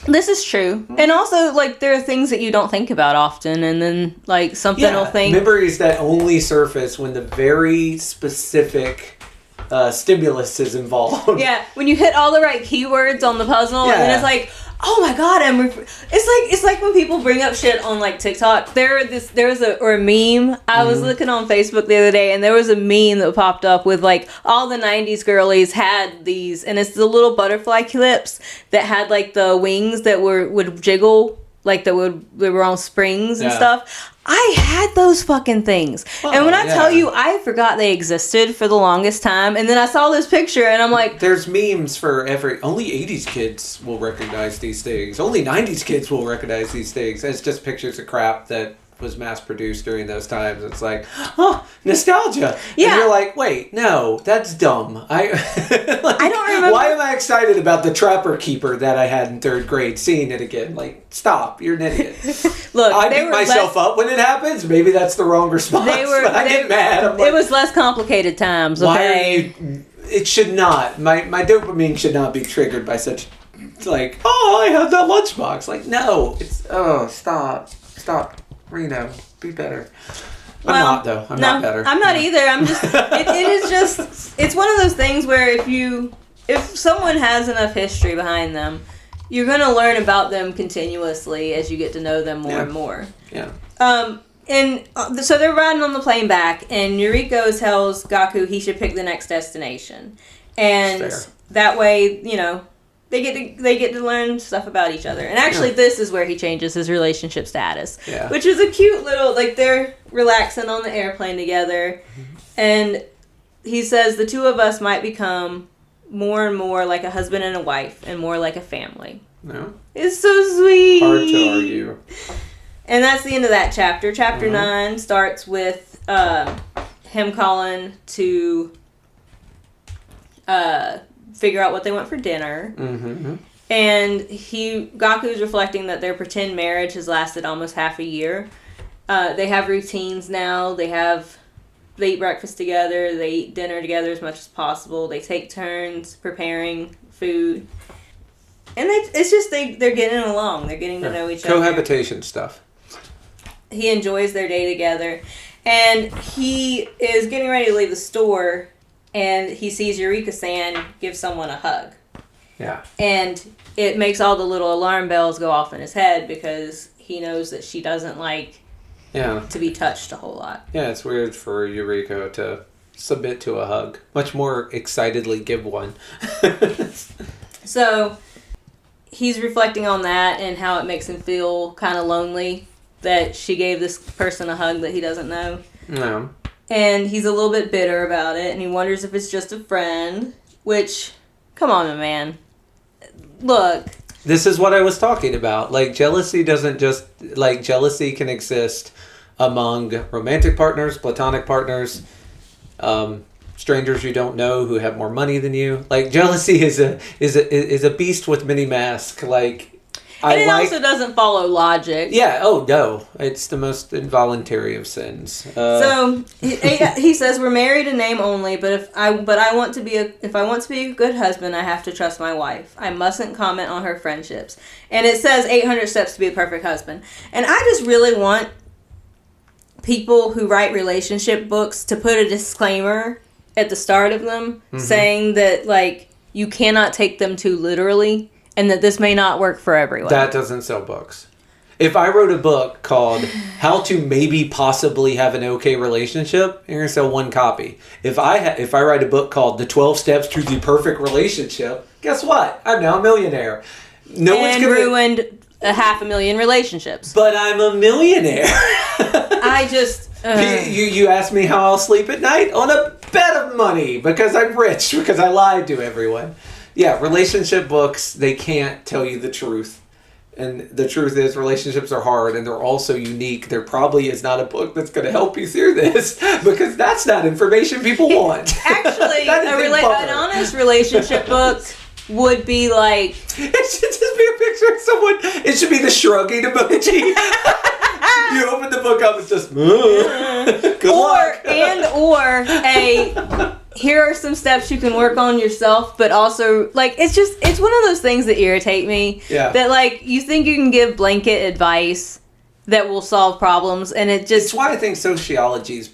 This is true. And also, like, there are things that you don't think about often, and then, like, something will think... memories that only surface when the very specific stimulus is involved. Yeah, when you hit all the right keywords on the puzzle, and then it's like, oh my god, it's like when people bring up shit on, like, TikTok. There was a meme. I was looking on Facebook the other day, and there was a meme that popped up with, like, all the 90s girlies had these, and it's the little butterfly clips that had, like, the wings that would jiggle, like, they were on springs and stuff. I had those fucking things. Oh, and when I tell you, I forgot they existed for the longest time. And then I saw this picture and I'm like... There's memes for only 80s kids will recognize these things. Only 90s kids will recognize these things. It's just pictures of crap that was mass produced during those times. It's like, oh, nostalgia. Yeah. And you're like, wait, no, that's dumb. I don't remember. Why am I excited about the Trapper Keeper that I had in 3rd grade? Seeing it again. Like, stop. You're an idiot. Look, I beat myself up when it happens. Maybe that's the wrong response. But I get mad. I'm like, it was less complicated times. Okay? Why are you... It should not. My dopamine should not be triggered by such... Like, oh, I had that lunchbox. Like, no. It's... Oh, stop. Reno, be better. I'm not, though. I'm not better. I'm not either. I'm just... it is just... It's one of those things where if someone has enough history behind them, you're going to learn about them continuously as you get to know them more and more. Yeah. So they're riding on the plane back, and Yuriko tells Gaku he should pick the next destination. And that way, you know... They get to learn stuff about each other. And actually, this is where he changes his relationship status. Yeah. Which is a cute little... Like, they're relaxing on the airplane together. And he says the two of us might become more and more like a husband and a wife and more like a family. No. It's so sweet. Hard to argue. And that's the end of that chapter. Chapter 9 starts with him calling to... figure out what they want for dinner. And Gaku's reflecting that their pretend marriage has lasted almost half a year. They have routines now. They eat breakfast together. They eat dinner together as much as possible. They take turns preparing food. And it's just they're getting along. They're getting to know each other. Cohabitation stuff. He enjoys their day together. And he is getting ready to leave the store, and he sees Eureka-san give someone a hug. Yeah. And it makes all the little alarm bells go off in his head because he knows that she doesn't like to be touched a whole lot. Yeah, it's weird for Eureka to submit to a hug. Much more excitedly give one. So he's reflecting on that and how it makes him feel kind of lonely that she gave this person a hug that he doesn't know. No. And he's a little bit bitter about it, and he wonders if it's just a friend, which, come on, my man. Look. This is what I was talking about. Like, jealousy doesn't just... Like, jealousy can exist among romantic partners, platonic partners, strangers you don't know who have more money than you. Like, jealousy is a beast with many masks. Like... And it also doesn't follow logic. Yeah. Oh no, it's the most involuntary of sins. So he says we're married in name only, but if I want to be a good husband, I have to trust my wife. I mustn't comment on her friendships. And it says 800 steps to be a perfect husband. And I just really want people who write relationship books to put a disclaimer at the start of them saying that, like, you cannot take them too literally. And that this may not work for everyone. That doesn't sell books. If I wrote a book called How to Maybe Possibly Have an Okay Relationship, you're going to sell one copy. If I write a book called The 12 Steps to the Perfect Relationship, guess what? I'm now a millionaire. Ruined 500,000 relationships. But I'm a millionaire. I just... You asked me how I'll sleep at night? On a bed of money. Because I'm rich. Because I lied to everyone. Yeah, relationship books, they can't tell you the truth. And the truth is, relationships are hard, and they're also unique. There probably is not a book that's going to help you through this, because that's not information people want. Actually, an honest relationship book would be like... It should just be a picture of someone. It should be the shrugging emoji. You open the book up, it's just... Good luck. Or a... Here are some steps you can work on yourself, but also, like, it's one of those things that irritate me. Yeah. That, like, you think you can give blanket advice that will solve problems, and it just... It's why I think sociology is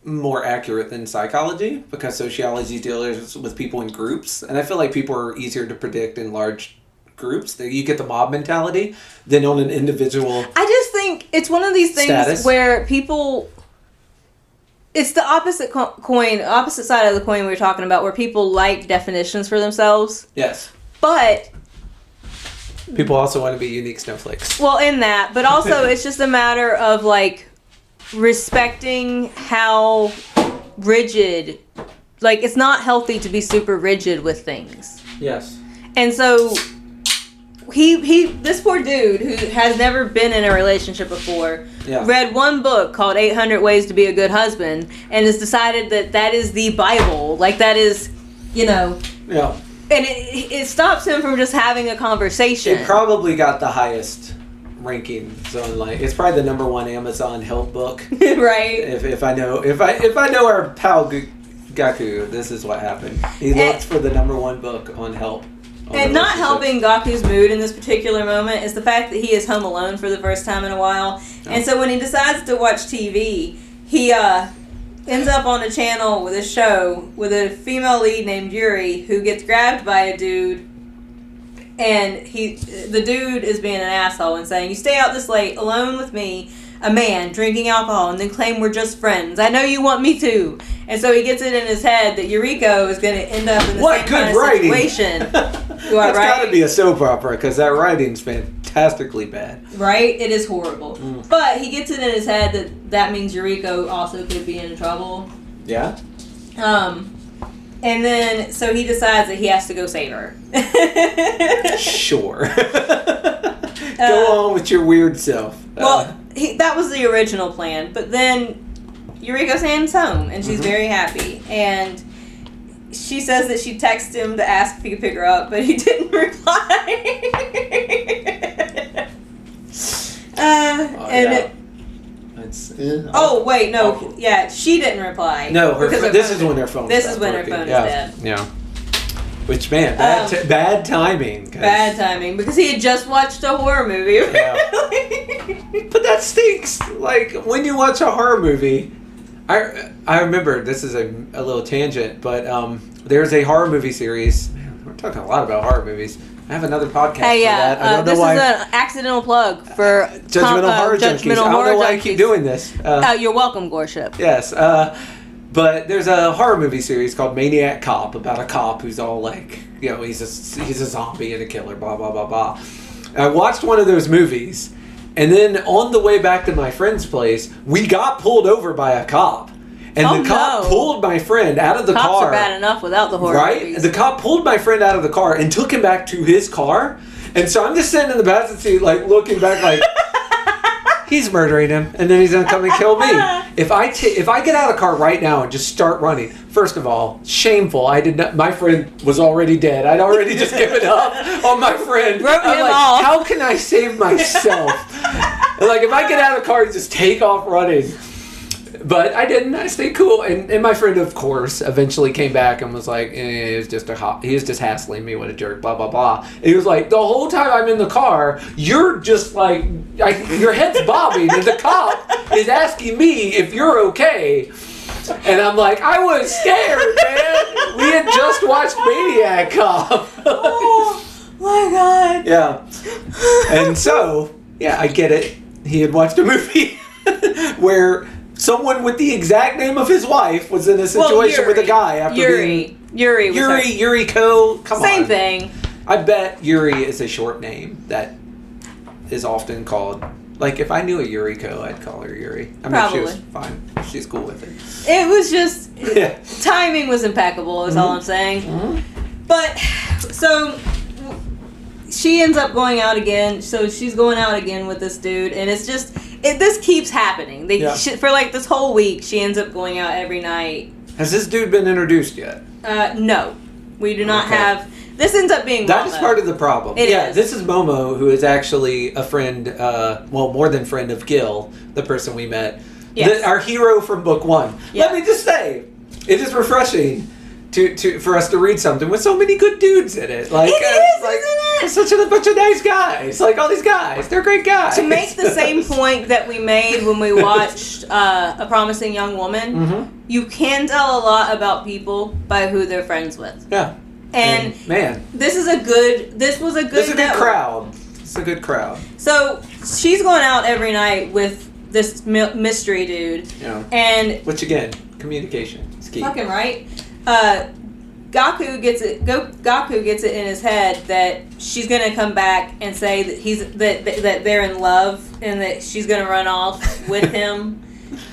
more accurate than psychology, because sociology deals with people in groups, and I feel like people are easier to predict in large groups. That you get the mob mentality than on an individual. I just think it's one of these things status. Where people... It's the opposite opposite side of the coin we were talking about, where people like definitions for themselves. Yes. But... People also want to be unique snowflakes. Well, in that, but also it's just a matter of, like, respecting how rigid... Like, it's not healthy to be super rigid with things. Yes. And so... This poor dude who has never been in a relationship before read one book called 800 Ways to Be a Good Husband and has decided that is the Bible. Like, that is, Yeah. And it stops him from just having a conversation. It probably got the highest rankings on, like, it's probably the number one Amazon help book. Right. If I know our pal Gaku, this is what happened. He looked for the number one book on help. And not helping Gaku's mood in this particular moment is the fact that he is home alone for the first time in a while. Oh. And so when he decides to watch TV, he ends up on a channel with a show with a female lead named Yuri who gets grabbed by a dude. And the dude is being an asshole and saying, "You stay out this late alone with me, a man, drinking alcohol, and then claim we're just friends. I know you want me to." And so he gets it in his head that Yuriko is going to end up in the same kind of situation. That's got to be a soap opera, because that writing's fantastically bad. Right? It is horrible. But he gets it in his head that means Yuriko also could be in trouble. Yeah. And then, so he decides that he has to go save her. Sure. Go on with your weird self. Well, that was the original plan. But then Yuriko sends home, and she's very happy. And she says that she texted him to ask if he could pick her up, but he didn't reply. Wait, no. Awful. Yeah, she didn't reply. No, this is when her phone is dead. Yeah. Which, man, bad timing. Bad timing, because he had just watched a horror movie. Yeah. But that stinks. Like, when you watch a horror movie... I remember, this is a little tangent, but there's a horror movie series. Man, we're talking a lot about horror movies. I have another podcast for that. I don't know why. This is an accidental plug for Judgmental Horror Junkies. I don't know why I keep doing this. You're welcome, Gorship. Yes. But there's a horror movie series called Maniac Cop, about a cop who's all like, he's a zombie and a killer, blah, blah, blah, blah. I watched one of those movies. And then on the way back to my friend's place, we got pulled over by a cop. And the cop pulled my friend out of the car. Cops are bad enough without the horror movies. The cop pulled my friend out of the car and took him back to his car. And so I'm just sitting in the passenger seat, like, looking back, like, he's murdering him, and then he's going to come and kill me. If I get out of the car right now and just start running, first of all, shameful. My friend was already dead. I'd already just given up on my friend. Wrote him off. How can I save myself? Like, if I get out of the car and just take off running. But I didn't. I stayed cool. And my friend, of course, eventually came back and was like, he was just hassling me. What a jerk, blah, blah, blah. And he was like, the whole time I'm in the car, you're just like your head's bobbing, and the cop is asking me if you're okay. And I'm like, I was scared, man. We had just watched Maniac Cop. Oh, my God. Yeah. And so, yeah, I get it. He had watched a movie where... someone with the exact name of his wife was in a situation with a guy after Yuriko. Come on. Same thing. I bet Yuri is a short name that is often called. Like, if I knew a Yuriko, I'd call her Yuri. I mean, she was fine. She's cool with it. It was just timing was impeccable. Is all I'm saying. But so she ends up going out again. So she's going out again with this dude, and it's just this keeps happening. For like this whole week, she ends up going out every night. Has this dude been introduced yet? No, we do not have. This ends up being that Momo. is part of the problem. It is. This is Momo, who is actually a friend. More than friend of Gil, the person we met. Yes. Our hero from book 1. Yeah. Let me just say, it is refreshing for us to read something with so many good dudes in it. Like, isn't it? Such a bunch of nice guys. Like all these guys, they're great guys. To make the same point that we made when we watched A Promising Young Woman, you can tell a lot about people by who they're friends with. Yeah. And man, this was a good crowd. It's a good crowd. So she's going out every night with this mystery dude. Yeah. And which again, communication is key. Fucking right. Gaku gets it in his head that she's gonna come back and say that that they're in love and that she's gonna run off with him.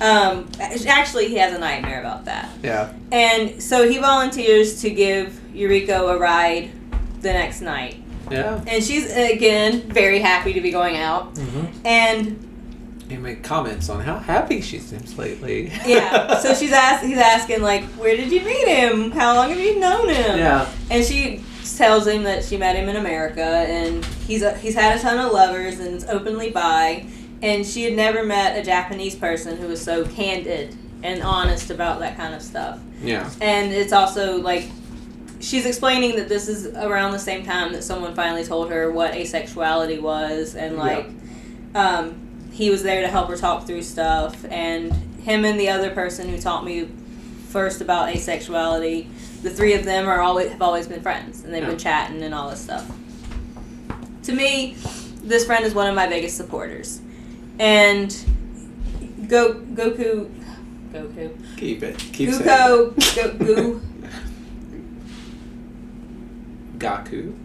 Actually, he has a nightmare about that. Yeah. And so he volunteers to give Yuriko a ride the next night. Yeah. And she's again very happy to be going out. And he made comments on how happy she seems lately. Yeah. So he's asking like, where did you meet him? How long have you known him? Yeah. And she tells him that she met him in America, and he's had a ton of lovers and is openly bi, and she had never met a Japanese person who was so candid and honest about that kind of stuff. Yeah. And it's also like she's explaining that this is around the same time that someone finally told her what asexuality was, and like he was there to help her talk through stuff, and him and the other person who taught me first about asexuality, the three of them have always been friends, and they've been chatting and all this stuff. To me, this friend is one of my biggest supporters. And Goku. Keep it. Gaku.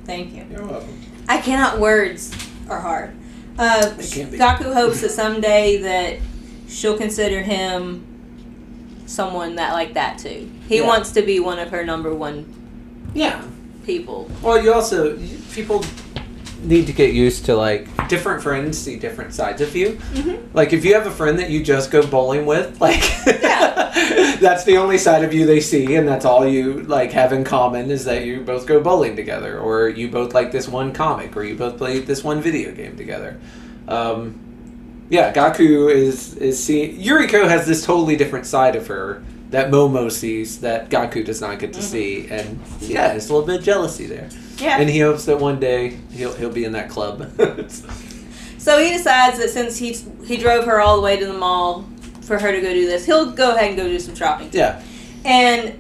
Thank you. You're welcome. I cannot. Words are hard. Gaku hopes that someday that she'll consider him someone like that too. He wants to be one of her number one people. Well, people need to get used to like different friends see different sides of you. Like if you have a friend that you just go bowling with, like that's the only side of you they see, and that's all you like have in common is that you both go bowling together, or you both like this one comic, or you both play this one video game together. Gaku is seeing Yuriko has this totally different side of her that Momo sees that Gaku does not get to see, and it's a little bit of jealousy there. Yeah. And he hopes that one day he'll be in that club. So he decides that since he drove her all the way to the mall for her to go do this, he'll go ahead and go do some shopping. Yeah. And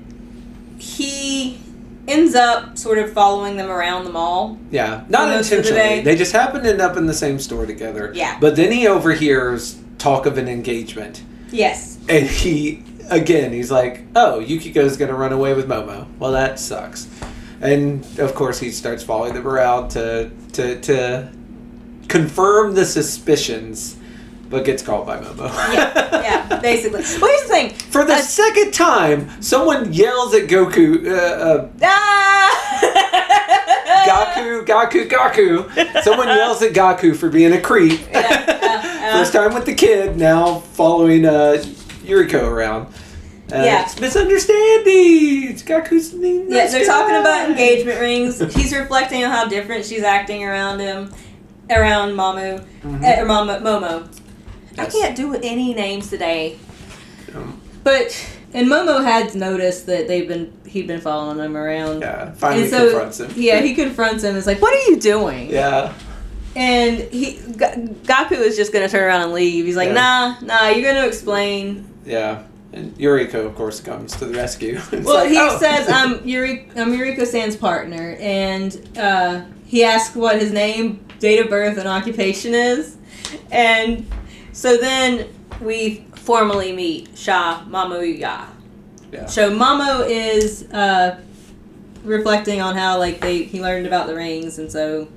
he ends up sort of following them around the mall. Yeah. Not intentionally. They just happen to end up in the same store together. Yeah. But then he overhears talk of an engagement. Yes. And he's like, oh, Yukiko's going to run away with Momo. Well, that sucks. And, of course, he starts following them around to confirm the suspicions, but gets called by Momo. Yeah, basically. Well, here's the thing. For the second time, someone yells at Goku. Gaku. Someone yells at Gaku for being a creep. First time with the kid, now following Yuriko around. It's misunderstandings. Gaku's they're talking about engagement rings. He's reflecting on how different she's acting around him, around Momo. Yes. I can't do any names today. And Momo had noticed that he'd been following him around. Yeah, finally confronts him. Yeah, he confronts him. It's like, what are you doing? Yeah. And Gaku is just going to turn around and leave. He's like, nah, you're going to explain. Yeah. And Yuriko, of course, comes to the rescue. He says, I'm Yuriko-san's partner, and he asks what his name, date of birth, and occupation is. And so then we formally meet Sha Momoya. Yeah. So Momo is reflecting on how he learned about the rings, and so,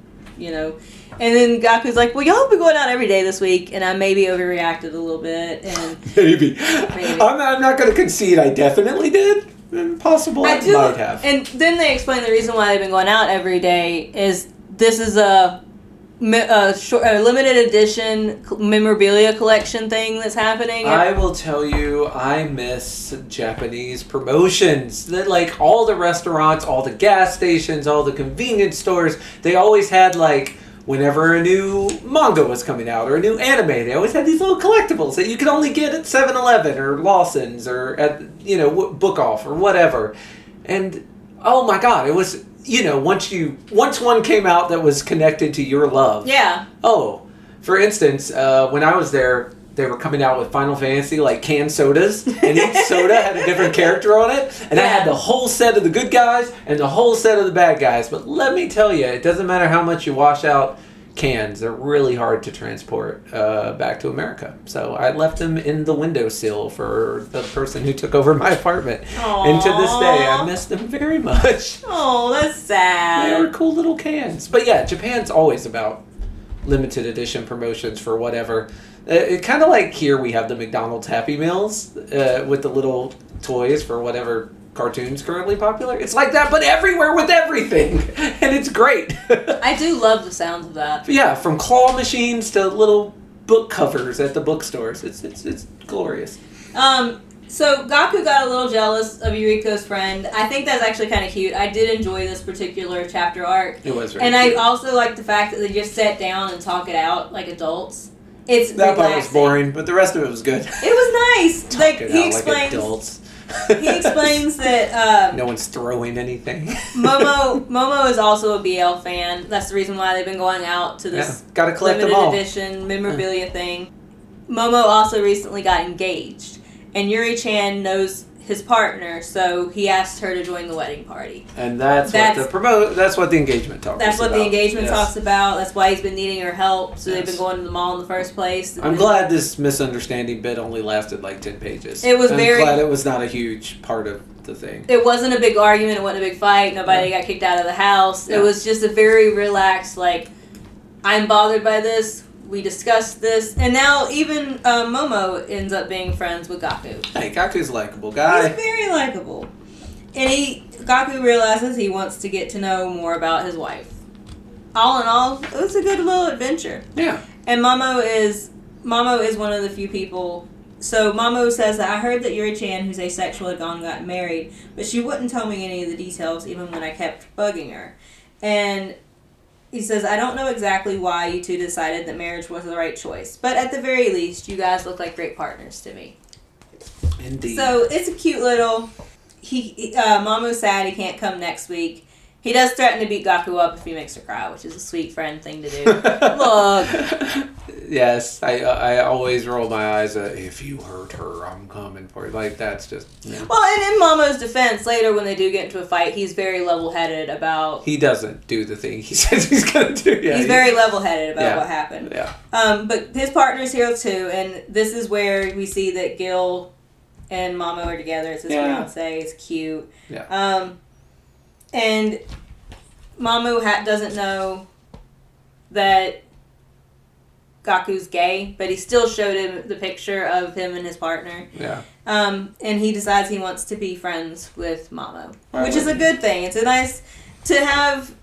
And then Gaku's like, well, y'all be going out every day this week, and I maybe overreacted a little bit. And maybe. I'm not going to concede I definitely did. Possible I might have. And then they explain the reason why they've been going out every day is this is a limited edition memorabilia collection thing that's happening. I will tell you, I miss Japanese promotions. That, like, all the restaurants, all the gas stations, all the convenience stores, they always had, like, whenever a new manga was coming out or a new anime, they always had these little collectibles that you could only get at 7-Eleven or Lawson's or at, Book Off or whatever. And, oh my God, it was... once one came out that was connected to your love. Yeah. Oh, for instance, when I was there, they were coming out with Final Fantasy, like, canned sodas, and each soda had a different character on it, and I had the whole set of the good guys and the whole set of the bad guys. But let me tell you, it doesn't matter how much you wash out cans. They're really hard to transport back to America. So I left them in the windowsill for the person who took over my apartment. Aww. And to this day, I miss them very much. Oh, that's sad. They were cool little cans. But yeah, Japan's always about limited edition promotions for whatever. It kind of like here we have the McDonald's Happy Meals with the little toys for whatever cartoon's currently popular. It's like that, but everywhere with everything. And it's great. I do love the sounds of that. But yeah, from claw machines to little book covers at the bookstores. It's glorious. So Gaku got a little jealous of Yuriko's friend. I think that's actually kind of cute. I did enjoy this particular chapter arc. It was very And cute. I also like the fact that they just sat down and talk it out like adults. It's that relaxing. part was boring, but the rest of it was good. It was nice. Talk Like it he out explains. like adults. He explains that no one's throwing anything. Momo is also a BL fan. That's the reason why they've been going out to this gotta collect them limited all. edition memorabilia thing. Momo also recently got engaged, and Yuri-chan knows his partner, so he asked her to join the wedding party. And that's what the engagement talks about. That's what the engagement Yes. talks about. That's why he's been needing her help. So they've Yes. been going to the mall in the first place. I'm glad this misunderstanding bit only lasted like 10 pages. It was I'm very- glad it was not a huge part of the thing. It wasn't a big argument. It wasn't a big fight. Nobody got kicked out of the house. Yeah. It was just a very relaxed, like, I'm bothered by this. We discussed this. And now even Momo ends up being friends with Gaku. Hey, Gaku's a likable guy. He's very likable. And Gaku realizes he wants to get to know more about his wife. All in all, it was a good little adventure. Yeah. And Momo is one of the few people. So Momo says that I heard that Yuri-chan, who's asexual, had gotten married, but she wouldn't tell me any of the details even when I kept bugging her. And he says, I don't know exactly why you two decided that marriage was the right choice, but at the very least, you guys look like great partners to me. Indeed. So it's a cute little. Momo's sad he can't come next week. He does threaten to beat Gaku up if he makes her cry, which is a sweet friend thing to do. Look. Yes, I always roll my eyes at, if you hurt her, I'm coming for you. Like, that's just... Yeah. Well, and in Momo's defense, later when they do get into a fight, he's very level-headed about... He doesn't do the thing he says he's going to do. Yeah, he's very level-headed about what happened. Yeah. But his partner's here, too, and this is where we see that Gil and Momo are together. It's his fiancé. It's cute. Yeah. And Momo doesn't know that Gaku's gay, but he still showed him the picture of him and his partner. Yeah. And he decides he wants to be friends with Momo, which is a good thing. It's a nice to have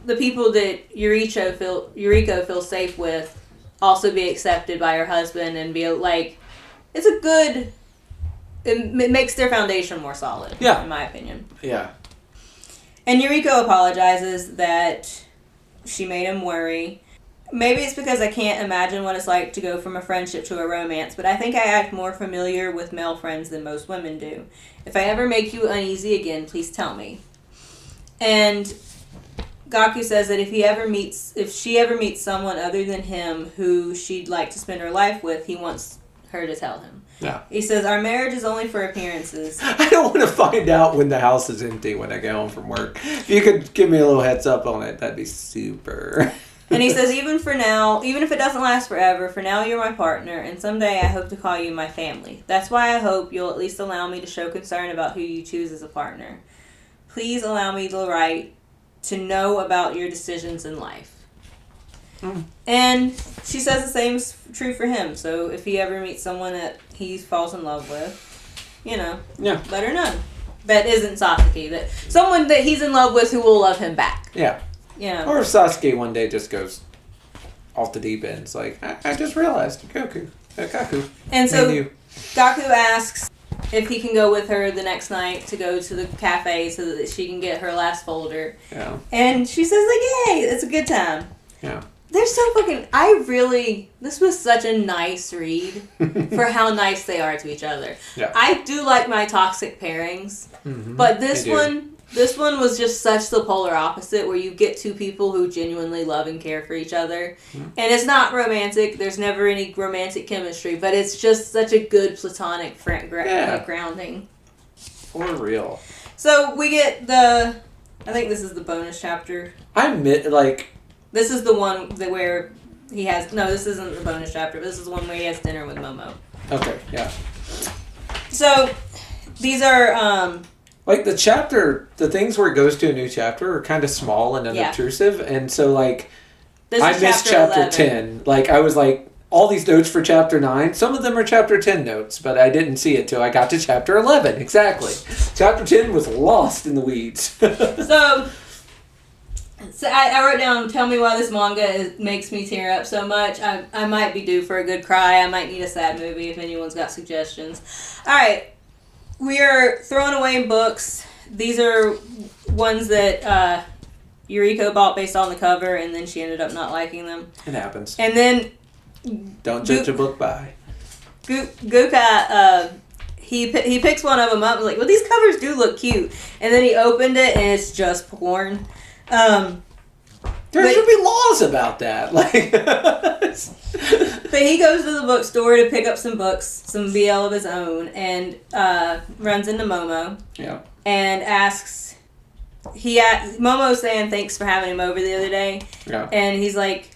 the people that Yuriko feels safe with also be accepted by her husband and be like, it's a good. It makes their foundation more solid. Yeah. In my opinion. Yeah. And Yuriko apologizes that she made him worry. Maybe it's because I can't imagine what it's like to go from a friendship to a romance, but I think I act more familiar with male friends than most women do. If I ever make you uneasy again, please tell me. And Gaku says that if she ever meets someone other than him who she'd like to spend her life with, he wants her to tell him. Yeah. He says, our marriage is only for appearances. I don't want to find out when the house is empty when I get home from work. If you could give me a little heads up on it, that'd be super. And he says, even for now, even if it doesn't last forever, for now you're my partner, and someday I hope to call you my family. That's why I hope you'll at least allow me to show concern about who you choose as a partner. Please allow me the right to know about your decisions in life. And she says the same is true for him. So if he ever meets someone that he falls in love with, let her know. That isn't Sasuke. That someone that he's in love with who will love him back. Yeah. Yeah. Or if Sasuke one day just goes off the deep end. It's like, I just realized. Gaku. And so you. Gaku asks if he can go with her the next night to go to the cafe so that she can get her last folder. Yeah. And she says, like, yay, it's a good time. Yeah. They're so fucking... this was such a nice read for how nice they are to each other. Yeah. I do like my toxic pairings, Mm-hmm. but this one was just such the polar opposite, where you get two people who genuinely love and care for each other. Mm-hmm. And it's not romantic. There's never any romantic chemistry, but it's just such a good platonic grounding. For real. So we get I think this is the bonus chapter. This is the one where he has... No, this isn't the bonus chapter. This is the one where he has dinner with Momo. Okay, yeah. So, these are... the things where it goes to a new chapter are kind of small and unobtrusive. And so, I missed chapter 10. I was all these notes for chapter 9. Some of them are chapter 10 notes, but I didn't see it till I got to chapter 11. Exactly. Chapter 10 was lost in the weeds. So I wrote down, tell me why this manga makes me tear up so much. I might be due for a good cry. I might need a sad movie if anyone's got suggestions. Alright, we are throwing away books. These are ones that Yuriko bought based on the cover, and then she ended up not liking them. It happens. And then... Don't judge a book by. Guka, he picks one of them up and was like, well, these covers do look cute. And then he opened it, and it's just porn. There should be laws about that. But he goes to the bookstore to pick up some books, some BL of his own, and runs into Momo. Yeah. And asks... Momo's saying thanks for having him over the other day. Yeah. And he's like,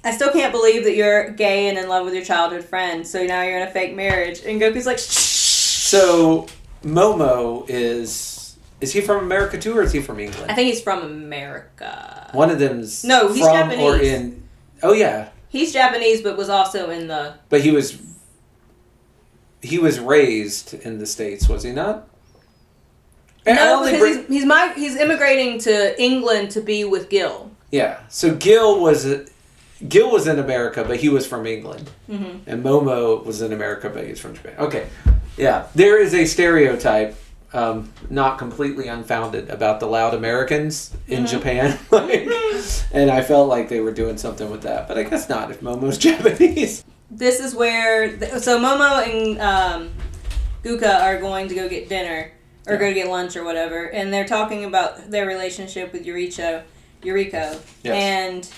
I still can't believe that you're gay and in love with your childhood friend, so now you're in a fake marriage. And Goku's like, shh. So, Momo is he from America too, or is he from England? I think he's from America. One of them's he's from Japanese. Or in... Oh, yeah. He's Japanese, but was also in the... But he was raised in the States, was he not? No, because he's immigrating to England to be with Gil. Yeah, so Gil was in America, but he was from England. Mm-hmm. And Momo was in America, but he's from Japan. Okay, yeah. There is a stereotype, not completely unfounded, about the loud Americans in Japan. And I felt like they were doing something with that. But I guess not, if Momo's Japanese. This is where... So Momo and Guka are going to go get dinner, or go to get lunch or whatever, and they're talking about their relationship with Yuriko. Yes. And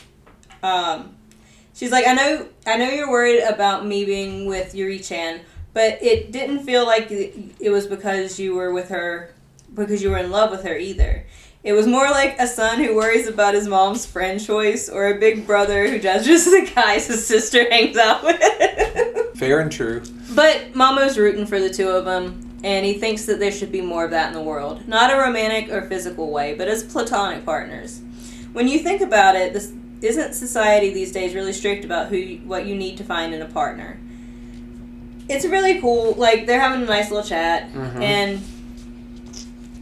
she's like, I know you're worried about me being with Yuri-chan, but it didn't feel like it was because you were with her, because you were in love with her either. It was more like a son who worries about his mom's friend choice, or a big brother who judges the guys his sister hangs out with. Fair and true. But Momo's rooting for the two of them, and he thinks that there should be more of that in the world. Not a romantic or physical way, but as platonic partners. When you think about it, isn't society these days really strict about what you need to find in a partner? It's really cool. They're having a nice little chat, and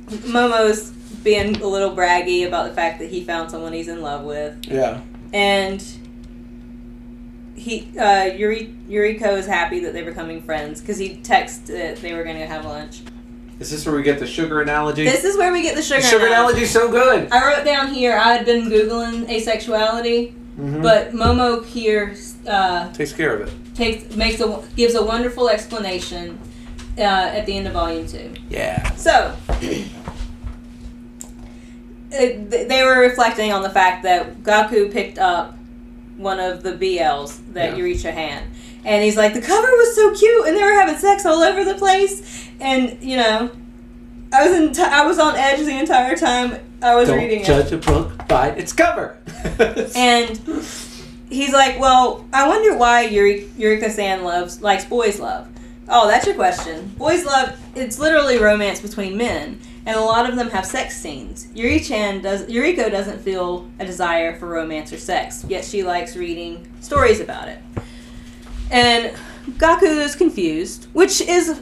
Momo's being a little braggy about the fact that he found someone he's in love with. Yeah. And Yuriko is happy that they're becoming friends, because he texted that they were going to have lunch. Is this where we get the sugar analogy? This is where we get the sugar analogy. The sugar analogy's so good. I wrote down here, I had been Googling asexuality, but Momo here... takes care of it. Gives a wonderful explanation at the end of Volume 2. Yeah. So... they were reflecting on the fact that Gaku picked up one of the BLs that Yuricha had. And he's like, the cover was so cute, and they were having sex all over the place. And, I was on edge the entire time I was reading it. Don't judge a book by its cover. And he's like, well, I wonder why Yurika-san likes boys' love. Oh, that's your question. Boys' love, it's literally romance between men. And a lot of them have sex scenes. Yuriko doesn't feel a desire for romance or sex, yet she likes reading stories about it. And Gaku is confused, which is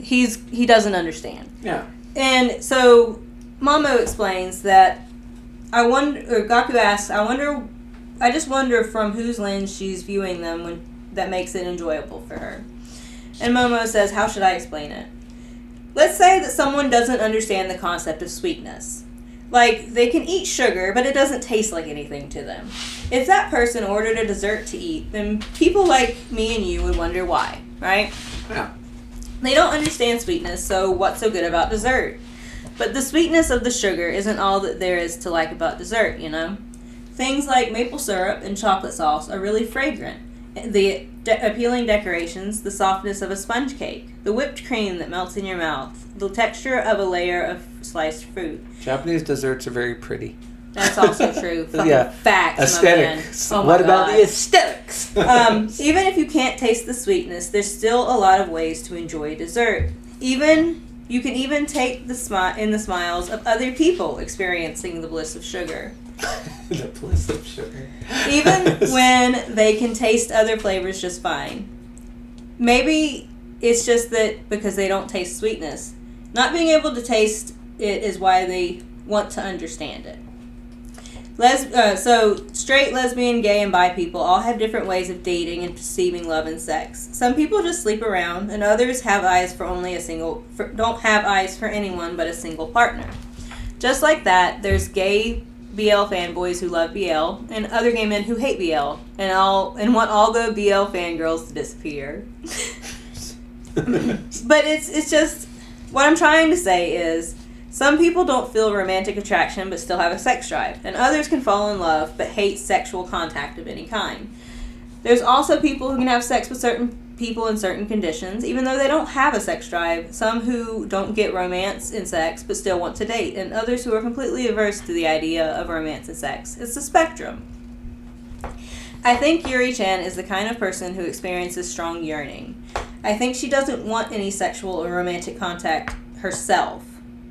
he doesn't understand. Yeah. And so Momo explains that Gaku asks, I just wonder from whose lens she's viewing them that makes it enjoyable for her. And Momo says, how should I explain it? Let's say that someone doesn't understand the concept of sweetness. Like, they can eat sugar, but it doesn't taste like anything to them. If that person ordered a dessert to eat, then people like me and you would wonder why, right? Yeah. They don't understand sweetness, so what's so good about dessert? But the sweetness of the sugar isn't all that there is to like about dessert, you know? Things like maple syrup and chocolate sauce are really fragrant. The appealing decorations, the softness of a sponge cake, the whipped cream that melts in your mouth, the texture of a layer of sliced fruit. Japanese desserts are very pretty. That's also true. Fucking Yeah. facts, Aesthetics. my man. Oh my What about God. the aesthetics? Even if you can't taste the sweetness, there's still a lot of ways to enjoy dessert. You can even take in the smiles of other people experiencing the bliss of sugar. The bliss of sugar. Even when they can taste other flavors just fine. Maybe it's just that because they don't taste sweetness. Not being able to taste it is why they want to understand it. So straight, lesbian, gay, and bi people all have different ways of dating and perceiving love and sex. Some people just sleep around, and others have eyes for don't have eyes for anyone but a single partner. Just like that, there's gay BL fanboys who love BL, and other gay men who hate BL, and want all the BL fangirls to disappear. But it's just, what I'm trying to say is, some people don't feel romantic attraction but still have a sex drive, and others can fall in love but hate sexual contact of any kind. There's also people who can have sex with certain people in certain conditions, even though they don't have a sex drive, some who don't get romance in sex but still want to date, and others who are completely averse to the idea of romance in sex. It's a spectrum. I think Yuri-chan is the kind of person who experiences strong yearning. I think she doesn't want any sexual or romantic contact herself.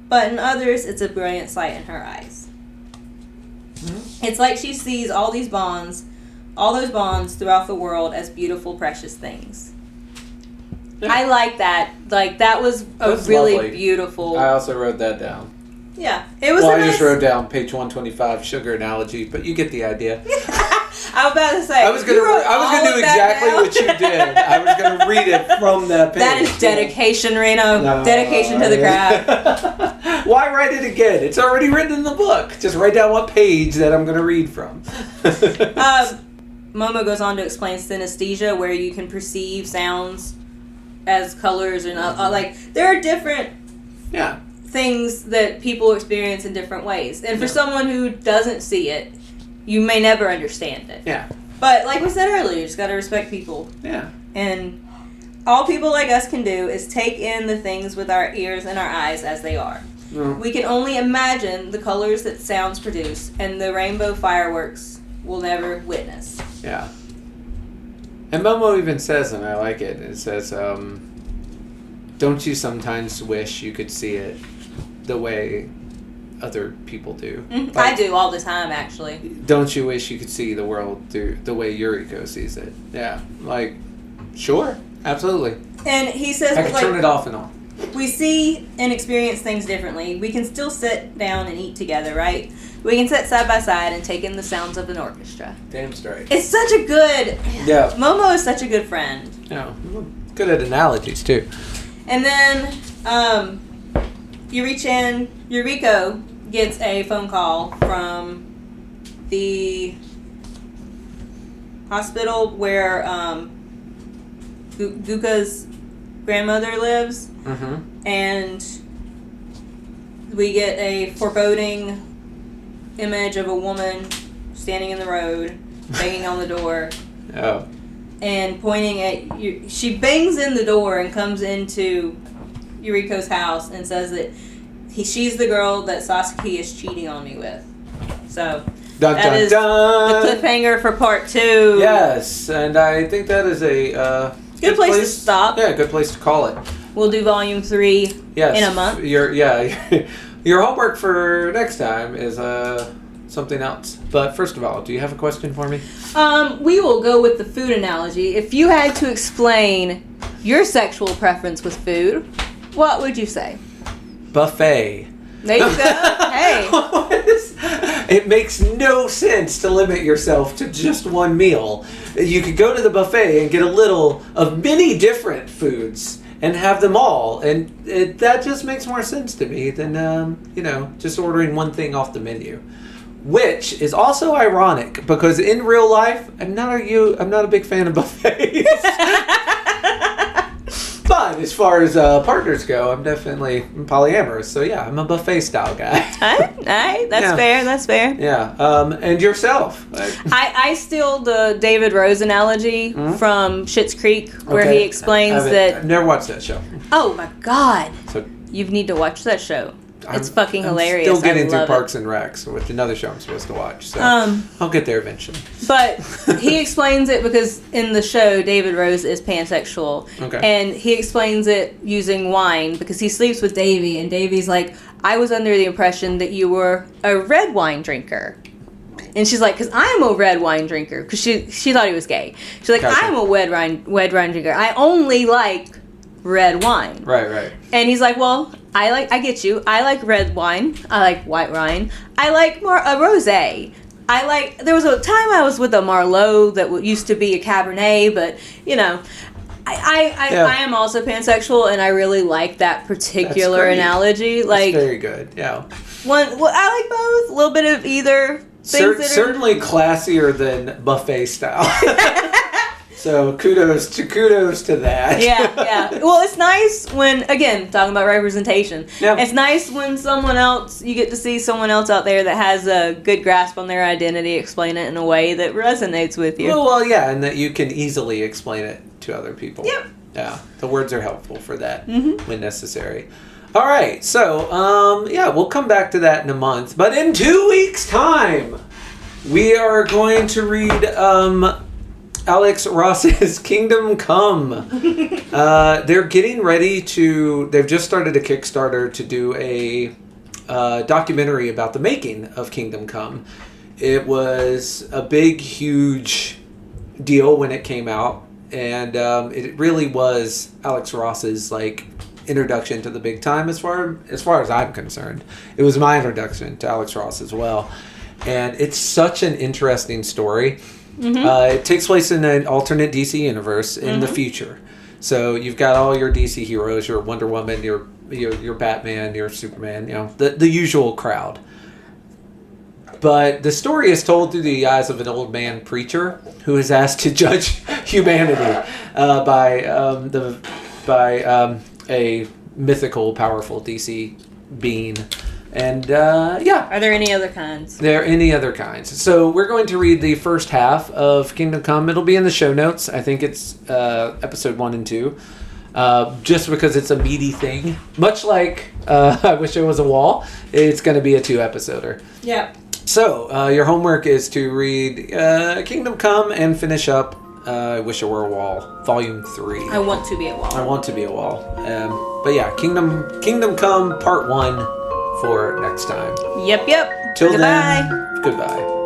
But in others, it's a brilliant sight in her eyes. Mm-hmm. It's like she sees all those bonds throughout the world as beautiful, precious things. Yeah. I like that. Like, that was really lovely. Beautiful. I also wrote that down. Yeah. It was I just wrote down page 125, sugar analogy, but you get the idea. I was about to say. I was going to do exactly what you did. I was going to read it from that page. That is dedication, Reno. No, dedication to the craft. Why write it again? It's already written in the book. Just write down what page that I'm going to read from. Momo goes on to explain synesthesia, where you can perceive sounds as colors, and there are different things that people experience in different ways. And for someone who doesn't see it, you may never understand it. Yeah. But like we said earlier, you just got to respect people. Yeah. And all people like us can do is take in the things with our ears and our eyes as they are. Mm. We can only imagine the colors that sounds produce, and the rainbow fireworks we'll never witness. Yeah. And Momo even says, and I like it, it says, don't you sometimes wish you could see it the way other people do? Mm-hmm. I do all the time, actually. Don't you wish you could see the world through the way Yuriko sees it? Yeah. Like, sure. Absolutely. And he says, I can turn it off and on. We see and experience things differently. We can still sit down and eat together, right? We can sit side by side and take in the sounds of an orchestra. Damn straight. It's such a good... Yeah. Momo is such a good friend. Yeah. Good at analogies, too. And then, Yuriko gets a phone call from the hospital where Guka's grandmother lives. Mm-hmm. And we get a foreboding image of a woman standing in the road, banging on the door. Oh. And pointing at you. She bangs in the door and comes into Yuriko's house and says that she's the girl that Sasuke is cheating on me with. So that is the cliffhanger for part 2. Yes, and I think that is a good place to stop. Yeah, good place to call it. We'll do volume 3 in a month. Your homework for next time is something else. But first of all, do you have a question for me? We will go with the food analogy. If you had to explain your sexual preference with food, what would you say? Buffet. There you go. Hey. It makes no sense to limit yourself to just one meal. You could go to the buffet and get a little of many different foods and have them all, and that just makes more sense to me than just ordering one thing off the menu. Which is also ironic because in real life, I'm not a big fan of buffets. But as far as partners go, I'm definitely polyamorous. So yeah, I'm a buffet style guy. Alright, that's fair. Yeah. And yourself? I steal the David Rose analogy from Schitt's Creek, where he explains that. I've never watched that show. Oh my God! So you need to watch that show. It's fucking hilarious. I'm still getting through love Parks and Recs, with another show I'm supposed to watch. So I'll get there eventually. But he explains it because in the show, David Rose is pansexual. Okay. And he explains it using wine because he sleeps with Davy, and Davy's like, I was under the impression that you were a red wine drinker. And she's like, because I'm a red wine drinker. Because she thought he was gay. She's like, Gotcha. I'm a red wine drinker. I only like red wine. Right. And he's like, well, I get you. I like red wine. I like white wine. I like more a rosé. There was a time I was with a Merlot that used to be a Cabernet, but I am also pansexual, and I really like that particular analogy. Like, that's very good. Yeah. I like both. A little bit of either. Certainly classier than buffet style. So kudos to that. Yeah. Well, it's nice when, again, talking about representation. Yeah. It's nice when you get to see someone else out there that has a good grasp on their identity, explain it in a way that resonates with you. Well, yeah, and that you can easily explain it to other people. Yep. Yeah, the words are helpful for that when necessary. All right, so we'll come back to that in a month. But in 2 weeks' time, we are going to read Alex Ross's Kingdom Come. They're getting ready they've just started a Kickstarter to do a documentary about the making of Kingdom Come. It was a big, huge deal when it came out, and it really was Alex Ross's introduction to the big time as far as I'm concerned. It was my introduction to Alex Ross as well, and it's such an interesting story. It takes place in an alternate DC universe in the future. So you've got all your DC heroes, your Wonder Woman, your Batman, your Superman, the usual crowd. But the story is told through the eyes of an old man preacher who is asked to judge humanity by a mythical, powerful DC being. And, Are there any other kinds? There are any other kinds. So we're going to read the first half of Kingdom Come. It'll be in the show notes. I think it's episode 1 and 2. Just because it's a meaty thing. Much like I Wish There Was a Wall, it's going to be a 2-episoder. Yeah. So your homework is to read Kingdom Come and finish up I Wish There Were a Wall, Volume 3. I Want to Be a Wall. I Want to Be a Wall. But yeah, Kingdom Come Part 1 for next time. Yep. Till Goodbye. then, goodbye.